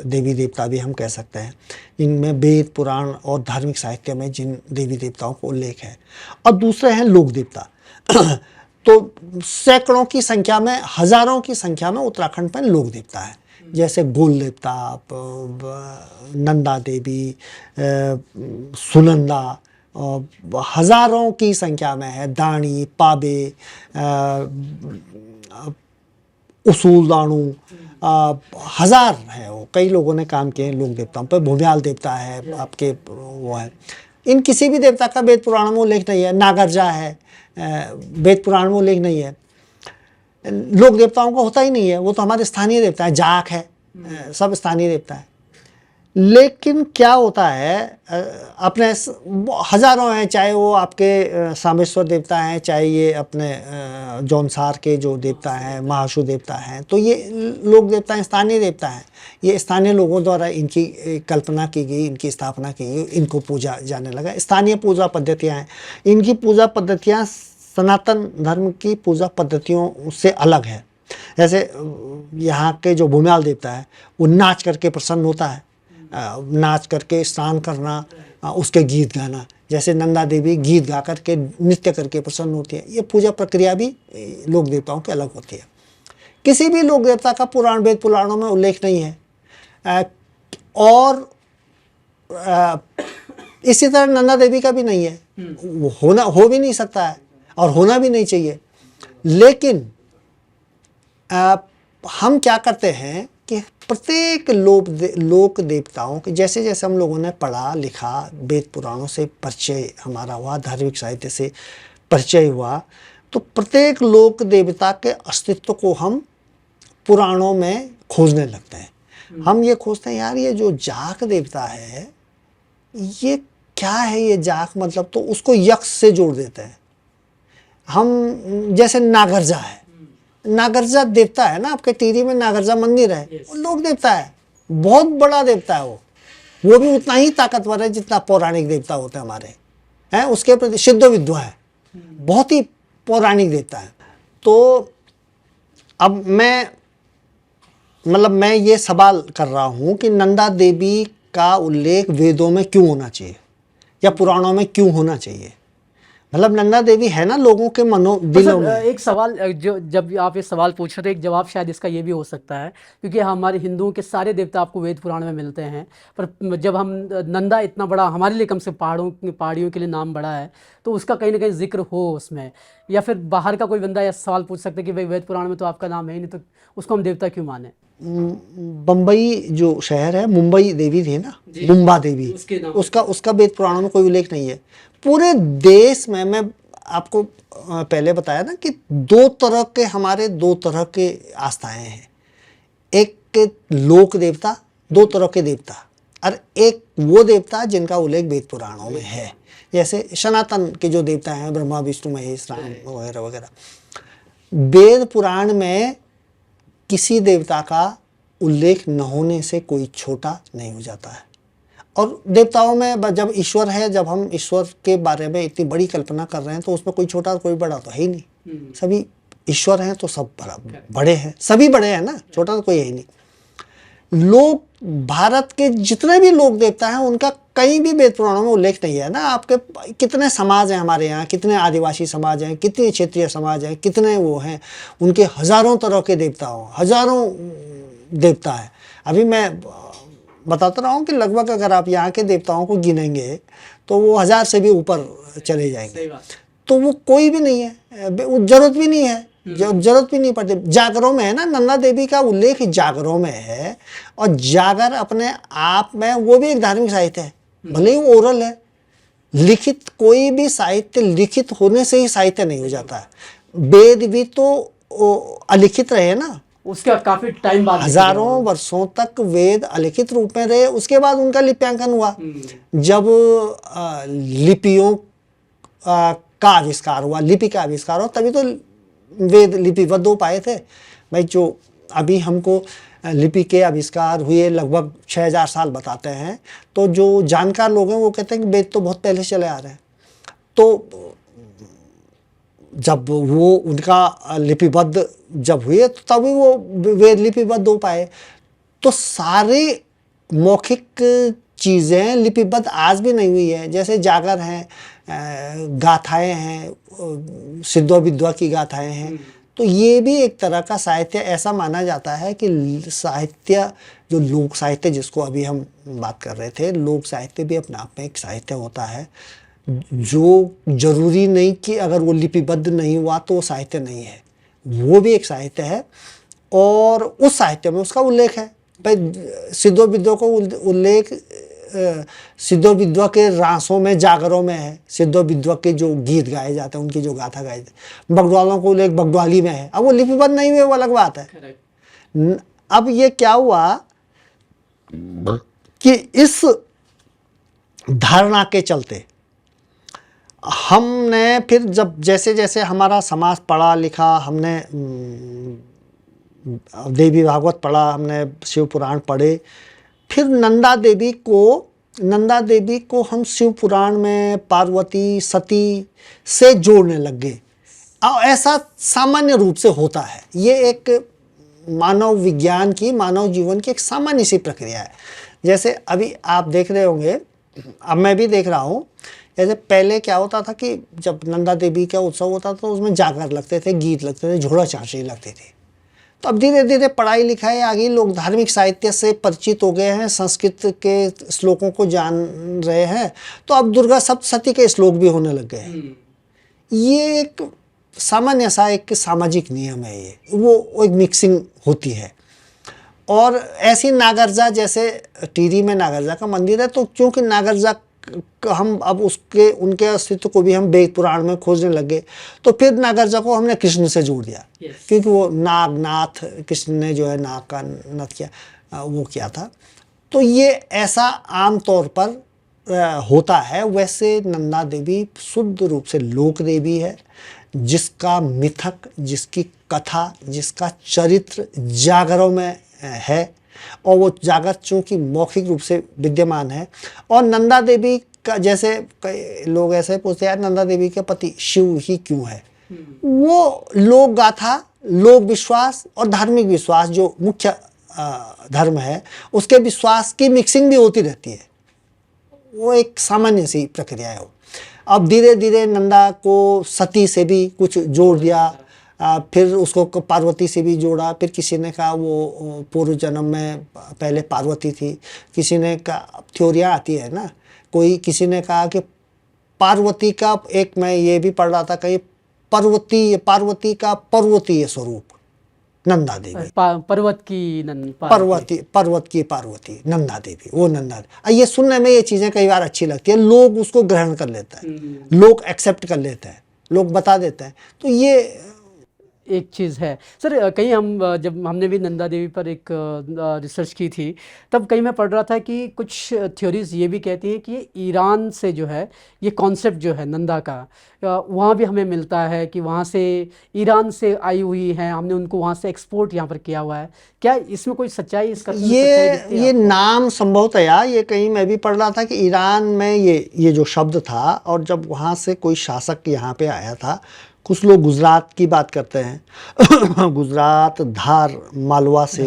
देवी देवता भी हम कह सकते हैं, जिनमें वेद पुराण और धार्मिक साहित्य में जिन देवी देवताओं को उल्लेख है। और दूसरे हैं लोक देवता। तो सैकड़ों की संख्या में, हजारों की संख्या में उत्तराखंड में लोक देवता है, जैसे गोल देवता, नंदा देवी, सुनंदा, हजारों की संख्या में है, दानी, पाबे, उसूल दाणु, हजार है। वो कई लोगों ने काम किए हैं लोक देवताओं पर। भूम्याल देवता है आपके, वो है। इन किसी भी देवता का वेद पुराण में उल्लेख नहीं है। नागरजा है, वेद पुराण में उल्लेख नहीं है। लोक देवताओं का होता ही नहीं है, वो तो हमारे स्थानीय देवता है। जाक है, सब स्थानीय देवता है। लेकिन क्या होता है, अपने हजारों हैं, चाहे वो आपके सामेश्वर देवता हैं, चाहे ये अपने जौनसार के जो देवता हैं, महाशु देवता हैं, तो ये लोक देवता हैं, स्थानीय देवता हैं। ये स्थानीय लोगों द्वारा इनकी कल्पना की गई, इनकी स्थापना की गई, इनको पूजा जाने लगा। स्थानीय पूजा पद्धतियाँ हैं। इनकी पूजा पद्धतियाँ सनातन धर्म की पूजा पद्धतियों से अलग है। जैसे यहाँ के जो भूम्याल देवता है, वो नाच करके प्रसन्न होता है, नाच करके स्नान करना, उसके गीत गाना। जैसे नंदा देवी गीत गा करके, नृत्य करके प्रसन्न होती है। ये पूजा प्रक्रिया भी लोक देवताओं की अलग होती है। किसी भी लोक देवता का पुराण वेद पुराणों में उल्लेख नहीं है, और इसी तरह नंदा देवी का भी नहीं है। वो हो भी नहीं सकता है और होना भी नहीं चाहिए। लेकिन हम क्या करते हैं कि प्रत्येक लोक देवताओं के, जैसे जैसे हम लोगों ने पढ़ा लिखा, वेद पुराणों से परिचय हमारा हुआ, धार्मिक साहित्य से परिचय हुआ, तो प्रत्येक लोक देवता के अस्तित्व को हम पुराणों में खोजने लगते हैं। हम ये खोजते हैं, यार ये जो जाक देवता है ये क्या है, ये जाक मतलब, तो उसको यक्ष से जोड़ देते हैं हम। जैसे नागरजा है, नागरजा देवता है ना, आपके टिहरी में नागरजा मंदिर है, वो लोक देवता है, बहुत बड़ा देवता है। वो भी उतना ही ताकतवर है जितना पौराणिक देवता होते हैं हमारे हैं। उसके प्रति सिद्ध विद्वा है, बहुत ही पौराणिक देवता है। तो अब मैं ये सवाल कर रहा हूँ कि नंदा देवी का उल्लेख वेदों में क्यों होना चाहिए या पुराणों में क्यों होना चाहिए? मतलब नंदा देवी है ना लोगों के दिलों सर, में। एक सवाल, जो जब आप ये सवाल पूछ रहे थे, एक जवाब शायद इसका ये भी हो सकता है, क्योंकि हमारे हिंदुओं के सारे देवता आपको वेद पुराण में मिलते हैं, पर जब हम नंदा इतना बड़ा हमारे लिए, कम से पहाड़ियों के लिए नाम बड़ा है, तो उसका कहीं ना कहीं जिक्र हो उसमें, या फिर बाहर का कोई बंदा यह सवाल पूछ सकता है कि भाई वेद पुराण में तो आपका नाम है ही नहीं, तो उसको हम देवता क्यों माने? बम्बई जो शहर है, मुंबई देवी थी ना, मुंबा देवी, उसका वेद पुराणों में कोई उल्लेख नहीं है। पूरे देश में, मैं आपको पहले बताया ना कि हमारे दो तरह के आस्थाएं हैं। एक लोक देवता, दो तरह के देवता, और एक वो देवता जिनका उल्लेख वेद पुराणों में है, जैसे सनातन के जो देवता हैं, ब्रह्मा विष्णु महेश राम वगैरह वगैरह। वेद पुराण में किसी देवता का उल्लेख न होने से कोई छोटा नहीं हो जाता है। और देवताओं में जब ईश्वर है, जब हम ईश्वर के बारे में इतनी बड़ी कल्पना कर रहे हैं, तो उसमें कोई छोटा कोई बड़ा तो है ही नहीं। सभी ईश्वर हैं तो सब बड़े हैं, सभी बड़े हैं ना, छोटा तो कोई है ही नहीं। लोग, भारत के जितने भी लोक देवता हैं उनका कहीं भी वेद पुराणों में उल्लेख नहीं है ना। आपके कितने समाज हैं हमारे यहाँ, कितने आदिवासी समाज हैं, कितने क्षेत्रीय समाज हैं, कितने वो हैं, उनके हजारों तरह के हजारों देवता है। अभी मैं बताता रहा हूँ कि लगभग अगर आप यहाँ के देवताओं को गिनेंगे तो वो 1000 से भी ऊपर चले जाएंगे। तो वो कोई भी नहीं है, जरूरत भी नहीं है, जरूरत भी नहीं पड़ती। जागरों में है ना, नंदा देवी का उल्लेख जागरों में है, और जागर अपने आप में वो भी एक धार्मिक साहित्य है, भले ही वो ओरल है। लिखित कोई भी साहित्य लिखित होने से ही साहित्य नहीं हो जाता है। वेद भी तो अलिखित रहे ना, उसका काफी टाइम बाद, हजारों वर्षों तक वेद अलिखित रूप में रहे, उसके बाद उनका लिप्यांकन हुआ। जब लिपियों का आविष्कार हुआ, लिपि का आविष्कार हुआ, तभी तो वेद लिपिबद्ध हो पाए थे। भाई जो अभी हमको लिपि के आविष्कार हुए लगभग 6000 साल बताते हैं, तो जो जानकार लोग हैं वो कहते हैं कि वेद तो बहुत पहले चले आ रहे हैं। तो जब वो उनका लिपिबद्ध जब हुए तो तभी वो वेद लिपिबद्ध हो पाए। तो सारे मौखिक चीज़ें लिपिबद्ध आज भी नहीं हुई है। जैसे जागर हैं, गाथाएं हैं, सिद्धो विद्वा की गाथाएं हैं, तो ये भी एक तरह का साहित्य। ऐसा माना जाता है कि साहित्य, जो लोक साहित्य जिसको अभी हम बात कर रहे थे, लोक साहित्य भी अपने आप में एक साहित्य होता है, जो जरूरी नहीं कि अगर वो लिपिबद्ध नहीं हुआ तो वो साहित्य नहीं है, वो भी एक साहित्य है। और उस साहित्य में उसका उल्लेख है। भाई सिद्धो विद्वा को उल्लेख सिद्धो विद्वा के रासों में, जागरों में है। सिद्धो विद्वा के जो गीत गाए जाते हैं, उनकी जो गाथा गाए जाते हैं, बगडवालों को उल्लेख बगडवाली में है। अब वो लिपिबद्ध नहीं हुए, वो अलग बात है। अब ये क्या हुआ कि इस धारणा के चलते हमने फिर जब जैसे जैसे हमारा समाज पढ़ा लिखा, हमने देवी भागवत पढ़ा, हमने शिव पुराण पढ़े, फिर नंदा देवी को हम शिव पुराण में पार्वती सती से जोड़ने लग गए। और ऐसा सामान्य रूप से होता है। ये एक मानव विज्ञान की, मानव जीवन की एक सामान्य सी प्रक्रिया है। जैसे अभी आप देख रहे होंगे, अब मैं भी देख रहा हूँ, जैसे पहले क्या होता था कि जब नंदा देवी का उत्सव होता था तो उसमें जागर लगते थे, गीत लगते थे, झोड़ा चाँची लगती थी। तो अब धीरे धीरे पढ़ाई लिखाई आ गई, लोग धार्मिक साहित्य से परिचित हो गए हैं, संस्कृत के श्लोकों को जान रहे हैं, तो अब दुर्गा सप्तशती के श्लोक भी होने लग गए हैं। ये एक सामान्य सा एक सामाजिक नियम है। ये वो एक मिक्सिंग होती है। और ऐसी नागरजा, जैसे टिहरी में नागरजा का मंदिर है, तो क्योंकि नागरजा हम अब उनके अस्तित्व को भी हम वेद पुराण में खोजने लगे, तो फिर नागरजा को हमने कृष्ण से जोड़ दिया। क्योंकि वो नागनाथ, कृष्ण ने जो है नाग का नाथ किया, वो किया था। तो ये ऐसा आम तौर पर होता है। वैसे नंदा देवी शुद्ध रूप से लोक देवी है, जिसका मिथक, जिसकी कथा, जिसका चरित्र जागरों में है। और वो जागर चूँकि मौखिक रूप से विद्यमान है। और नंदा देवी का, जैसे कई लोग ऐसे पूछते हैं, नंदा देवी के पति शिव ही क्यों है? वो लोक गाथा, लोक विश्वास और धार्मिक विश्वास, जो मुख्य धर्म है, उसके विश्वास की मिक्सिंग भी होती रहती है। वो एक सामान्य सी प्रक्रिया है। अब धीरे धीरे नंदा को सती से भी कुछ जोड़ दिया, फिर उसको पार्वती से भी जोड़ा। फिर किसी ने कहा वो पूर्व जन्म में पहले पार्वती थी, किसी ने कहा, थ्योरियाँ आती है ना, किसी ने कहा कि पार्वती का, एक मैं ये भी पढ़ रहा था कहीं, पार्वती का पर्वतीय स्वरूप नंदा देवी, पर्वत की पर्वत की पार्वती नंदा देवी, वो नंदा देवी। ये सुनने में ये चीज़ें कई बार अच्छी लगती है, लोग उसको ग्रहण कर लेते हैं, लोग एक्सेप्ट कर लेते हैं, लोग बता देते हैं। तो ये एक चीज़ है सर। कहीं हम जब हमने भी नंदा देवी पर एक रिसर्च की थी, तब कहीं मैं पढ़ रहा था कि कुछ थ्योरीज ये भी कहती हैं कि ये ईरान से जो है ये कॉन्सेप्ट जो है नंदा का, वहाँ भी हमें मिलता है कि वहाँ से ईरान से आई हुई है, हमने उनको वहाँ से एक्सपोर्ट यहाँ पर किया हुआ है। क्या इसमें कोई सच्चाई, इसका ये नाम संभवतया ये कहीं मैं भी पढ़ रहा था कि ईरान में ये जो शब्द था, और जब वहाँ से कोई शासक यहाँ पे आया था, कुछ लोग गुजरात की बात करते हैं गुजरात, धार, मालवा से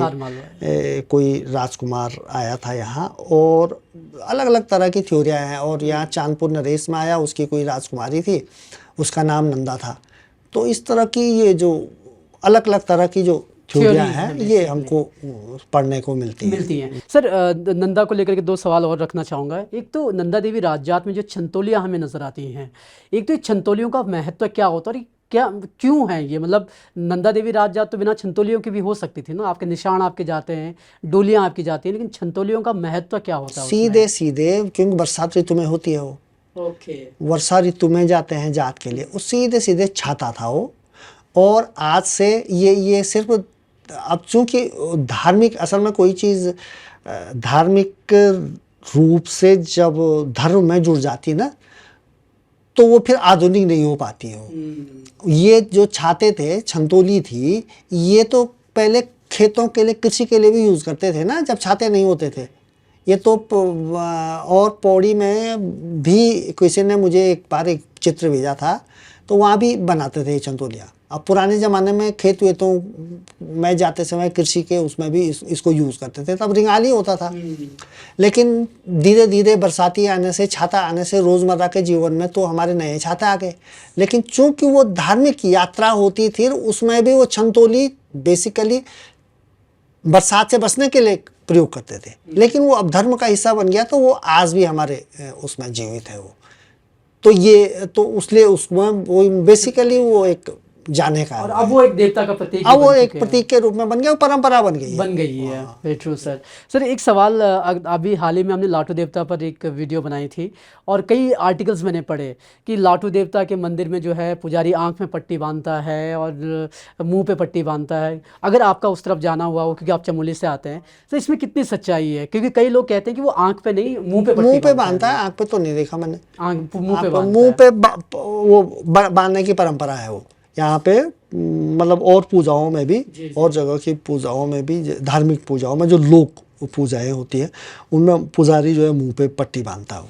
कोई राजकुमार आया था यहाँ, और अलग अलग तरह की थ्योरियाँ हैं। और यहाँ चांदपुर नरेश में आया, उसकी कोई राजकुमारी थी, उसका नाम नंदा था। तो इस तरह की ये जो अलग अलग तरह की जो थ्योरियाँ हैं, ये हमको पढ़ने को मिलती हैं। सर, नंदा को लेकर के दो सवाल और रखना चाहूँगा। एक तो नंदा देवी राजजात में जो छंतोलियाँ हमें नज़र आती हैं, एक तो छंतोलियों का महत्व क्या होता है और क्या क्यों है ये? मतलब नंदा देवी राजजात तो बिना छंतोलियों की भी हो सकती थी ना, आपके निशान आपके जाते हैं, डोलियाँ आपकी जाती हैं, लेकिन छंतोलियों का महत्व क्या होता है? सीधे सीधे, क्योंकि बरसात ऋतु में होती है वो, वर्षा ऋतु में जाते हैं जात के लिए, वो सीधे सीधे छाता था वो। और आज से ये सिर्फ अब चूँकि धार्मिक, असल में कोई चीज़ धार्मिक रूप से जब धर्म में जुड़ जाती ना, तो वो फिर आधुनिक नहीं हो पाती है। ये जो छाते थे, छंतोली थी, ये तो पहले खेतों के लिए, कृषि के लिए भी यूज़ करते थे ना, जब छाते नहीं होते थे। ये तो और पौड़ी में भी किसी ने मुझे एक बार एक चित्र भेजा था, तो वहाँ भी बनाते थे छंतोलियाँ। अब पुराने ज़माने में खेत हुए तो मैं जाते समय कृषि के उसमें भी इसको यूज़ करते थे, तब रिंगाली होता था। लेकिन धीरे धीरे बरसाती आने से, छाता आने से रोज़मर्रा के जीवन में तो हमारे नए छाते आ गए। लेकिन चूँकि वो धार्मिक यात्रा होती थी, उसमें भी वो छंतोली बेसिकली बरसात से बचने के लिए प्रयोग करते थे। लेकिन वो अब धर्म का हिस्सा बन गया, तो वो आज भी हमारे उसमें जीवित है वो। तो ये तो उसलिए उसमें वो बेसिकली वो एक जाने का, और अब वो एक देवता का प्रतीक, अब वो एक प्रतीक के रूप में बन गया, वो परंपरा बन गई है। Very true sir. सर, एक सवाल, अभी हाल ही में हमने लाटू देवता पर एक वीडियो बनाई थी, और कई आर्टिकल्स मैंने पढ़े कि लाटू देवता के मंदिर में जो है पुजारी आंख में पट्टी बांधता है और मुंह पे पट्टी बांधता है। अगर आपका उस तरफ जाना हुआ हो, क्योंकि आप चमोली से आते हैं, तो इसमें कितनी सच्चाई है? क्योंकि कई लोग कहते हैं कि वो आंख पे नहीं, मुंह पे बांधता है। आंख पे तो नहीं देखा मैंने, मुंह पे वो बांधने की परंपरा है वो यहाँ पे। मतलब और पूजाओं में भी, और जगह की पूजाओं में भी, धार्मिक पूजाओं में जो लोक पूजाएं होती है, उनमें पुजारी जो है मुंह पे पट्टी बांधता हो।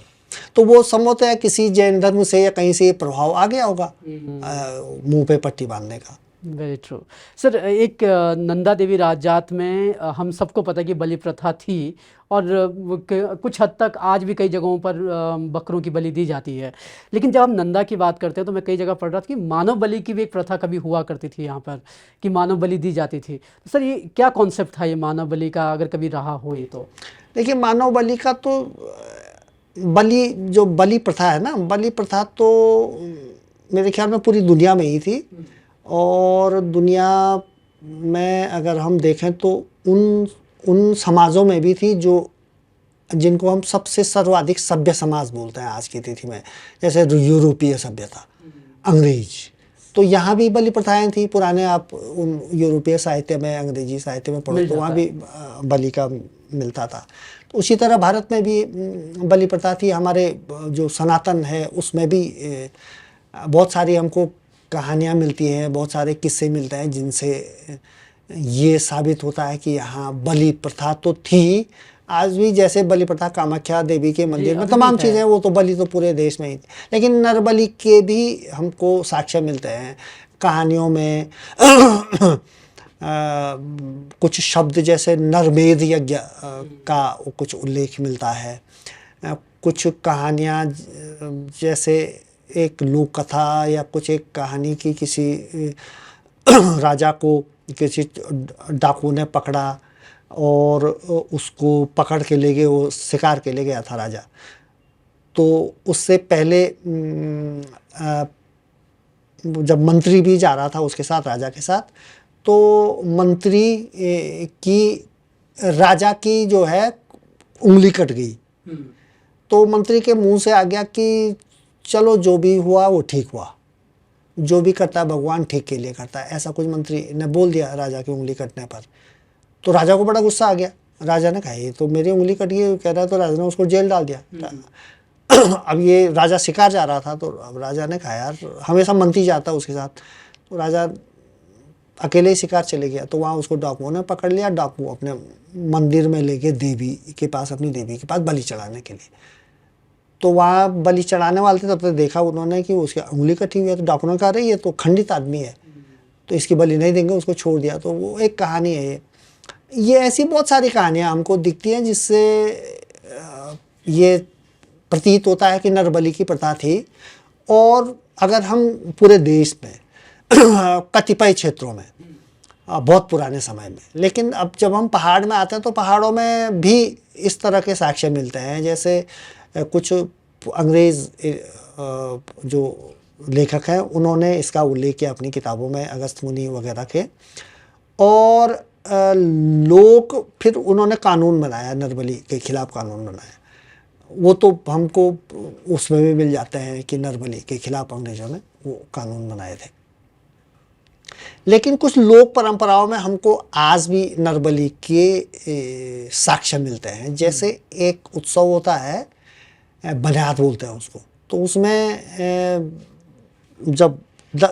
तो वो संभवतः है किसी जैन धर्म से या कहीं से ये प्रभाव आ गया होगा मुंह पे पट्टी बांधने का। Very true sir. एक नंदा देवी राजजात में हम सबको पता कि बलि प्रथा थी, और कुछ हद तक आज भी कई जगहों पर बकरों की बलि दी जाती है। लेकिन जब हम नंदा की बात करते हैं, तो मैं कई जगह पढ़ रहा था कि मानव बलि की भी एक प्रथा कभी हुआ करती थी यहाँ पर, कि मानव बलि दी जाती थी। तो सर, ये क्या कॉन्सेप्ट था ये मानव बलि का, अगर कभी रहा हो ये? तो देखिए, मानव बलि का तो जो बलि प्रथा है ना, बलि प्रथा तो मेरे ख्याल में पूरी दुनिया में ही थी। और दुनिया में अगर हम देखें तो उन समाजों में भी थी जो जिनको हम सबसे सर्वाधिक सभ्य समाज बोलते हैं आज की तिथि में, जैसे यूरोपीय सभ्यता, अंग्रेज। तो यहाँ भी बलि प्रथाएं थी पुराने। आप उन यूरोपीय साहित्य में, अंग्रेजी साहित्य में पढ़ो तो वहाँ भी बलि का मिलता था। तो उसी तरह भारत में भी बलि प्रथा थी। हमारे जो सनातन है उसमें भी बहुत सारी हमको कहानियाँ मिलती हैं, बहुत सारे किस्से मिलते हैं, जिनसे ये साबित होता है कि यहाँ बलि प्रथा तो थी। आज भी जैसे बलि प्रथा कामाख्या देवी के मंदिर में तमाम चीज़ें, वो तो बलि तो पूरे देश में ही थी। लेकिन नरबलि के भी हमको साक्ष्य मिलते हैं कहानियों में। कुछ शब्द जैसे नरमेध यज्ञ का कुछ उल्लेख मिलता है। कुछ कहानियाँ जैसे एक लोक कथा या कुछ एक कहानी की किसी राजा को किसी डाकू ने पकड़ा और उसको पकड़ के ले गए, वो शिकार के ले गया था राजा। तो उससे पहले जब मंत्री भी जा रहा था उसके साथ, राजा के साथ, तो मंत्री की राजा की जो है उंगली कट गई। तो मंत्री के मुंह से आ गया कि चलो जो भी हुआ वो ठीक हुआ, जो भी करता है भगवान ठीक के लिए करता है, ऐसा कुछ मंत्री ने बोल दिया राजा की उंगली कटने पर। तो राजा को बड़ा गुस्सा आ गया। राजा ने कहा ये तो मेरी उंगली कट गई कह रहा है, तो राजा ने उसको जेल डाल दिया। अब ये राजा शिकार जा रहा था, तो अब राजा ने कहा यार हमेशा मंत्री जाता उसके साथ, तो राजा अकेले ही शिकार चले गया। तो वहाँ उसको डाकुओं ने पकड़ लिया। डाकू अपने मंदिर में लेके देवी के पास, अपनी देवी के पास बलि चढ़ाने के लिए। तो वहाँ बलि चढ़ाने वाले थे, तब तक देखा उन्होंने कि उसकी उंगली कटी हुई है। तो डाकू ने कहा रही ये तो खंडित आदमी है, तो इसकी बलि नहीं देंगे, उसको छोड़ दिया। तो वो एक कहानी है। ये ऐसी बहुत सारी कहानियाँ हमको दिखती हैं जिससे ये प्रतीत होता है कि नरबलि की प्रथा थी। और अगर हम पूरे देश में कतिपय क्षेत्रों में बहुत पुराने समय में, लेकिन अब जब हम पहाड़ में आते हैं तो पहाड़ों में भी इस तरह के साक्ष्य मिलते हैं। जैसे कुछ अंग्रेज़ जो लेखक हैं उन्होंने इसका उल्लेख किया अपनी किताबों में, अगस्त मुनि वगैरह के। और लोग फिर उन्होंने कानून बनाया, नरबलि के खिलाफ कानून बनाया। वो तो हमको उसमें भी मिल जाते हैं कि नरबलि के खिलाफ अंग्रेज़ों ने वो कानून बनाए थे। लेकिन कुछ लोक परंपराओं में हमको आज भी नरबलि के साक्ष्य मिलते हैं। जैसे एक उत्सव होता है, बन्यात बोलते हैं उसको। तो उसमें जब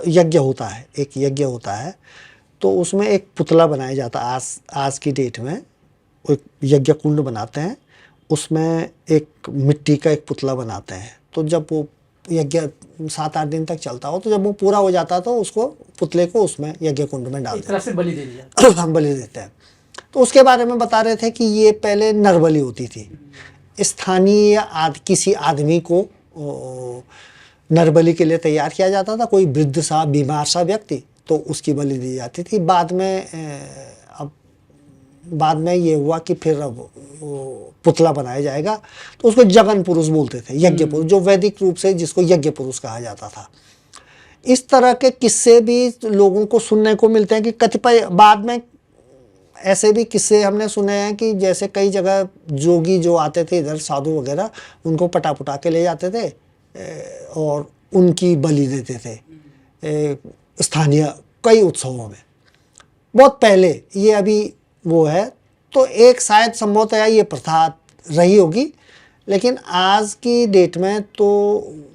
यज्ञ होता है, एक यज्ञ होता है, तो उसमें एक पुतला बनाया जाता है। आज की डेट में एक यज्ञ कुंड बनाते हैं, उसमें एक मिट्टी का एक पुतला बनाते हैं। तो जब वो यज्ञ 7-8 दिन तक चलता हो, तो जब वो पूरा हो जाता है तो उसको पुतले को उसमें यज्ञ कुंड में डाल देते हैं, बलि दे दिया। हम बलि देते हैं। तो उसके बारे में बता रहे थे कि ये पहले नरबलि होती थी। स्थानीय किसी आदमी को नरबलि के लिए तैयार किया जाता था। कोई वृद्ध सा, बीमार सा व्यक्ति, तो उसकी बलि दी जाती थी। बाद में ये हुआ कि फिर अब पुतला बनाया जाएगा, तो उसको जगन पुरुष बोलते थे, यज्ञ पुरुष, जो वैदिक रूप से जिसको यज्ञ पुरुष कहा जाता था। इस तरह के किस्से भी लोगों को सुनने को मिलते हैं कि कतिपय बाद में ऐसे भी किस्से हमने सुने हैं कि जैसे कई जगह जोगी जो आते थे इधर, साधु वगैरह, उनको पटा के ले जाते थे और उनकी बलि देते थे स्थानीय कई उत्सवों में। बहुत पहले ये अभी वो है, तो एक शायद संभवतः ये प्रथा रही होगी, लेकिन आज की डेट में तो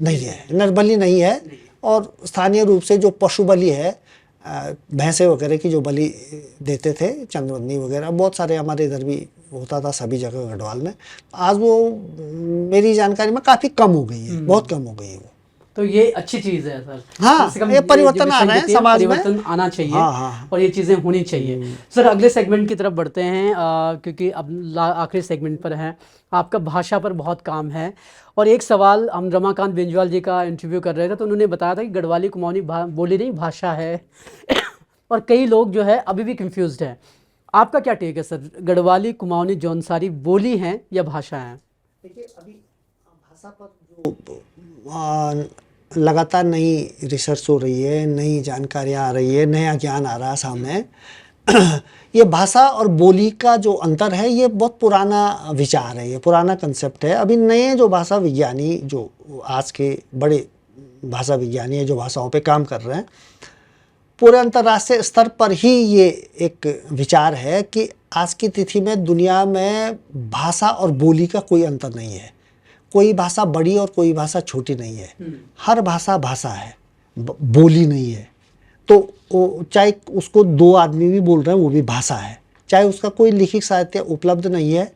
नहीं है, नरबलि नहीं है। और स्थानीय रूप से जो पशु बलि है, भैंसे वगैरह की जो बलि देते थे, चंद्रवंदनी वगैरह, बहुत सारे हमारे इधर भी होता था, सभी जगह गढ़वाल में। आज वो मेरी जानकारी में काफ़ी कम हो गई है, बहुत कम हो गई है वो। तो ये अच्छी चीज़ है सर। हाँ, कम से कम ये परिवर्तन आ रहा है समाज में, परिवर्तन आना चाहिए। हाँ। और ये चीज़ें होनी चाहिए। सर अगले सेगमेंट की तरफ बढ़ते हैं, क्योंकि अब आखिरी सेगमेंट पर हैं। आपका भाषा पर बहुत काम है, और एक सवाल, हम रमाकांत बेंजवाल जी का इंटरव्यू कर रहे थे, तो उन्होंने बताया था कि गढ़वाली कुमाऊनी बोली नहीं, भाषा है। और कई लोग जो है अभी भी कंफ्यूज्ड हैं। आपका क्या टेक है सर, गढ़वाली कुमाऊनी जौनसारी बोली हैं या भाषा हैं? देखिए, अभी भाषा पर जो लगातार नई रिसर्च हो रही है, नई जानकारियाँ आ रही है, नया ज्ञान आ रहा है सामने। ये भाषा और बोली का जो अंतर है, ये बहुत पुराना विचार है, ये पुराना कंसेप्ट है। अभी नए जो भाषा विज्ञानी, जो आज के बड़े भाषा विज्ञानी है, जो भाषाओं पे काम कर रहे हैं, पूरे अंतर्राष्ट्रीय स्तर पर ही ये एक विचार है कि आज की तिथि में दुनिया में भाषा और बोली का कोई अंतर नहीं है। कोई भाषा बड़ी और कोई भाषा छोटी नहीं है। हर भाषा भाषा है, बोली नहीं है। तो चाहे उसको 2 आदमी भी बोल रहे हैं, वो भी भाषा है। चाहे उसका कोई लिखित साहित्य उपलब्ध नहीं है,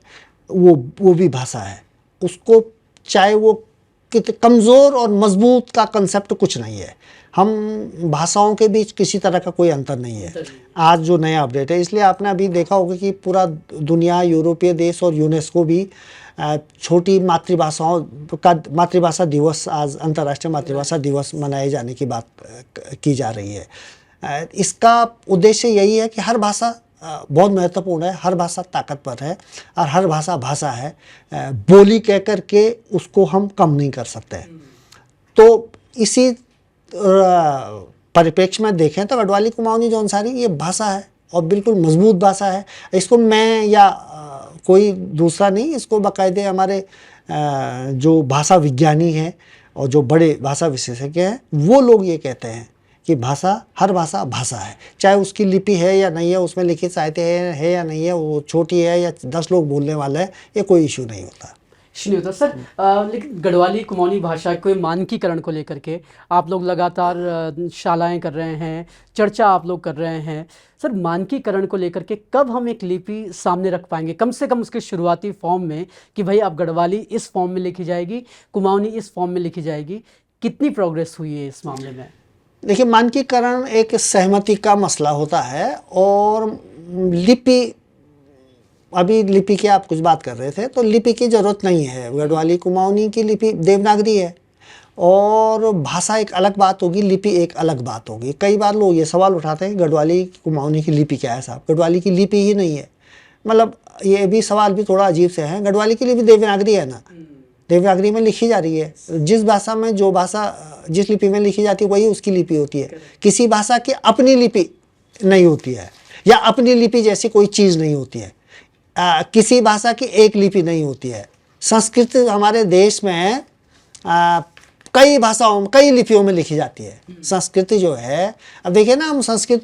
वो भी भाषा है। उसको चाहे वो कितने कमज़ोर और मजबूत का कंसेप्ट कुछ नहीं है। हम भाषाओं के बीच किसी तरह का कोई अंतर नहीं है आज जो नया अपडेट है। इसलिए आपने अभी देखा होगा कि पूरा दुनिया, यूरोपीय देश और यूनेस्को भी छोटी मातृभाषाओं का मातृभाषा दिवस, आज अंतर्राष्ट्रीय मातृभाषा दिवस मनाए जाने की बात की जा रही है। इसका उद्देश्य यही है कि हर भाषा बहुत महत्वपूर्ण है, हर भाषा ताकतवर है और हर भाषा भाषा है। बोली कह कर के उसको हम कम नहीं कर सकते। तो इसी परिप्रेक्ष्य में देखें तो गढ़वाली कुमाऊनी जौनसारी ये भाषा है और बिल्कुल मजबूत भाषा है। इसको मैं या कोई दूसरा नहीं, इसको बाकायदे हमारे जो भाषा विज्ञानी हैं और जो बड़े भाषा विशेषज्ञ हैं वो लोग ये कहते हैं कि भाषा, हर भाषा भाषा है, चाहे उसकी लिपि है या नहीं है, उसमें लिखित साहित्य है या नहीं है, वो छोटी है या 10 लोग बोलने वाला है, ये कोई इशू नहीं होता। नहीं होता सर। लेकिन गढ़वाली कुमाऊनी भाषा के मानकीकरण को लेकर के आप लोग लगातार शालाएं कर रहे हैं, चर्चा आप लोग कर रहे हैं सर। मानकीकरण को लेकर के कब हम एक लिपि सामने रख पाएंगे, कम से कम उसके शुरुआती फॉर्म में, कि भाई अब गढ़वाली इस फॉर्म में लिखी जाएगी, कुमाऊनी इस फॉर्म में लिखी जाएगी? कितनी प्रोग्रेस हुई है इस मामले में? देखिए, मानकीकरण एक सहमति का मसला होता है और लिपि, अभी लिपि की आप कुछ बात कर रहे थे, तो लिपि की ज़रूरत नहीं है। गढ़वाली कुमाऊनी की लिपि देवनागरी है और भाषा एक अलग बात होगी, लिपि एक अलग बात होगी। कई बार लोग ये सवाल उठाते हैं गढ़वाली कुमाऊनी की लिपि क्या है साहब, गढ़वाली की लिपि ही नहीं है। मतलब ये भी सवाल भी थोड़ा अजीब से है। गढ़वाली की लिपि देवनागरी है ना, देवनागरी में लिखी जा रही है। जिस भाषा में जो भाषा जिस लिपि में लिखी जाती है वही उसकी लिपि होती है। किसी भाषा की अपनी लिपि नहीं होती है या अपनी लिपि जैसी कोई चीज़ नहीं होती है। किसी भाषा की एक लिपि नहीं होती है। संस्कृत हमारे देश में कई भाषाओं में, कई लिपियों में लिखी जाती है। संस्कृत जो है, अब देखिए ना, हम संस्कृत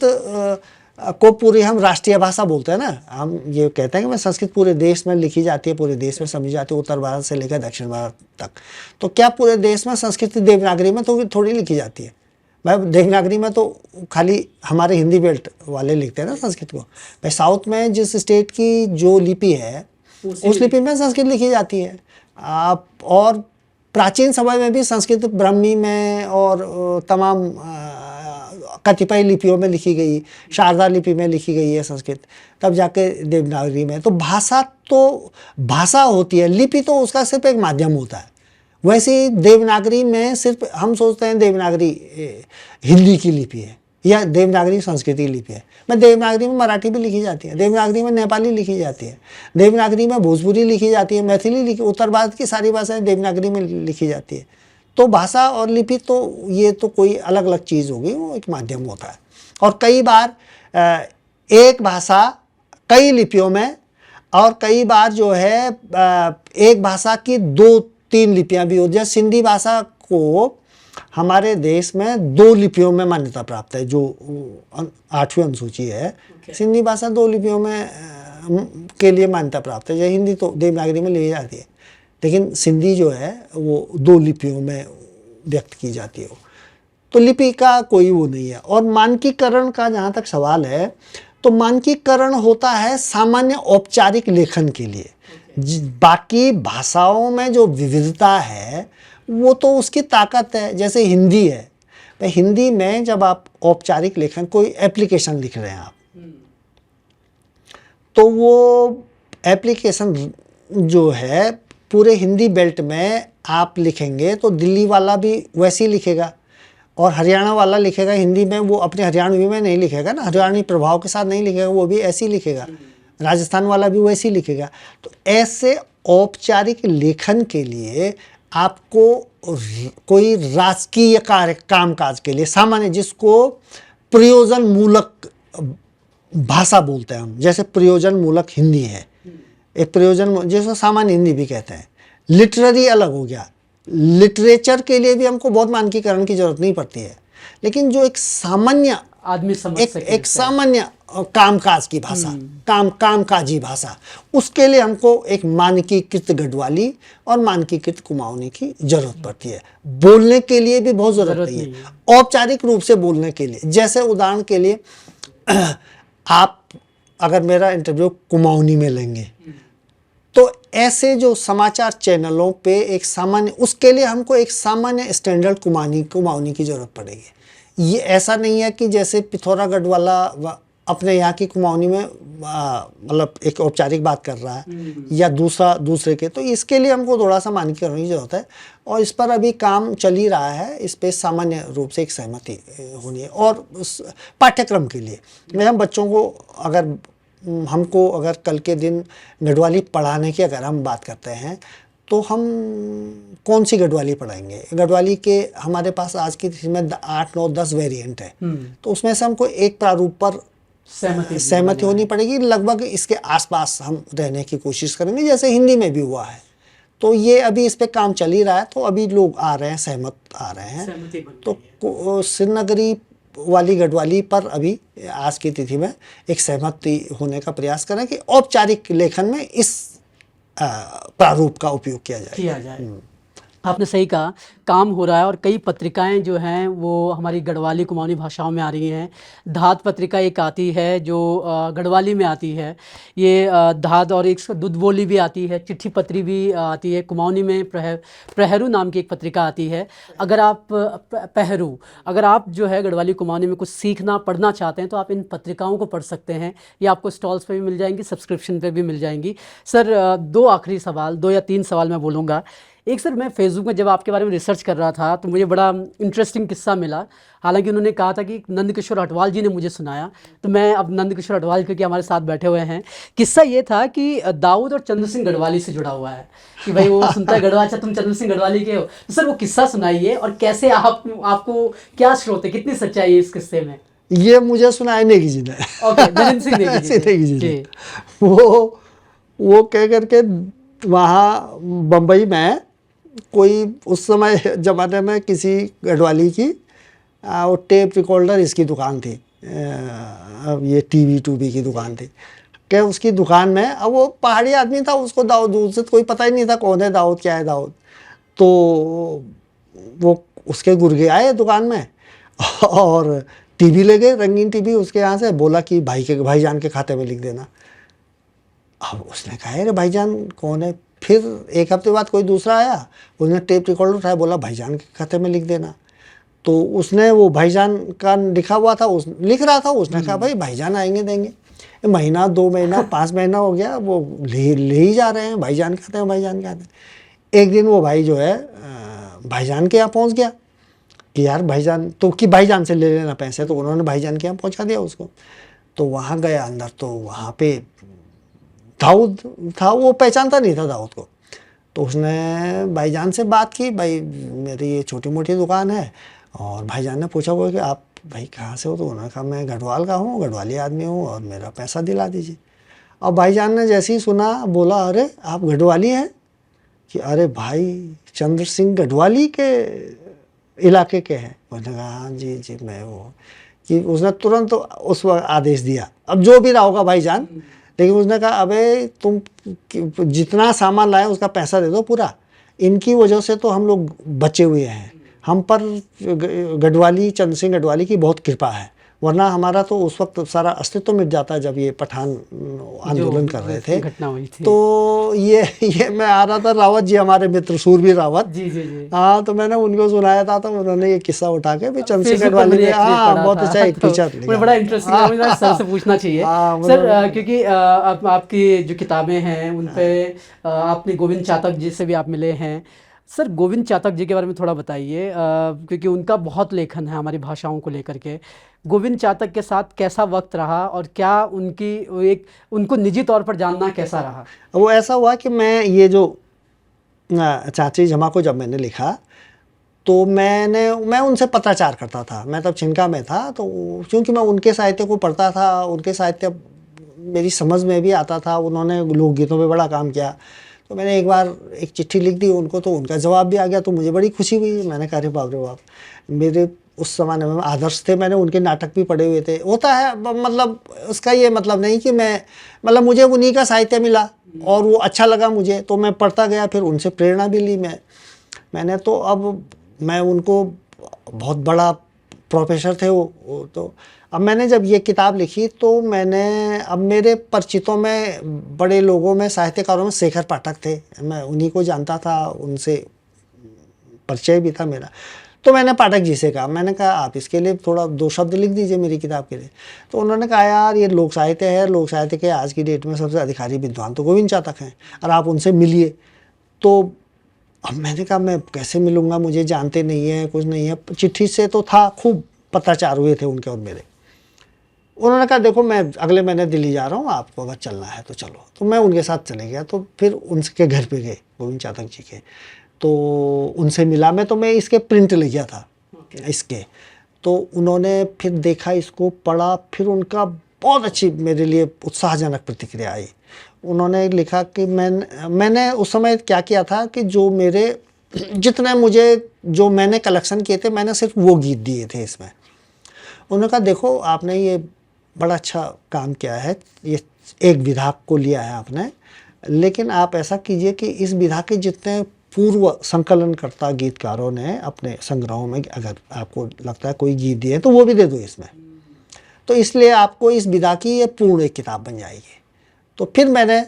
को पूरी हम राष्ट्रीय भाषा बोलते हैं ना। हम ये कहते हैं कि मैं संस्कृत पूरे देश में लिखी जाती है, पूरे देश में समझी जाती है, उत्तर भारत से लेकर दक्षिण भारत तक। तो क्या पूरे देश में संस्कृत देवनागरी में तो थोड़ी लिखी जाती है? भाई देवनागरी में तो खाली हमारे हिंदी बेल्ट वाले लिखते हैं ना संस्कृत को। भाई साउथ में जिस स्टेट की जो लिपि है उस लिपि में संस्कृत लिखी जाती है। आप और प्राचीन समय में भी संस्कृत ब्राह्मी में और तमाम कतिपय लिपियों में लिखी गई, शारदा लिपि में लिखी गई है संस्कृत, तब जाके देवनागरी में। तो भाषा तो भाषा होती है, लिपि तो उसका सिर्फ एक माध्यम होता है। वैसे ही देवनागरी में सिर्फ हम सोचते हैं देवनागरी हिंदी की लिपि है या देवनागरी संस्कृति लिपि है। मैं देवनागरी में मराठी भी लिखी जाती है, देवनागरी में नेपाली लिखी जाती है, देवनागरी में भोजपुरी लिखी जाती है, मैथिली लिखी, उत्तर भारत की सारी भाषाएं देवनागरी में लिखी जाती है। तो भाषा और लिपि तो ये तो कोई अलग अलग चीज़ होगी, वो एक माध्यम होता है। और कई बार एक भाषा कई लिपियों में, और कई बार जो है एक भाषा की 2-3 लिपियाँ भी हो। जैसे सिंधी भाषा को हमारे देश में 2 लिपियों में मान्यता प्राप्त है, जो 8वीं अनुसूची है। सिंधी भाषा 2 लिपियों में के लिए मान्यता प्राप्त है। जैसे हिंदी तो देवनागरी में ली जाती है, लेकिन सिंधी जो है वो 2 लिपियों में व्यक्त की जाती है। तो लिपि का कोई वो नहीं है। और मानकीकरण का जहाँ तक सवाल है, तो मानकीकरण होता है सामान्य औपचारिक लेखन के लिए। बाकी भाषाओं में जो विविधता है वो तो उसकी ताकत है। जैसे हिंदी है, तो हिंदी में जब आप औपचारिक लेखन, कोई एप्लीकेशन लिख रहे हैं आप, तो वो एप्लीकेशन जो है पूरे हिंदी बेल्ट में आप लिखेंगे तो दिल्ली वाला भी वैसे ही लिखेगा और हरियाणा वाला लिखेगा हिंदी में, वो अपने हरियाणवी में नहीं लिखेगा ना, हरियाणवी प्रभाव के साथ नहीं लिखेगा, वो भी ऐसे ही लिखेगा। राजस्थान वाला भी वैसे ही लिखेगा। तो ऐसे औपचारिक लेखन के लिए आपको कोई राजकीय कार्य कामकाज के लिए सामान्य, जिसको प्रयोजन मूलक भाषा बोलते हैं हम, जैसे प्रयोजन मूलक हिंदी है, एक प्रयोजन जैसे सामान्य हिंदी भी कहते हैं। लिटरेरी अलग हो गया, लिटरेचर के लिए भी हमको बहुत मानकीकरण की जरूरत नहीं पड़ती है, लेकिन जो एक सामान्य आदमी समझ सके, एक सामान्य कामकाज की भाषा, कामकाजी भाषा, उसके लिए हमको एक मानकीकृत गढ़वाली और मानकीकृत कुमाऊनी की जरूरत पड़ती है। बोलने के लिए भी बहुत जरूरत नहीं है, औपचारिक रूप से बोलने के लिए। जैसे उदाहरण के लिए आप अगर मेरा इंटरव्यू कुमाऊनी में लेंगे, तो ऐसे जो समाचार चैनलों पे एक सामान्य, उसके लिए हमको एक सामान्य स्टैंडर्ड कुमाऊनी की जरूरत पड़ेगी। ये ऐसा नहीं है कि जैसे पिथौरागढ़ वाला अपने यहाँ की कुमाऊनी में मतलब एक औपचारिक बात कर रहा है या दूसरे के, तो इसके लिए हमको थोड़ा सा मानकीकरण की जरूरत है और इस पर अभी काम चल ही रहा है। इस पे सामान्य रूप से एक सहमति होनी है। और पाठ्यक्रम के लिए मैं हम बच्चों को अगर कल के दिन गढ़वाली पढ़ाने की अगर हम बात करते हैं तो हम कौन सी गढ़वाली पढ़ाएंगे? गढ़वाली के हमारे पास आज की तिथि में 8, 9, 10 वेरिएंट है, तो उसमें से हमको एक प्रारूप पर सहमति होनी पड़ेगी। लगभग इसके आसपास हम रहने की कोशिश करेंगे, जैसे हिंदी में भी हुआ है। तो ये अभी इस पे काम चल ही रहा है, तो अभी लोग आ रहे हैं, सहमत आ रहे हैं। तो श्रीनगरी वाली गढ़वाली पर अभी आज की तिथि में एक सहमति होने का प्रयास करें कि औपचारिक लेखन में इस प्रारूप का उपयोग किया जाए। आपने सही कहा, काम हो रहा है और कई पत्रिकाएं जो हैं वो हमारी गढ़वाली कुमाऊनी भाषाओं में आ रही हैं। धाद पत्रिका एक आती है जो गढ़वाली में आती है, ये धाद, और एक दूध बोली भी आती है, चिट्ठी पत्री भी आती है। कुमाऊनी में प्रहरू नाम की एक पत्रिका आती है। अगर आप जो है गढ़वाली कुमाऊनी में कुछ सीखना पढ़ना चाहते हैं तो आप इन पत्रिकाओं को पढ़ सकते हैं। ये आपको स्टॉल्स पे भी मिल जाएंगी, सब्सक्रिप्शन पे भी मिल जाएंगी। सर, 2 आखिरी सवाल, 2 या 3 सवाल मैं बोलूँगा। एक, सर, मैं फेसबुक में जब आपके बारे में रिसर्च कर रहा था तो मुझे बड़ा इंटरेस्टिंग किस्सा मिला। हालांकि उन्होंने कहा था कि नंदकिशोर अटवाल जी ने मुझे सुनाया, तो मैं अब नंदकिशोर अटवाल क्योंकि हमारे साथ बैठे हुए हैं, किस्सा ये था कि दाऊद और चंद्र सिंह गढ़वाली से जुड़ा हुआ है कि भाई वो सुनता है गढ़वाल, अच्छा तुम चंद्र सिंह गढ़वाली के हो। तो सर वो किस्सा सुनाइए और कैसे आपको क्या स्रोत है, कितनी सच्चाई है इस किस्से में? ये मुझे सुनाया नेगी जी ने। ओके, नरेंद्र सिंह नेगी जी ने। वो कह करके वहाँ बम्बई में कोई उस समय ज़माने में किसी गढ़वाली की वो टेप रिकॉर्डर इसकी दुकान थी, अब ये टीवी की दुकान थी क्या उसकी दुकान में। अब वो पहाड़ी आदमी था, उसको दाऊद से कोई पता ही नहीं था कौन है दाऊद, क्या है दाऊद। तो वो उसके गुर्गे आए दुकान में और टीवी ले गए, रंगीन टीवी उसके यहाँ से, बोला कि भाईजान के खाते में लिख देना। अब उसने कहा अरे भाईजान कौन है? फिर एक हफ्ते बाद कोई दूसरा आया, उसने टेप रिकॉर्डर उठाया, बोला भाईजान के खाते में लिख देना। तो उसने वो भाईजान का लिखा हुआ था, लिख रहा था, उसने कहा भाई भाईजान आएंगे देंगे। महीना 2 महीना 5 महीना हो गया, वो ले ही जा रहे हैं, भाईजान के खाते में, भाईजान के खाते में। एक दिन वो भाई जो है भाईजान के यहाँ पहुँच गया कि यार भाईजान तो कि भाईजान से ले लेना पैसे, तो उन्होंने भाईजान के यहाँ पहुँचा दिया उसको। तो वहाँ गया अंदर, तो वहाँ पे दाऊद था, वो पहचानता नहीं था दाऊद को। तो उसने भाईजान से बात की, भाई मेरी ये छोटी मोटी दुकान है, और भाईजान ने पूछा वो कि आप भाई कहाँ से हो? तो उन्होंने कहा मैं गढ़वाल का हूँ, गढ़वाली आदमी हूँ और मेरा पैसा दिला दीजिए। और भाईजान ने जैसे ही सुना बोला अरे आप गढ़वाली हैं? कि अरे भाई चंद्र सिंह गढ़वाली के इलाके के हैं। उसने कहा हाँ जी मैं वो, कि उसने तुरंत उस वक्त आदेश दिया, अब जो भी रहा होगा भाईजान, लेकिन उसने कहा अबे तुम जितना सामान लाए उसका पैसा दे दो पूरा, इनकी वजह से तो हम लोग बचे हुए हैं, हम पर गढ़वाली चंद्र सिंह गढ़वाली की बहुत कृपा है, वरना हमारा तो उस वक्त सारा अस्तित्व मिट जाता जब ये पठान आंदोलन कर रहे थे। घटना हुई थी। तो ये मैं आ रहा था, रावत जी हमारे मित्र सूरबीर रावत जी। हाँ, तो मैंने उनको सुनाया था, तो उन्होंने ये किस्सा उठा के भी चंद्र सिंह गढ़वाली ने बहुत अच्छा एक फीचर लिखा। बड़ा इंटरेस्टिंग है, सर से पूछना चाहिए। सर, क्योंकि आपकी जो किताबें हैं उन पे आपने गोविंद चातक जी से भी आप मिले हैं। सर, गोविंद चातक जी के बारे में थोड़ा बताइए, क्योंकि उनका बहुत लेखन है हमारी भाषाओं को लेकर के। गोविंद चातक के साथ कैसा वक्त रहा और क्या उनको निजी तौर पर जानना कैसा रहा? वो ऐसा हुआ कि मैं ये जो चाची जमा को जब मैंने लिखा तो मैं उनसे पत्राचार करता था। मैं तब छिनका में था, तो क्योंकि मैं उनके साहित्य को पढ़ता था, उनके साहित्य मेरी समझ में भी आता था, उन्होंने लोकगीतों पे बड़ा काम किया। तो मैंने एक बार एक चिट्ठी लिख दी उनको, तो उनका जवाब भी आ गया, तो मुझे बड़ी खुशी हुई। मैंने कहा अरे बाप रे बाप, मेरे उस ज़माने में आदर्श थे, मैंने उनके नाटक भी पढ़े हुए थे। होता है, मतलब उसका ये मतलब नहीं कि मैं, मतलब मुझे उन्हीं का साहित्य मिला और वो अच्छा लगा मुझे, तो मैं पढ़ता गया, फिर उनसे प्रेरणा भी ली मैंने। तो अब मैं उनको, बहुत बड़ा प्रोफेसर थे वो तो अब मैंने जब ये किताब लिखी तो अब मेरे परिचितों में, बड़े लोगों में, साहित्यकारों में शेखर पाठक थे, मैं उन्हीं को जानता था, उनसे परिचय भी था मेरा। तो मैंने पाठक जी से कहा, मैंने कहा आप इसके लिए थोड़ा 2 शब्द लिख दीजिए मेरी किताब के लिए। तो उन्होंने कहा यार ये लोक साहित्य है, लोक साहित्य के आज की डेट में सबसे अधिकारी विद्वान तो गोविंद चातक हैं और आप उनसे मिलिए। तो अब मैंने कहा मैं कैसे मिलूँगा, मुझे जानते नहीं है, कुछ नहीं है। चिट्ठी से तो था, खूब पत्राचार हुए थे उनके और मेरे। उन्होंने कहा देखो मैं अगले महीने दिल्ली जा रहा हूँ, आपको अगर चलना है तो चलो। तो मैं उनके साथ चले गया। तो फिर उनके घर पे गए, गोविंद चातक जी के। तो उनसे मिला मैं, तो मैं इसके प्रिंट ले गया था इसके। तो उन्होंने फिर देखा, इसको पढ़ा, फिर उनका बहुत अच्छी मेरे लिए उत्साहजनक प्रतिक्रिया आई। उन्होंने लिखा कि मैंने उस समय क्या किया था कि जो मेरे जितने जो मैंने कलेक्शन किए थे, मैंने सिर्फ वो गीत दिए थे इसमें। उन्होंने कहा देखो आपने ये बड़ा अच्छा काम किया है, ये एक विधा को लिया है आपने, लेकिन आप ऐसा कीजिए कि इस विधा के जितने पूर्व संकलनकर्ता गीतकारों ने अपने संग्रहों में अगर आपको लगता है कोई गीत दिए तो वो भी दे दो इसमें। तो इसलिए आपको इस विधा की ये पूर्ण एक किताब बन जाएगी। तो फिर मैंने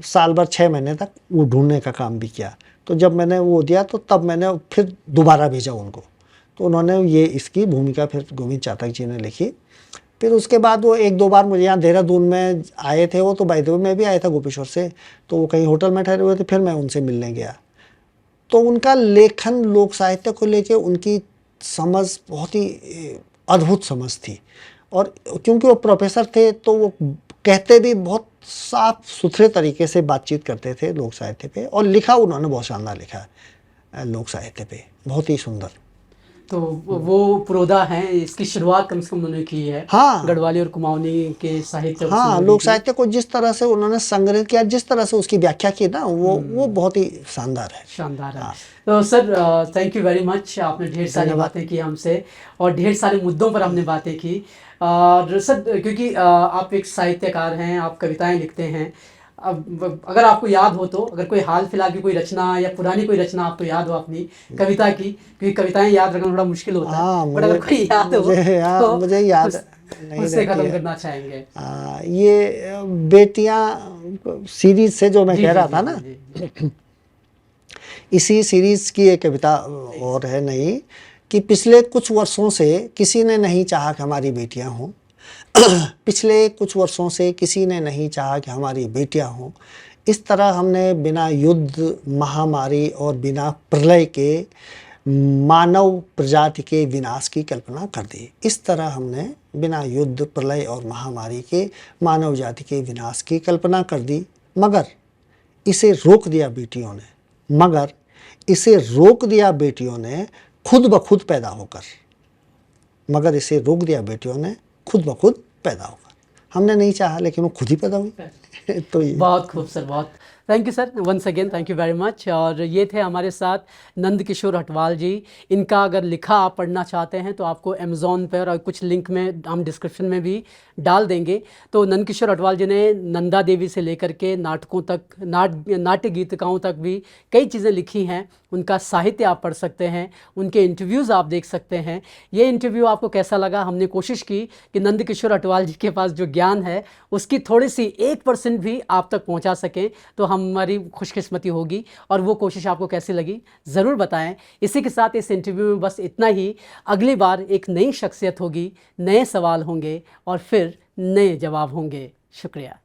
साल भर 6 महीने तक वो ढूंढने का काम भी किया। तो जब मैंने वो दिया तो तब मैंने फिर दोबारा भेजा उनको। तो उन्होंने ये इसकी भूमिका फिर गोविंद चातक जी ने लिखी। फिर उसके बाद वो 1-2 बार मुझे यहाँ देहरादून में आए थे वो, तो बाय द वे मैं भी आया था गोपेश्वर से। तो वो कहीं होटल में ठहरे हुए थे, फिर मैं उनसे मिलने गया। तो उनका लेखन लोक साहित्य को लेके उनकी समझ बहुत ही अद्भुत समझ थी। और क्योंकि वो प्रोफेसर थे तो वो कहते भी बहुत साफ सुथरे तरीके से बातचीत करते थे लोक साहित्य पे। और लिखा उन्होंने बहुत शानदार लिखा है लोक साहित्य पे, बहुत ही सुंदर। तो वो पुरोधा हैं, इसकी शुरुआत कम से कम उन्होंने की है। हाँ, गढ़वाली और कुमाऊनी के साहित्य। हाँ, लोक साहित्य को जिस तरह से उन्होंने संग्रह किया, जिस तरह से उसकी व्याख्या की ना, वो बहुत ही शानदार है। शानदार है। तो sir thank you very much, आपने ढेर सारी बातें की हमसे और ढेर सारे मुद्दों पर हमने बातें की। और सर क्योंकि आप एक साहित्यकार हैं, आप कविताएं लिखते हैं। अब अगर आपको याद हो तो, अगर कोई हाल फिलहाल की कोई रचना या पुरानी कोई रचना आपको याद हो अपनी कविता की, क्योंकि कविताएं याद रखना बड़ा मुश्किल होता है, बट अगर कोई याद हो तो मुझे याद नहीं उससे रहती खत्म है। करना चाहेंगे। ये बेटियां सीरीज से जो मैं कह रहा था ना, इसी सीरीज की एक कविता और है नहीं कि पिछले कुछ वर्षों से किसी ने नहीं चाहा कि हमारी बेटियां हों। पिछले कुछ वर्षों से किसी ने नहीं चाहा कि हमारी बेटियां हों। इस तरह हमने बिना युद्ध, महामारी और बिना प्रलय के मानव प्रजाति के विनाश की कल्पना कर दी। इस तरह हमने बिना युद्ध, प्रलय और महामारी के मानव जाति के विनाश की कल्पना कर दी, मगर इसे रोक दिया बेटियों ने। मगर इसे रोक दिया बेटियों ने खुद ब खुद पैदा होकर। मगर इसे रोक दिया बेटियों ने खुद ब खुद पैदा होकर। हमने नहीं चाहा, लेकिन वो खुद ही पैदा हुई। तो ये बहुत खूब सर, बहुत thank you sir, once again thank you very much. और ये थे हमारे साथ नंद किशोर हटवाल जी। इनका अगर लिखा आप पढ़ना चाहते हैं तो आपको अमेज़ॉन पर, और कुछ लिंक में हम डिस्क्रिप्शन में भी डाल देंगे। तो नंद किशोर हटवाल जी ने नंदा देवी से लेकर के नाटकों तक, नाट्य गीतिकाओं तक भी कई चीज़ें लिखी हैं। उनका साहित्य आप पढ़ सकते हैं, उनके इंटरव्यूज़ आप देख सकते हैं। ये इंटरव्यू आपको कैसा लगा? हमने कोशिश की कि नंद किशोर हटवाल जी के पास जो ज्ञान है उसकी थोड़ी सी 1% भी आप तक पहुंचा सकें तो हमारी खुशकिस्मती होगी। और वो कोशिश आपको कैसी लगी ज़रूर बताएं। इसी के साथ इस इंटरव्यू में बस इतना ही। अगली बार एक नई शख्सियत होगी, नए सवाल होंगे और फिर नए जवाब होंगे। शुक्रिया।